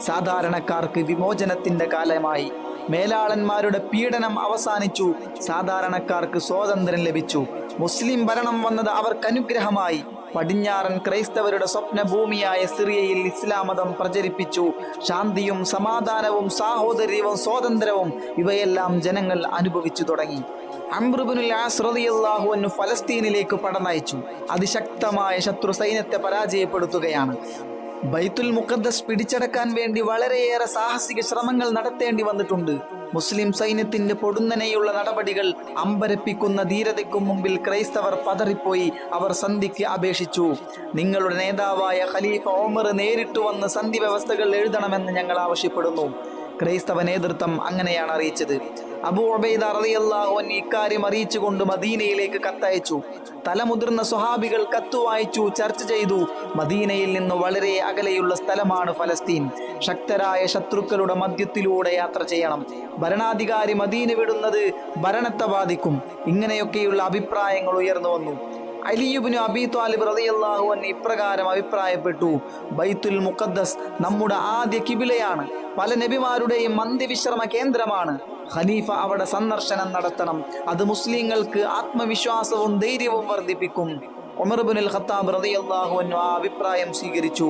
സാധാരണക്കാർക്ക് വിമോചനത്തിന്റെ കാലമായി. മേലാളന്മാരുടെ പീഡനം അവസാനിച്ചു. സാധാരണക്കാർക്ക് സ്വാതന്ത്ര്യം ലഭിച്ചു. മുസ്ലിം ഭരണം വന്നത് അവർക്ക് അനുഗ്രഹമായി. പടിഞ്ഞാറൻ ക്രൈസ്തവരുടെ സ്വപ്നഭൂമിയായ സിറിയയിൽ ഇസ്ലാം മതം പ്രചരിപ്പിച്ചു. ശാന്തിയും സമാധാനവും സാഹോദര്യവും സ്വാതന്ത്ര്യവും ഇവയെല്ലാം ജനങ്ങൾ അനുഭവിച്ചു തുടങ്ങി. അംർ ഇബ്നുൽ ആസ് റളിയല്ലാഹു അൻഹു ഫലസ്തീനിലേക്ക് പടനയിച്ചു. അതിശക്തമായ ശത്രു സൈന്യത്തെ പരാജയപ്പെടുത്തുകയാണ്. ബൈത്തുൽ മുഖദ്ദസ് പിടിച്ചടക്കാൻ വേണ്ടി വളരെയേറെ സാഹസിക ശ്രമങ്ങൾ നടത്തേണ്ടി വന്നിട്ടുണ്ട്. മുസ്ലിം സൈന്യത്തിന്റെ പൊടുന്നനെയുള്ള നടപടികൾ അമ്പരപ്പിക്കുന്ന ധീരതയ്ക്കും മുമ്പിൽ ക്രൈസ്തവർ പതറിപ്പോയി. അവർ സന്ധിക്ക് അപേക്ഷിച്ചു. നിങ്ങളുടെ നേതാവായ ഖലീഫ ഉമർ നേരിട്ട് വന്ന് സന്ധി വ്യവസ്ഥകൾ എഴുതണമെന്ന് ഞങ്ങൾ ആവശ്യപ്പെടുന്നു. ക്രൈസ്തവ നേതൃത്വം അങ്ങനെയാണ് അറിയിച്ചത്. അബൂ ഉബൈദ റളിയല്ലാഹു അൻഹു ഇക്കാര്യം അറിയിച്ചുകൊണ്ട് മദീനയിലേക്ക് കത്തയച്ചു. തലമുതിർന്ന സ്വഹാബികൾ കത്ത് വായിച്ചു, ചർച്ച ചെയ്തു. മദീനയിൽ നിന്ന് വളരെ അകലെയുള്ള സ്ഥലമാണ് ഫലസ്തീൻ. ശക്തരായ ശത്രുക്കളുടെ മധ്യത്തിലൂടെ യാത്ര ചെയ്യണം. ഭരണാധികാരി മദീന വിടുന്നത് ഭരണത്തെ ബാധിക്കും. ഇങ്ങനെയൊക്കെയുള്ള അഭിപ്രായങ്ങൾ ഉയർന്നു വന്നു. അലി ഇബ്നു അബീ ത്വാലിബ് റളിയല്ലാഹു അൻഹു ഇപ്രകാരം അഭിപ്രായപ്പെട്ടു: ബൈത്തുൽ മുഖദ്ദസ് നമ്മുടെ ആദ്യ കിബിലയാണ്. പല നബിമാരുടെയും അന്ത്യവിശ്രമ കേന്ദ്രമാണ്. ഖലീഫ അവിടെ സന്ദർശനം നടത്തണം. അത് മുസ്ലിങ്ങൾക്ക് ആത്മവിശ്വാസവും ധൈര്യവും വർദ്ധിപ്പിക്കും. ഉമർ ഇബ്നുൽ ഖത്താബ് റളിയല്ലാഹു അൻഹു ആ അഭിപ്രായം സ്വീകരിച്ചു.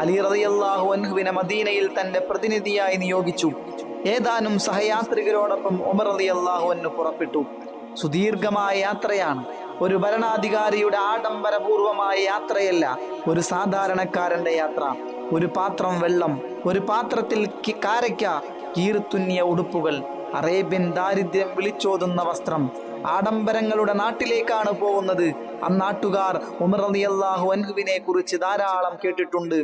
അലി റളിയല്ലാഹു അൻഹുവിനെ മദീനയിൽ തന്റെ പ്രതിനിധിയായി നിയോഗിച്ചു. ഏതാനും സഹയാത്രികരോടൊപ്പം ഉമർ റളിയല്ലാഹു അൻഹു പുറപ്പെട്ടു. സുദീർഘമായ യാത്രയാണ്. ഒരു ഭരണാധികാരിയുടെ ആഡംബരപൂർവമായ യാത്രയല്ല, ഒരു സാധാരണക്കാരന്റെ യാത്ര. ഒരു പാത്രം വെള്ളം, ഒരു പാത്രത്തിൽ കാരയ്ക്ക, കീറിത്തുന്നിയ ഉടുപ്പുകൾ, അറേബ്യൻ ദാരിദ്ര്യം വിളിച്ചോതുന്ന വസ്ത്രം. ആഡംബരങ്ങളുടെ നാട്ടിലേക്കാണ് പോകുന്നത്. അന്നാട്ടുകാർ ഉമർ റളിയല്ലാഹു അൻഹുവിനെ കുറിച്ച് ധാരാളം കേട്ടിട്ടുണ്ട്.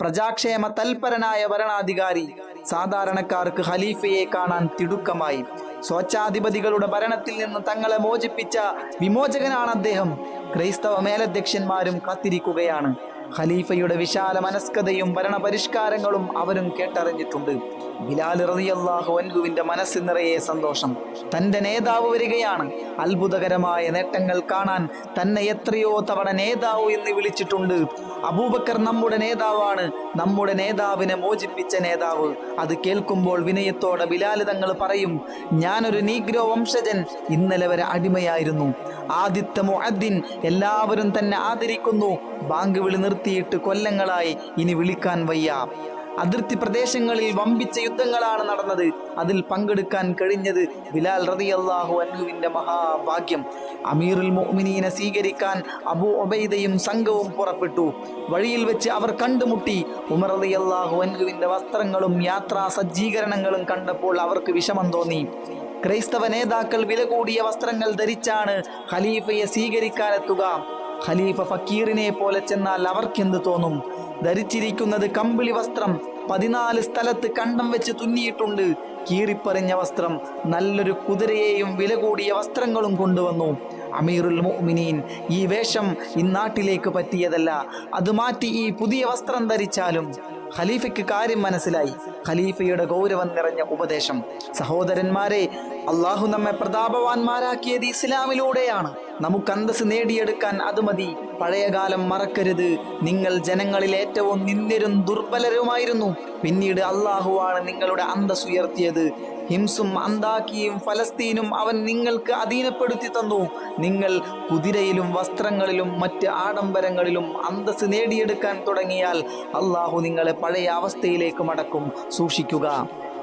പ്രജാക്ഷേമ തൽപരനായ ഭരണാധികാരി. സാധാരണക്കാർക്ക് ഖലീഫയെ കാണാൻ തിടുക്കമായി. സ്വേച്ഛാധിപതികളുടെ ഭരണത്തിൽ നിന്ന് തങ്ങളെ മോചിപ്പിച്ച വിമോചകനാണ് അദ്ദേഹം. ക്രൈസ്തവ മേലധ്യക്ഷന്മാരും കാത്തിരിക്കുകയാണ്. ഖലീഫയുടെ വിശാല മനസ്കതയും ഭരണപരിഷ്കാരങ്ങളും അവരും കേട്ടറിഞ്ഞിട്ടുണ്ട്. ബിലാൽ റളിയല്ലാഹു അൻഹുവിന്റെ മനസ്സ് നിറയെ സന്തോഷം. തന്റെ നേതാവ് വരികയാണ്. അത്ഭുതകരമായ നേട്ടങ്ങൾ കാണാൻ തന്നെ എത്രയോ തവണ നേതാവ് എന്ന് വിളിച്ചിട്ടുണ്ട്. അബൂബക്കർ നമ്മുടെ നേതാവാണ്, നമ്മുടെ നേതാവിനെ മോചിപ്പിച്ച നേതാവ്. അത് കേൾക്കുമ്പോൾ വിനയത്തോടെ ബിലാൽ തങ്ങൾ പറയും: ഞാനൊരു നീഗ്രോ വംശജൻ, ഇന്നലെ വരെ അടിമയായിരുന്നു. ആദ്യത്തെ മുഅദ്ദിൻ, എല്ലാവരും തന്നെ ആദരിക്കുന്നു. ബാങ്ക് വിളി നിർത്തിയിട്ട് കൊല്ലങ്ങളായി, ഇനി വിളിക്കാൻ വയ്യ. അതിർത്തി പ്രദേശങ്ങളിൽ വമ്പിച്ച യുദ്ധങ്ങളാണ് നടന്നത്. അതിൽ പങ്കെടുക്കാൻ കഴിഞ്ഞത് ബിലാൽ റളിയല്ലാഹു അൻഹുവിന്റെ മഹാഭാഗ്യം. അമീറുൽ മുഅ്മിനീനെ സ്വീകരിക്കാൻ അബൂ ഉബൈദയും സംഘവും പുറപ്പെട്ടു. വഴിയിൽ വെച്ച് അവർ കണ്ടുമുട്ടി. ഉമർ റളിയല്ലാഹു അൻഹുവിന്റെ വസ്ത്രങ്ങളും യാത്രാ സജ്ജീകരണങ്ങളും കണ്ടപ്പോൾ അവർക്ക് വിഷമം തോന്നി. ക്രൈസ്തവ നേതാക്കൾ വില കൂടിയ വസ്ത്രങ്ങൾ ധരിച്ചാണ് ഖലീഫയെ സ്വീകരിക്കാനെത്തുക. ഖലീഫ ഫക്കീറിനെ പോലെ ചെന്നാൽ അവർക്കെന്ത് തോന്നും? ധരിച്ചിരിക്കുന്നത് കമ്പിളി വസ്ത്രം, 14 സ്ഥലത്ത് കണ്ടം വെച്ച് തുന്നിയിട്ടുണ്ട്. കീറിപ്പറിഞ്ഞ വസ്ത്രം, നല്ലൊരു കുതിരയെയും വില കൂടിയ വസ്ത്രങ്ങളും കൊണ്ടുവന്നു. അമീറുൽ മുഅ്മിനീൻ, ഈ വേഷം ഇന്നാട്ടിലേക്ക് പറ്റിയതല്ല, അത് മാറ്റി ഈ പുതിയ വസ്ത്രം ധരിച്ചാലും. ഖലീഫയ്ക്ക് കാര്യം മനസ്സിലായി. ഖലീഫയുടെ ഗൗരവം നിറഞ്ഞ ഉപദേശം: സഹോദരന്മാരെ, അള്ളാഹു നമ്മെ പ്രതാപവാന്മാരാക്കിയത് ഇസ്ലാമിലൂടെയാണ്. നമുക്ക് അന്തസ് നേടിയെടുക്കാൻ അത് മതി. പഴയകാലം മറക്കരുത്. നിങ്ങൾ ജനങ്ങളിൽ ഏറ്റവും നിന്ദ്യരും ദുർബലരുമായിരുന്നു. പിന്നീട് അള്ളാഹുവാണ് നിങ്ങളുടെ അന്തസ് ഉയർത്തിയത്. ഹിംസും അന്താക്കിയും ഫലസ്തീനും അവൻ നിങ്ങൾക്ക് അധീനപ്പെടുത്തി തന്നു. നിങ്ങൾ കുതിരയിലും വസ്ത്രങ്ങളിലും മറ്റ് ആഡംബരങ്ങളിലും അന്തസ് നേടിയെടുക്കാൻ തുടങ്ങിയാൽ അള്ളാഹു നിങ്ങളെ പഴയ അവസ്ഥയിലേക്ക് മടക്കും. സൂക്ഷിക്കുക.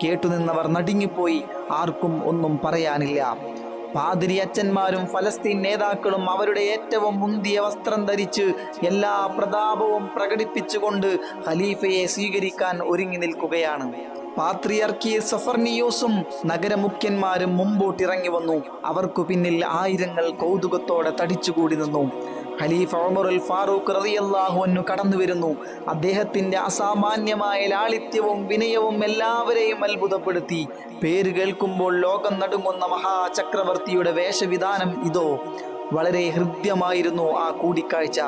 കേട്ടുനിന്നവർ നടുങ്ങിപ്പോയി. ആർക്കും ഒന്നും പറയാനില്ല. പാതിരി അച്ഛന്മാരും ഫലസ്തീൻ നേതാക്കളും അവരുടെ ഏറ്റവും മുന്തിയ വസ്ത്രം ധരിച്ച് എല്ലാ പ്രതാപവും പ്രകടിപ്പിച്ചുകൊണ്ട് ഖലീഫയെ സ്വീകരിക്കാൻ ഒരുങ്ങി നിൽക്കുകയാണ്. പാത്രിയർക്കീസ് സഫർനിയൂസും നഗരമുഖ്യന്മാരും മുമ്പോട്ടിറങ്ങി വന്നു. അവർക്കു പിന്നിൽ ആയിരങ്ങൾ കൗതുകത്തോടെ തടിച്ചുകൂടി നിന്നു. ഖലീഫ ഉമറുൽ ഫാറൂഖ് റളിയല്ലാഹു അൻഹു കടന്നു വരുന്നു. അദ്ദേഹത്തിന്റെ അസാമാന്യമായ ലാളിത്യവും വിനയവും എല്ലാവരെയും അത്ഭുതപ്പെടുത്തി. പേര് കേൾക്കുമ്പോൾ ലോകം നടുങ്ങുന്ന മഹാചക്രവർത്തിയുടെ വേഷവിധാനം ഇതോ. വളരെ ഹൃദ്യമായിരുന്നു ആ കൂടിക്കാഴ്ച.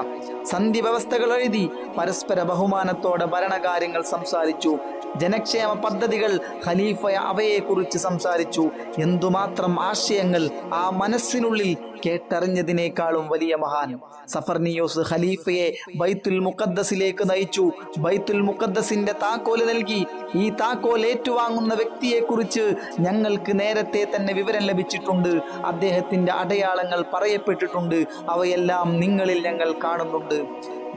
സന്ധി വ്യവസ്ഥകൾ എഴുതി പരസ്പര ബഹുമാനത്തോടെ ഭരണകാര്യങ്ങൾ സംസാരിച്ചു. ജനക്ഷേമ പദ്ധതികൾ ഖലീഫ അവയെക്കുറിച്ച് സംസാരിച്ചു. എന്തുമാത്രം ആശയങ്ങൾ ആ മനസ്സിനുള്ളിൽ കേട്ടറിഞ്ഞതിനേക്കാളും വലിയ മഹാൻ. സഫർനിയൂസ് ഖലീഫയെ ബൈത്തുൽ മുഖദ്ദസിലേക്ക് നയിച്ചു. ബൈത്തുൽ മുഖദ്ദസിന്റെ താക്കോല് നൽകി. ഈ താക്കോൽ ഏറ്റുവാങ്ങുന്ന വ്യക്തിയെക്കുറിച്ച് ഞങ്ങൾക്ക് നേരത്തെ തന്നെ വിവരം ലഭിച്ചിട്ടുണ്ട്. അദ്ദേഹത്തിന്റെ അടയാളങ്ങൾ പറയപ്പെട്ടിട്ടുണ്ട്. അവയെല്ലാം നിങ്ങളിൽ ഞങ്ങൾ കാണുന്നുണ്ട്.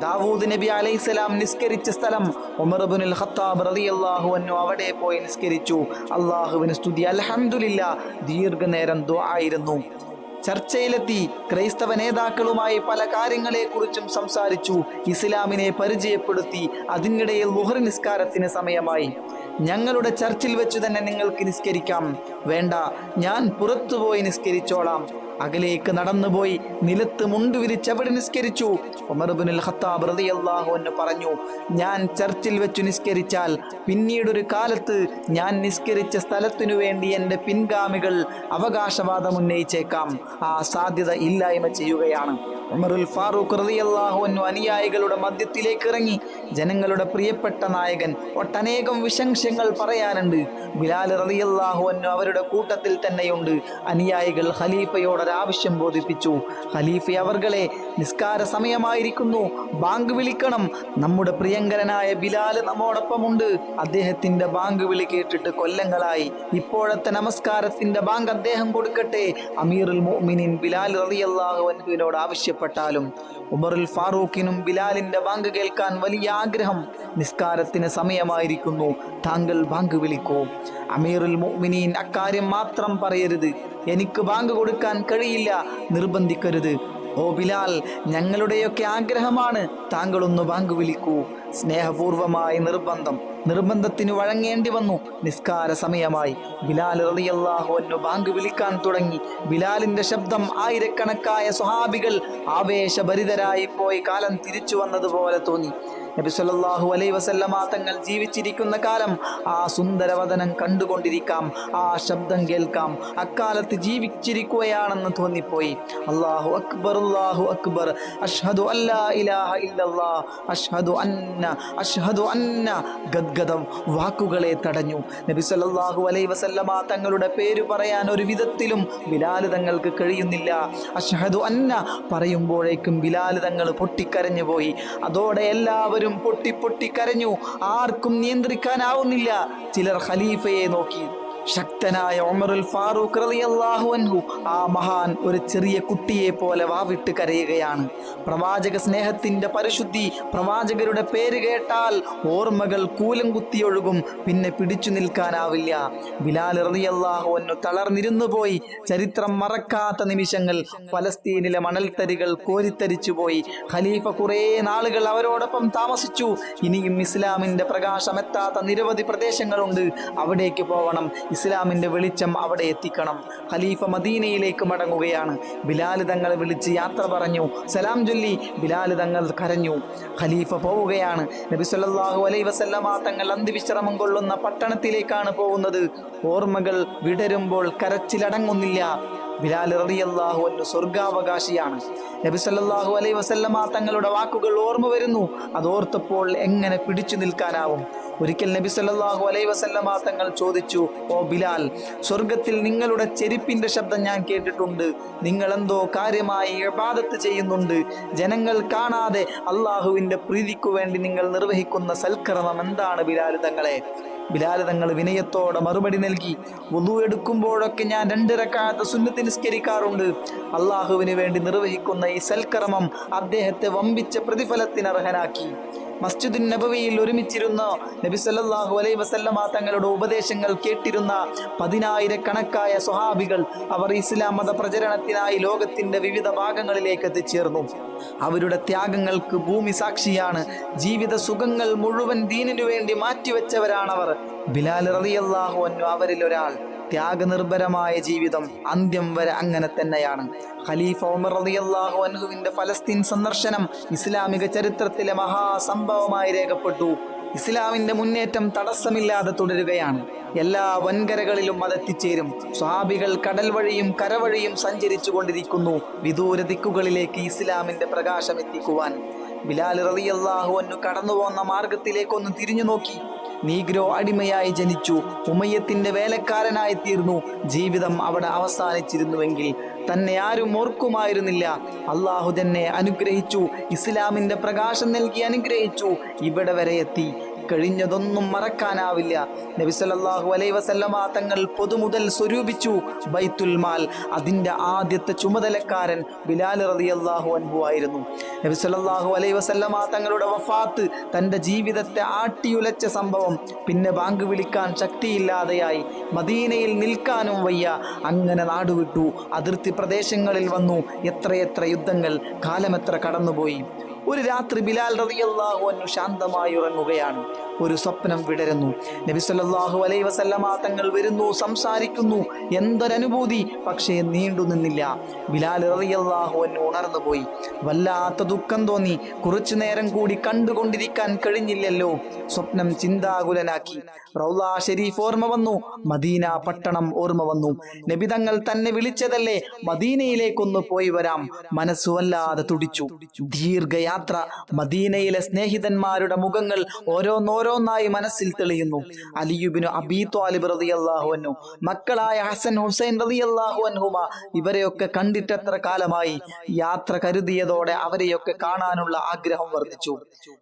ദാവൂദ് നബി അലൈഹിസ്സലാം നിസ്കരിച്ച സ്ഥലം ഉമർ ഇബ്നുൽ ഖത്താബ് റളിയല്ലാഹു അൻഹു അവിടെ പോയി നിസ്കരിച്ചു. അല്ലാഹുവിന് സ്തുതി, അൽഹംദുലില്ലാ. ദീർഘനേരം ദുആ ആയിരുന്നു. ചർച്ചയിലെത്തി. ക്രൈസ്തവ നേതാക്കളുമായി പല കാര്യങ്ങളെക്കുറിച്ചും സംസാരിച്ചു. ഇസ്ലാമിനെ പരിചയപ്പെടുത്തി. അതിനിടയിൽ ളുഹർ നിസ്കാരത്തിന് സമയമായി. ഞങ്ങളുടെ ചർച്ചിൽ വെച്ച് തന്നെ നിങ്ങൾക്ക് നിസ്കരിക്കാം. വേണ്ട, ഞാൻ പുറത്തുപോയി നിസ്കരിച്ചോളാം. അകലേക്ക് നടന്നുപോയി നിലത്ത് മുണ്ടുവിരിച്ചവിടെ നിസ്കരിച്ചു. ഉമർ ഇബ്നുൽ ഖത്താബ് റളിയല്ലാഹു അൻഹു പറഞ്ഞു, ഞാൻ ചർച്ചിൽ വെച്ചു നിസ്കരിച്ചാൽ പിന്നീടൊരു കാലത്ത് ഞാൻ നിസ്കരിച്ച സ്ഥലത്തിനു വേണ്ടി എൻ്റെ പിൻഗാമികൾ അവകാശവാദം ഉന്നയിച്ചേക്കാം. ആ സാധ്യത ഇല്ലായ്മ ചെയ്യുകയാണ്. ഉമറുൽ ഫാറൂഖ് റളിയല്ലാഹു അൻഹു അനുയായികളുടെ മധ്യത്തിലേക്ക് ഇറങ്ങി. ജനങ്ങളുടെ പ്രിയപ്പെട്ട നായകൻ, ഒട്ടനേകം വിശേഷങ്ങൾ പറയാനുണ്ട്. ബിലാൽ റളിയല്ലാഹു അൻഹു അവരുടെ കൂട്ടത്തിൽ തന്നെയുണ്ട്. അനുയായികൾ ഖലീഫയോട് ആവശ്യം ബോധിപ്പിച്ചു. ഖലീഫ അവർകളെ, നിസ്കാര സമയമായിരിക്കുന്നു, ബാങ്ക് വിളിക്കണം. നമ്മുടെ പ്രിയങ്കരനായ ബിലാൽ നമ്മോടൊപ്പമുണ്ട്. അദ്ദേഹത്തിന്റെ ബാങ്ക് വിളി കേട്ടിട്ട് കൊല്ലങ്ങളായി. ഇപ്പോഴത്തെ നമസ്കാരത്തിന്റെ ബാങ്ക് അദ്ദേഹം കൊടുക്കട്ടെ. അമീറുൽ മുഅ്മിനീൻ ബിലാൽ റളിയല്ലാഹു അൻഹുവിനോട് ആവശ്യപ്പെട്ടാലും ഉമറുൽ ഫാറൂഖിനും ബിലാലിന്റെ ബാങ്ക് കേൾക്കാൻ വലിയ ആഗ്രഹം. നിസ്കാരത്തിന് സമയമായിരിക്കുന്നു, താങ്കൾ ബാങ്ക് വിളിക്കൂ. അമീറുൽ മുഅ്മിനീൻ അക്കാര്യം മാത്രം പറയരുത്. എനിക്ക് ബാങ്ക് കൊടുക്കാൻ കഴിയില്ല, നിർബന്ധിക്കരുത്. ഓ ബിലാൽ, ഞങ്ങളുടെയൊക്കെ ആഗ്രഹമാണ്, താങ്കളൊന്ന് ബാങ്ക് വിളിക്കൂ. സ്നേഹപൂർവമായ നിർബന്ധത്തിന് വഴങ്ങേണ്ടി വന്നു. നിസ്കാര സമയമായി. ബിലാൽ റളിയല്ലാഹു അൻഹു ബാങ്ക് വിളിക്കാൻ തുടങ്ങി. ബിലാലിന്റെ ശബ്ദം ആയിരക്കണക്കായ സ്വഹാബികൾ ആവേശഭരിതരായി പോയി കാലം തിരിച്ചു വന്നതുപോലെ തോന്നി. നബി സല്ലല്ലാഹു അലൈഹി വസല്ലമ തങ്ങൾ ജീവിച്ചിരിക്കുന്ന കാലം ആ സുന്ദരവദനം കണ്ടുകൊണ്ടിരിക്കാം, ആ ശബ്ദം കേൾക്കാം. അക്കാലത്ത് ജീവിച്ചിരിക്കുകയാണെന്ന് തോന്നിപ്പോയി. അല്ലാഹു അക്ബർ, അല്ലാഹു അക്ബർ, അഷ്ഹദു അല്ലാ ഇലാഹ ഇല്ലല്ലാഹ്, അഷ്ഹദു അന്ന. ഗദ്ഗദം വാക്കുകളെ തടഞ്ഞു. നബി സല്ലല്ലാഹു അലൈഹി വസല്ലമ തങ്ങളുടെ പേര് പറയാൻ ഒരു വിധത്തിലും ബിലാൽ തങ്ങൾക്ക് കഴിയുന്നില്ല. അഷ്ഹദു അന്ന പറയുമ്പോഴേക്കും ബിലാൽ തങ്ങൾ പൊട്ടിക്കരഞ്ഞു പോയി. അതോടെ എല്ലാവരും പൊട്ടി കരഞ്ഞു. ആർക്കും നിയന്ത്രിക്കാനാവുന്നില്ല. ചിലർ ഖലീഫയെ നോക്കി. ശക്തനായ ഉമറുൽ ഫാറൂഖ് റളിയല്ലാഹു അൻഹു, ആ മഹാൻ ഒരു ചെറിയ കുട്ടിയെ പോലെ വാവിട്ട് കരയുകയാണ്. പ്രവാചക സ്നേഹത്തിന്റെ പരിശുദ്ധി. പ്രവാചകരുടെ പേര് കേട്ടാൽ ഓർമ്മകൾ കൂലം കുത്തിയൊഴുകും. പിന്നെ പിടിച്ചു നിൽക്കാനാവില്ല. ബിലാൽ റളിയല്ലാഹു അൻഹു തളർന്നിരുന്നു പോയി. ചരിത്രം മറക്കാത്ത നിമിഷങ്ങൾ. ഫലസ്തീനിലെ മണൽത്തരികൾ കോരിത്തരിച്ചു പോയി. ഖലീഫ കുറേ നാളുകൾ അവരോടൊപ്പം താമസിച്ചു. ഇനിയും ഇസ്ലാമിന്റെ പ്രകാശമെത്താത്ത നിരവധി പ്രദേശങ്ങളുണ്ട്. അവിടേക്ക് പോവണം. ഇസ്ലാമിന്റെ വെളിച്ചം അവിടെ എത്തിക്കണം. ഖലീഫ മദീനയിലേക്ക് മടങ്ങുകയാണ്. ബിലാൽ തങ്ങളെ വിളിച്ച് യാത്ര പറഞ്ഞു. സലാം ചൊല്ലി ബിലാൽ തങ്ങൾ കരഞ്ഞു. ഖലീഫ പോവുകയാണ്. നബി സല്ലല്ലാഹു അലൈഹി വസല്ലമ തങ്ങൾ അന്തിവിശ്രമം കൊള്ളുന്ന പട്ടണത്തിലേക്കാണ് പോകുന്നത്. ഓർമ്മകൾ വിടരുമ്പോൾ കരച്ചിലടങ്ങുന്നില്ല. ബിലാൽ റളിയല്ലാഹു അൻഹു സ്വർഗാവകാശിയാണ്. നബി സല്ലല്ലാഹു അലൈഹി വസല്ലമ തങ്ങളുടെ വാക്കുകൾ ഓർമ്മ വരുന്നു. അതോർത്തപ്പോൾ എങ്ങനെ പിടിച്ചു നിൽക്കാനാവും? ഒരിക്കൽ നബി സല്ലല്ലാഹു അലൈഹി വസല്ലമ തങ്ങൾ ചോദിച്ചു, ഓ ബിലാൽ, സ്വർഗത്തിൽ നിങ്ങളുടെ ചെരുപ്പിന്റെ ശബ്ദം ഞാൻ കേട്ടിട്ടുണ്ട്. നിങ്ങൾ എന്തോ കാര്യമായി ഇബാദത്ത് ചെയ്യുന്നുണ്ട്. ജനങ്ങൾ കാണാതെ അള്ളാഹുവിന്റെ പ്രീതിക്കു വേണ്ടി നിങ്ങൾ നിർവഹിക്കുന്ന സൽക്കർമ്മം എന്താണ് ബിലാൽ തങ്ങളെ? ബിലാൽ തങ്ങൾ വിനയത്തോടെ മറുപടി നൽകി, വുളു എടുക്കുമ്പോഴൊക്കെ ഞാൻ 2 റക്അത്ത് സുന്നത്ത് നിസ്കരിക്കാറുണ്ട്. അള്ളാഹുവിന് വേണ്ടി നിർവഹിക്കുന്ന ഈ സൽക്കർമ്മം അദ്ദേഹത്തെ വമ്പിച്ച പ്രതിഫലത്തിന് അർഹനാക്കി. മസ്ജിദുൻ നബവിയിൽ ഒരുമിച്ചിരുന്ന നബി സല്ലല്ലാഹു അലൈഹി വസല്ലമ തങ്ങളുടെ ഉപദേശങ്ങൾ കേട്ടിരുന്ന 10,000 സ്വഹാബികൾ അവർ ഇസ്ലാം മത പ്രചരണത്തിനായി ലോകത്തിന്റെ വിവിധ ഭാഗങ്ങളിലേക്ക് എത്തിച്ചേർന്നു. അവരുടെ ത്യാഗങ്ങൾക്ക് ഭൂമി സാക്ഷിയാണ്. ജീവിത സുഖങ്ങൾ മുഴുവൻ ദീനിനു വേണ്ടി മാറ്റിവെച്ചവരാണവർ. ബിലാൽ റളിയല്ലാഹു അൻഹു അവരിൽ ഒരാൾ. ത്യാഗനിർഭരമായ ജീവിതം അന്ത്യം വരെ അങ്ങനെ തന്നെയാണ്. ഖലീഫ ഉമർ റളിയല്ലാഹു അൻഹുവിന്റെ ഫലസ്തീൻ സന്ദർശനം ഇസ്ലാമിക ചരിത്രത്തിലെ മഹാസംഭവമായി രേഖപ്പെട്ടു. ഇസ്ലാമിന്റെ മുന്നേറ്റം തടസ്സമില്ലാതെ തുടരുകയാണ്. എല്ലാ വൻകരകളിലും അതെത്തിച്ചേരും. സ്വഹാബികൾ കടൽ വഴിയും കരവഴിയും സഞ്ചരിച്ചു കൊണ്ടിരിക്കുന്നു വിദൂര ദിക്കുകളിലേക്ക് ഇസ്ലാമിന്റെ പ്രകാശം എത്തിക്കുവാൻ. ബിലാൽ റളിയല്ലാഹു അൻഹു കടന്നു പോന്ന മാർഗത്തിലേക്കൊന്ന് തിരിഞ്ഞു നോക്കി. നീഗ്രോ അടിമയായി ജനിച്ചു, ഉമയ്യത്തിന്റെ വേലക്കാരനായി തീർന്നു. ജീവിതം അവിടെ അവസാനിച്ചിരുന്നുവെങ്കിൽ തന്നെ ആരും ഓർക്കുമായിരുന്നില്ല. അള്ളാഹു തന്നെ അനുഗ്രഹിച്ചു, ഇസ്ലാമിന്റെ പ്രകാശം നൽകി അനുഗ്രഹിച്ചു. ഇവിടെ വരെ എത്തി. കഴിഞ്ഞതൊന്നും മറക്കാനാവില്ല. നബി സല്ലല്ലാഹു അലൈഹി വസല്ലമ തങ്ങൾ പൊതുമുതൽ സ്വരൂപിച്ചു ബൈത്തുൽ മാൽ. അതിൻ്റെ ആദ്യത്തെ ചുമതലക്കാരൻ ബിലാൽ റളിയല്ലാഹു അൻഹു ആയിരുന്നു. നബി സല്ലല്ലാഹു അലൈഹി വസല്ലമ തങ്ങളുടെ വഫാത്ത് തൻ്റെ ജീവിതത്തെ ആട്ടിയുലച്ച സംഭവം. പിന്നെ ബാങ്ക് വിളിക്കാൻ ശക്തിയില്ലാതെയായി, മദീനയിൽ നിൽക്കാനും വയ്യ. അങ്ങനെ നാടുവിട്ടു, അതിർത്തി പ്രദേശങ്ങളിൽ വന്നു. എത്രയെത്ര യുദ്ധങ്ങൾ, കാലമെത്ര കടന്നുപോയി. ഒരു രാത്രി ബിലാൽ റളിയല്ലാഹു അൻഹു ശാന്തമായി ഉറങ്ങുകയാണ്. ഒരു സ്വപ്നം വിടരുന്നു. നബി സല്ലല്ലാഹു അലൈഹി വസല്ലമ തങ്ങൾ വരുന്നു, സംസാരിക്കുന്നു. എന്തൊരനുഭൂതി! പക്ഷേ നീണ്ടു നിന്നില്ല. ബിലാൽ റളിയല്ലാഹു അൻഹു ഉണർന്നുപോയി. വല്ലാത്ത ദുഃഖം തോന്നി. കുറച്ചു നേരം കൂടി കണ്ടുകൊണ്ടിരിക്കാൻ കഴിഞ്ഞില്ലല്ലോ. സ്വപ്നം ചിന്താകുലനാക്കി. റൗള ഷരീഫ് ഓർമ്മ വന്നു, മദീന പട്ടണം ഓർമ്മ വന്നു. നബി തങ്ങൾ തന്നെ വിളിച്ചതല്ലേ, മദീനയിലേക്കൊന്ന് പോയി വരാം. മനസ്സു വല്ലാതെ തുടിച്ചു. ദീർഘയാത്ര. മദീനയിലെ സ്നേഹിതന്മാരുടെ മുഖങ്ങൾ ഓരോന്നോരോന്നായി മനസ്സിൽ തെളിയുന്നു. അലി ഇബ്നു അബീ ത്വാലിബ് റളിയല്ലാഹു അൻഹു, മക്കളായ ഹസൻ ഹുസൈൻ റളിയല്ലാഹു അൻഹുമ, ഇവരെയൊക്കെ കണ്ടിട്ടെത്ര കാലമായി. യാത്ര കരുതിയതോടെ അവരെയൊക്കെ കാണാനുള്ള ആഗ്രഹം വർദ്ധിച്ചു.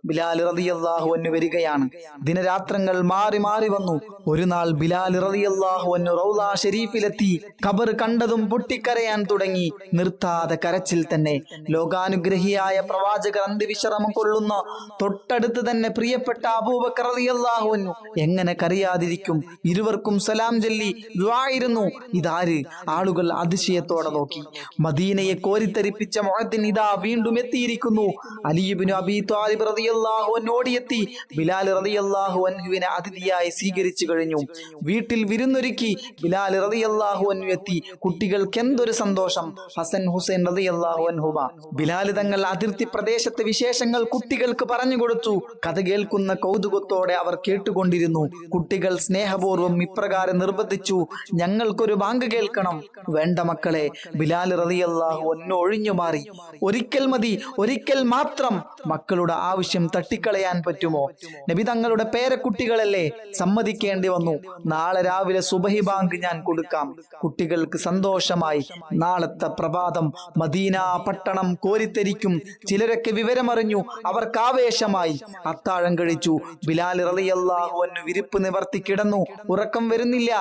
ബിലാൽ റളിയല്ലാഹു അൻഹു വരികയാണ്. ദിനരാത്രങ്ങൾ മാറി മാറി വന്നു. ഒരു നാൾ ബിലാൽ റളിയല്ലാഹു അൻഹു റൗള ഷരീഫിലെത്തി. ഖബർ കണ്ടതും പൊട്ടിക്കരയാൻ തുടങ്ങി. നിർത്താതെ കരച്ചിൽ തന്നെ. ലോകാനുഗ്രഹിയായ പ്രവാചകർ അന്ത്യവിശ്രമം കൊള്ളുന്ന തൊട്ടടുത്ത് തന്നെ പ്രിയപ്പെട്ട അബൂബക്കർ റളിയല്ലാഹു അൻഹു എങ്ങനെ കരയാതിരിക്കും? ഇരുവർക്കും സലാം ചൊല്ലി ദുആയിരുന്നു. ഇതാര്? ആളുകൾ അതിശയത്തോടെ നോക്കി. മദീനയെ കോരിത്തരിപ്പിച്ച മുഅദ്ദിൻ ഇതാ വീണ്ടും എത്തിയിരിക്കുന്നു. അലി ഇബ്നു അബീ ത്വാലിബ് റളിയല്ലാഹു അൻഹു ഓടിയെത്തി. ബിലാൽ റളിയല്ലാഹു അൻഹുവിനെ അതിഥിയായി സ്വീകരിച്ചു കഴിഞ്ഞു. വീട്ടിൽ വിരുന്നൊരുക്കി. ബിലാൽ റളിയല്ലാഹു അൻഹു എത്തി. കുട്ടികൾക്ക് എന്തൊരു സന്തോഷം! ഹസൻ ഹുസൈൻ റളിയല്ലാഹു അൻഹുമ. ബിലാൽ തങ്ങൾ അതിർത്തി പ്രദേശത്തെ വിശേഷങ്ങൾ കുട്ടികൾക്ക് പറഞ്ഞു കൊടുത്തു. കഥ കേൾക്കുന്ന കൗതുകത്തോടെ അവർ കേട്ടുകൊണ്ടിരുന്നു. കുട്ടികൾ സ്നേഹപൂർവ്വം ഇപ്രകാരം നിർബന്ധിച്ചു, ഞങ്ങൾക്കൊരു ബാങ്ക് കേൾക്കണം. വേണ്ട മക്കളെ, ബിലാൽ റളിയല്ലാഹു അൻഹു ഒഴിഞ്ഞു മാറി. ഒരിക്കൽ മതി, ഒരിക്കൽ മാത്രം. മക്കളുടെ ആവശ്യം തട്ടിക്കളയാൻ പറ്റുമോ? നബി തങ്ങളുടെ പേരക്കുട്ടികളല്ലേ, സമ്മതിക്കേണ്ടി വന്നു. നാളെ രാവിലെ സുബഹി ബാങ്ക് ഞാൻ കൊടുക്കാം. കുട്ടികൾക്ക് സന്തോഷമായി. നാളത്തെ പ്രഭാതം മദീന പട്ടണം കോരിത്തരിക്കും. ചിലരൊക്കെ വിവരമറിഞ്ഞു. അവർക്ക് ആവേശമായി. അത്താഴം കഴിച്ചു. ബിലാൽ റളിയല്ലാഹു അൻഹു വിരിപ്പ് നിവർത്തി കിടന്നു. ഉറക്കം വരുന്നില്ല.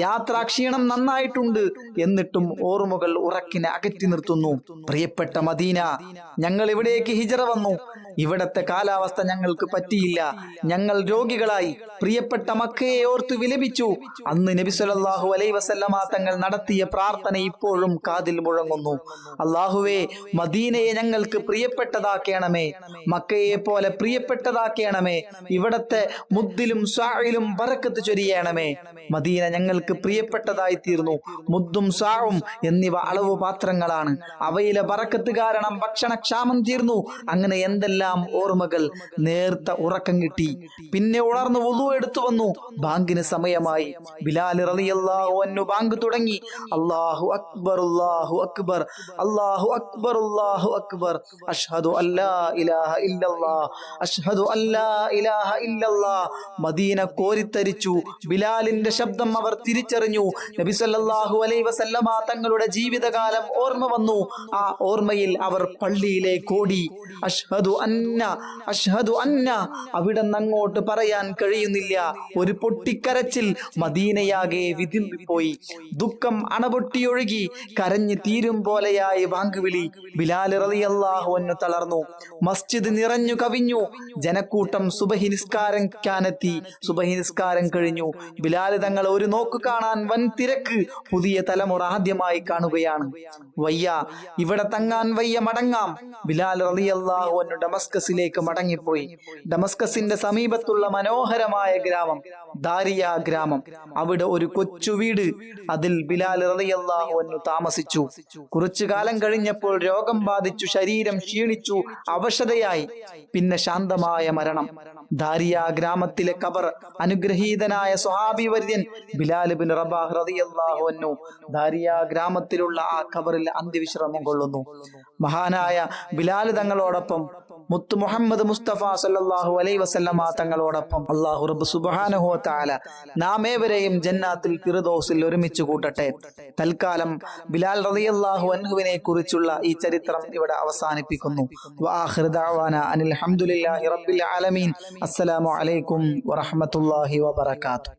യാത്രാക്ഷീണം നന്നായിട്ടുണ്ട്. എന്നിട്ടും ഓർമ്മകൾ ഉറക്കിനെ അകറ്റി നിർത്തുന്നു. പ്രിയപ്പെട്ട മദീന, ഞങ്ങൾ ഇവിടേക്ക് ഹിജറ വന്നു. ഇവിടത്തെ കാലാവസ്ഥ ഞങ്ങൾക്ക് പറ്റിയില്ല. ഞങ്ങൾ രോഗികളായി. പ്രിയപ്പെട്ട മക്കയെ ഓർത്തു വിലപിച്ചു. അന്ന് നബി സല്ലല്ലാഹു അലൈഹി വസല്ലമ തങ്ങൾ നടത്തിയ പ്രാർത്ഥന ഇപ്പോഴും കാതിൽ മുഴങ്ങുന്നു. അല്ലാഹുവേ, മദീനയെ ഞങ്ങൾക്ക് പ്രിയപ്പെട്ടതാക്കണമേ. മക്കയെ പോലെ പ്രിയപ്പെട്ടതാക്കണമേ. ഇവിടത്തെ മുദ്ദിലും സ്വാഇലും ബറക്കത്ത് ചൊരിയണമേ. മദീന ഞങ്ങൾക്ക് പ്രിയപ്പെട്ടതായി തീർന്നു. മുദ്ദും സ്വാഉം എന്നിവ അളവ് പാത്രങ്ങളാണ്. അവയിലെ ബറക്കത്ത് കാരണം ഭക്ഷണക്ഷാമം തീർന്നു. അങ്ങനെ എന്തെല്ലാം ഓർമ്മകൾ. നേർത്ത ഉറക്കം കിട്ടി. പിന്നെ ഉണർന്ന് വുളു എടുത്തു വന്നു. ബാങ്കിന് സമയമായി. ബിലാൽ റളിയല്ലാഹു അൻഹു ബാങ്ക് തുടങ്ങി. അല്ലാഹു അക്ബർ, അല്ലാഹു അക്ബർ, അല്ലാഹു അക്ബർ, അല്ലാഹു അക്ബർ. അഷ്ഹദു അല്ലാ ഇലാഹ ഇല്ലല്ലാഹ്, അഷ്ഹദു അല്ലാ ഇലാഹ ഇല്ലല്ലാഹ്. മദീന കോരിത്തരിച്ചു. ബിലാലിന്റെ ശബ്ദം അവർ തിരിച്ചറിഞ്ഞു. നബി സല്ലല്ലാഹു അലൈഹി വസല്ലമ തങ്ങളുടെ ജീവിതകാലം ഓർമ്മ വന്നു. ആ ഓർമ്മയിൽ അവർ പള്ളിയിലേക്ക് ഓടി. അഷ്ഹദു അന്ന, അഷ്ഹദു അന്ന. അവിടെ അങ്ങോട്ട് പറയാൻ കഴിയുന്നില്ല. ഒരു പൊട്ടിക്കരച്ചിൽ. മദീനയാകെ വിതുമ്പിപ്പോയി. ദുഃഖം അണപൊട്ടിയൊഴുകി. കരഞ്ഞു തീരും പോലെയായി ബാങ്ക് വിളി. ബിലാൽ റളിയല്ലാഹു അൻഹു തളർന്നു. മസ്ജിദ് നിറഞ്ഞു കവിഞ്ഞു. ജനക്കൂട്ടം സുബഹി നിസ്കാരക്കാനെത്തി. സുബഹി നിസ്കാരം കഴിഞ്ഞു. ബിലാൽ തങ്ങൾ ഒരു നോക്ക് കാണാൻ വൻ തിരക്ക്. പുതിയ തലമുറ ആദ്യമായി കാണുകയാണ്. വയ്യ, ഇവിടെ തങ്ങാൻ വയ്യ, മടങ്ങാം. ബിലാൽ റളിയല്ലാഹു അൻഹു ദമസ്കസിലേക്ക് മടങ്ങിപ്പോയി. ദമസ്കസിന്റെ സമീപത്തുള്ള മനോഹരമായ ഗ്രാമം ദാരിയ ഗ്രാമം. അവിടെ ഒരു കൊച്ചു വീട്, അതിൽ ബിലാൽ റളിയല്ലാഹു അൻഹു താമസിച്ചു. കുറച്ചു കാലം കഴിഞ്ഞപ്പോൾ രോഗം ബാധിച്ചു, ശരീരം ക്ഷീണിച്ചു, അവശതയായി. പിന്നെ ശാന്തമായ മരണം. ദാരിയ ഗ്രാമത്തിലെ ഖബർ അനുഗ്രഹീതനായ സ്വഹാബി വര്യൻ ബിലാൽ ഇബ്നു റബാഹ് റളിയല്ലാഹു അൻഹു ദാരിയ ഗ്രാമത്തിലുള്ള ആ ഖബറിൽ അന്ത്യവിശ്രമം കൊള്ളുന്നു. മഹാനായ ബിലാൽ തങ്ങളോടൊപ്പം മുത്തു മുഹമ്മദ് മുസ്തഫ സല്ലല്ലാഹു അലൈഹി വസല്ലമ തങ്ങളോടൊപ്പം അല്ലാഹു റബ്ബ് സുബ്ഹാനഹു വ തആല നാം ഏവരെയും ജന്നാത്തുൽ ഫിർദൗസിൽ ഒരുമിച്ച് കൂട്ടട്ടെ. തൽക്കാലം ബിലാൽ റളിയല്ലാഹു അൻഹുവിനെ കുറിച്ചുള്ള ഈ ചരിത്രം ഇവിടെ അവസാനിപ്പിക്കുന്നു. വആഖിറു ദഅവാന അനിൽ ഹംദുലില്ലാഹി റബ്ബിൽ ആലമീൻ. അസ്സലാമു അലൈക്കും വറഹ്മത്തുള്ളാഹി വബറകാതുഹു.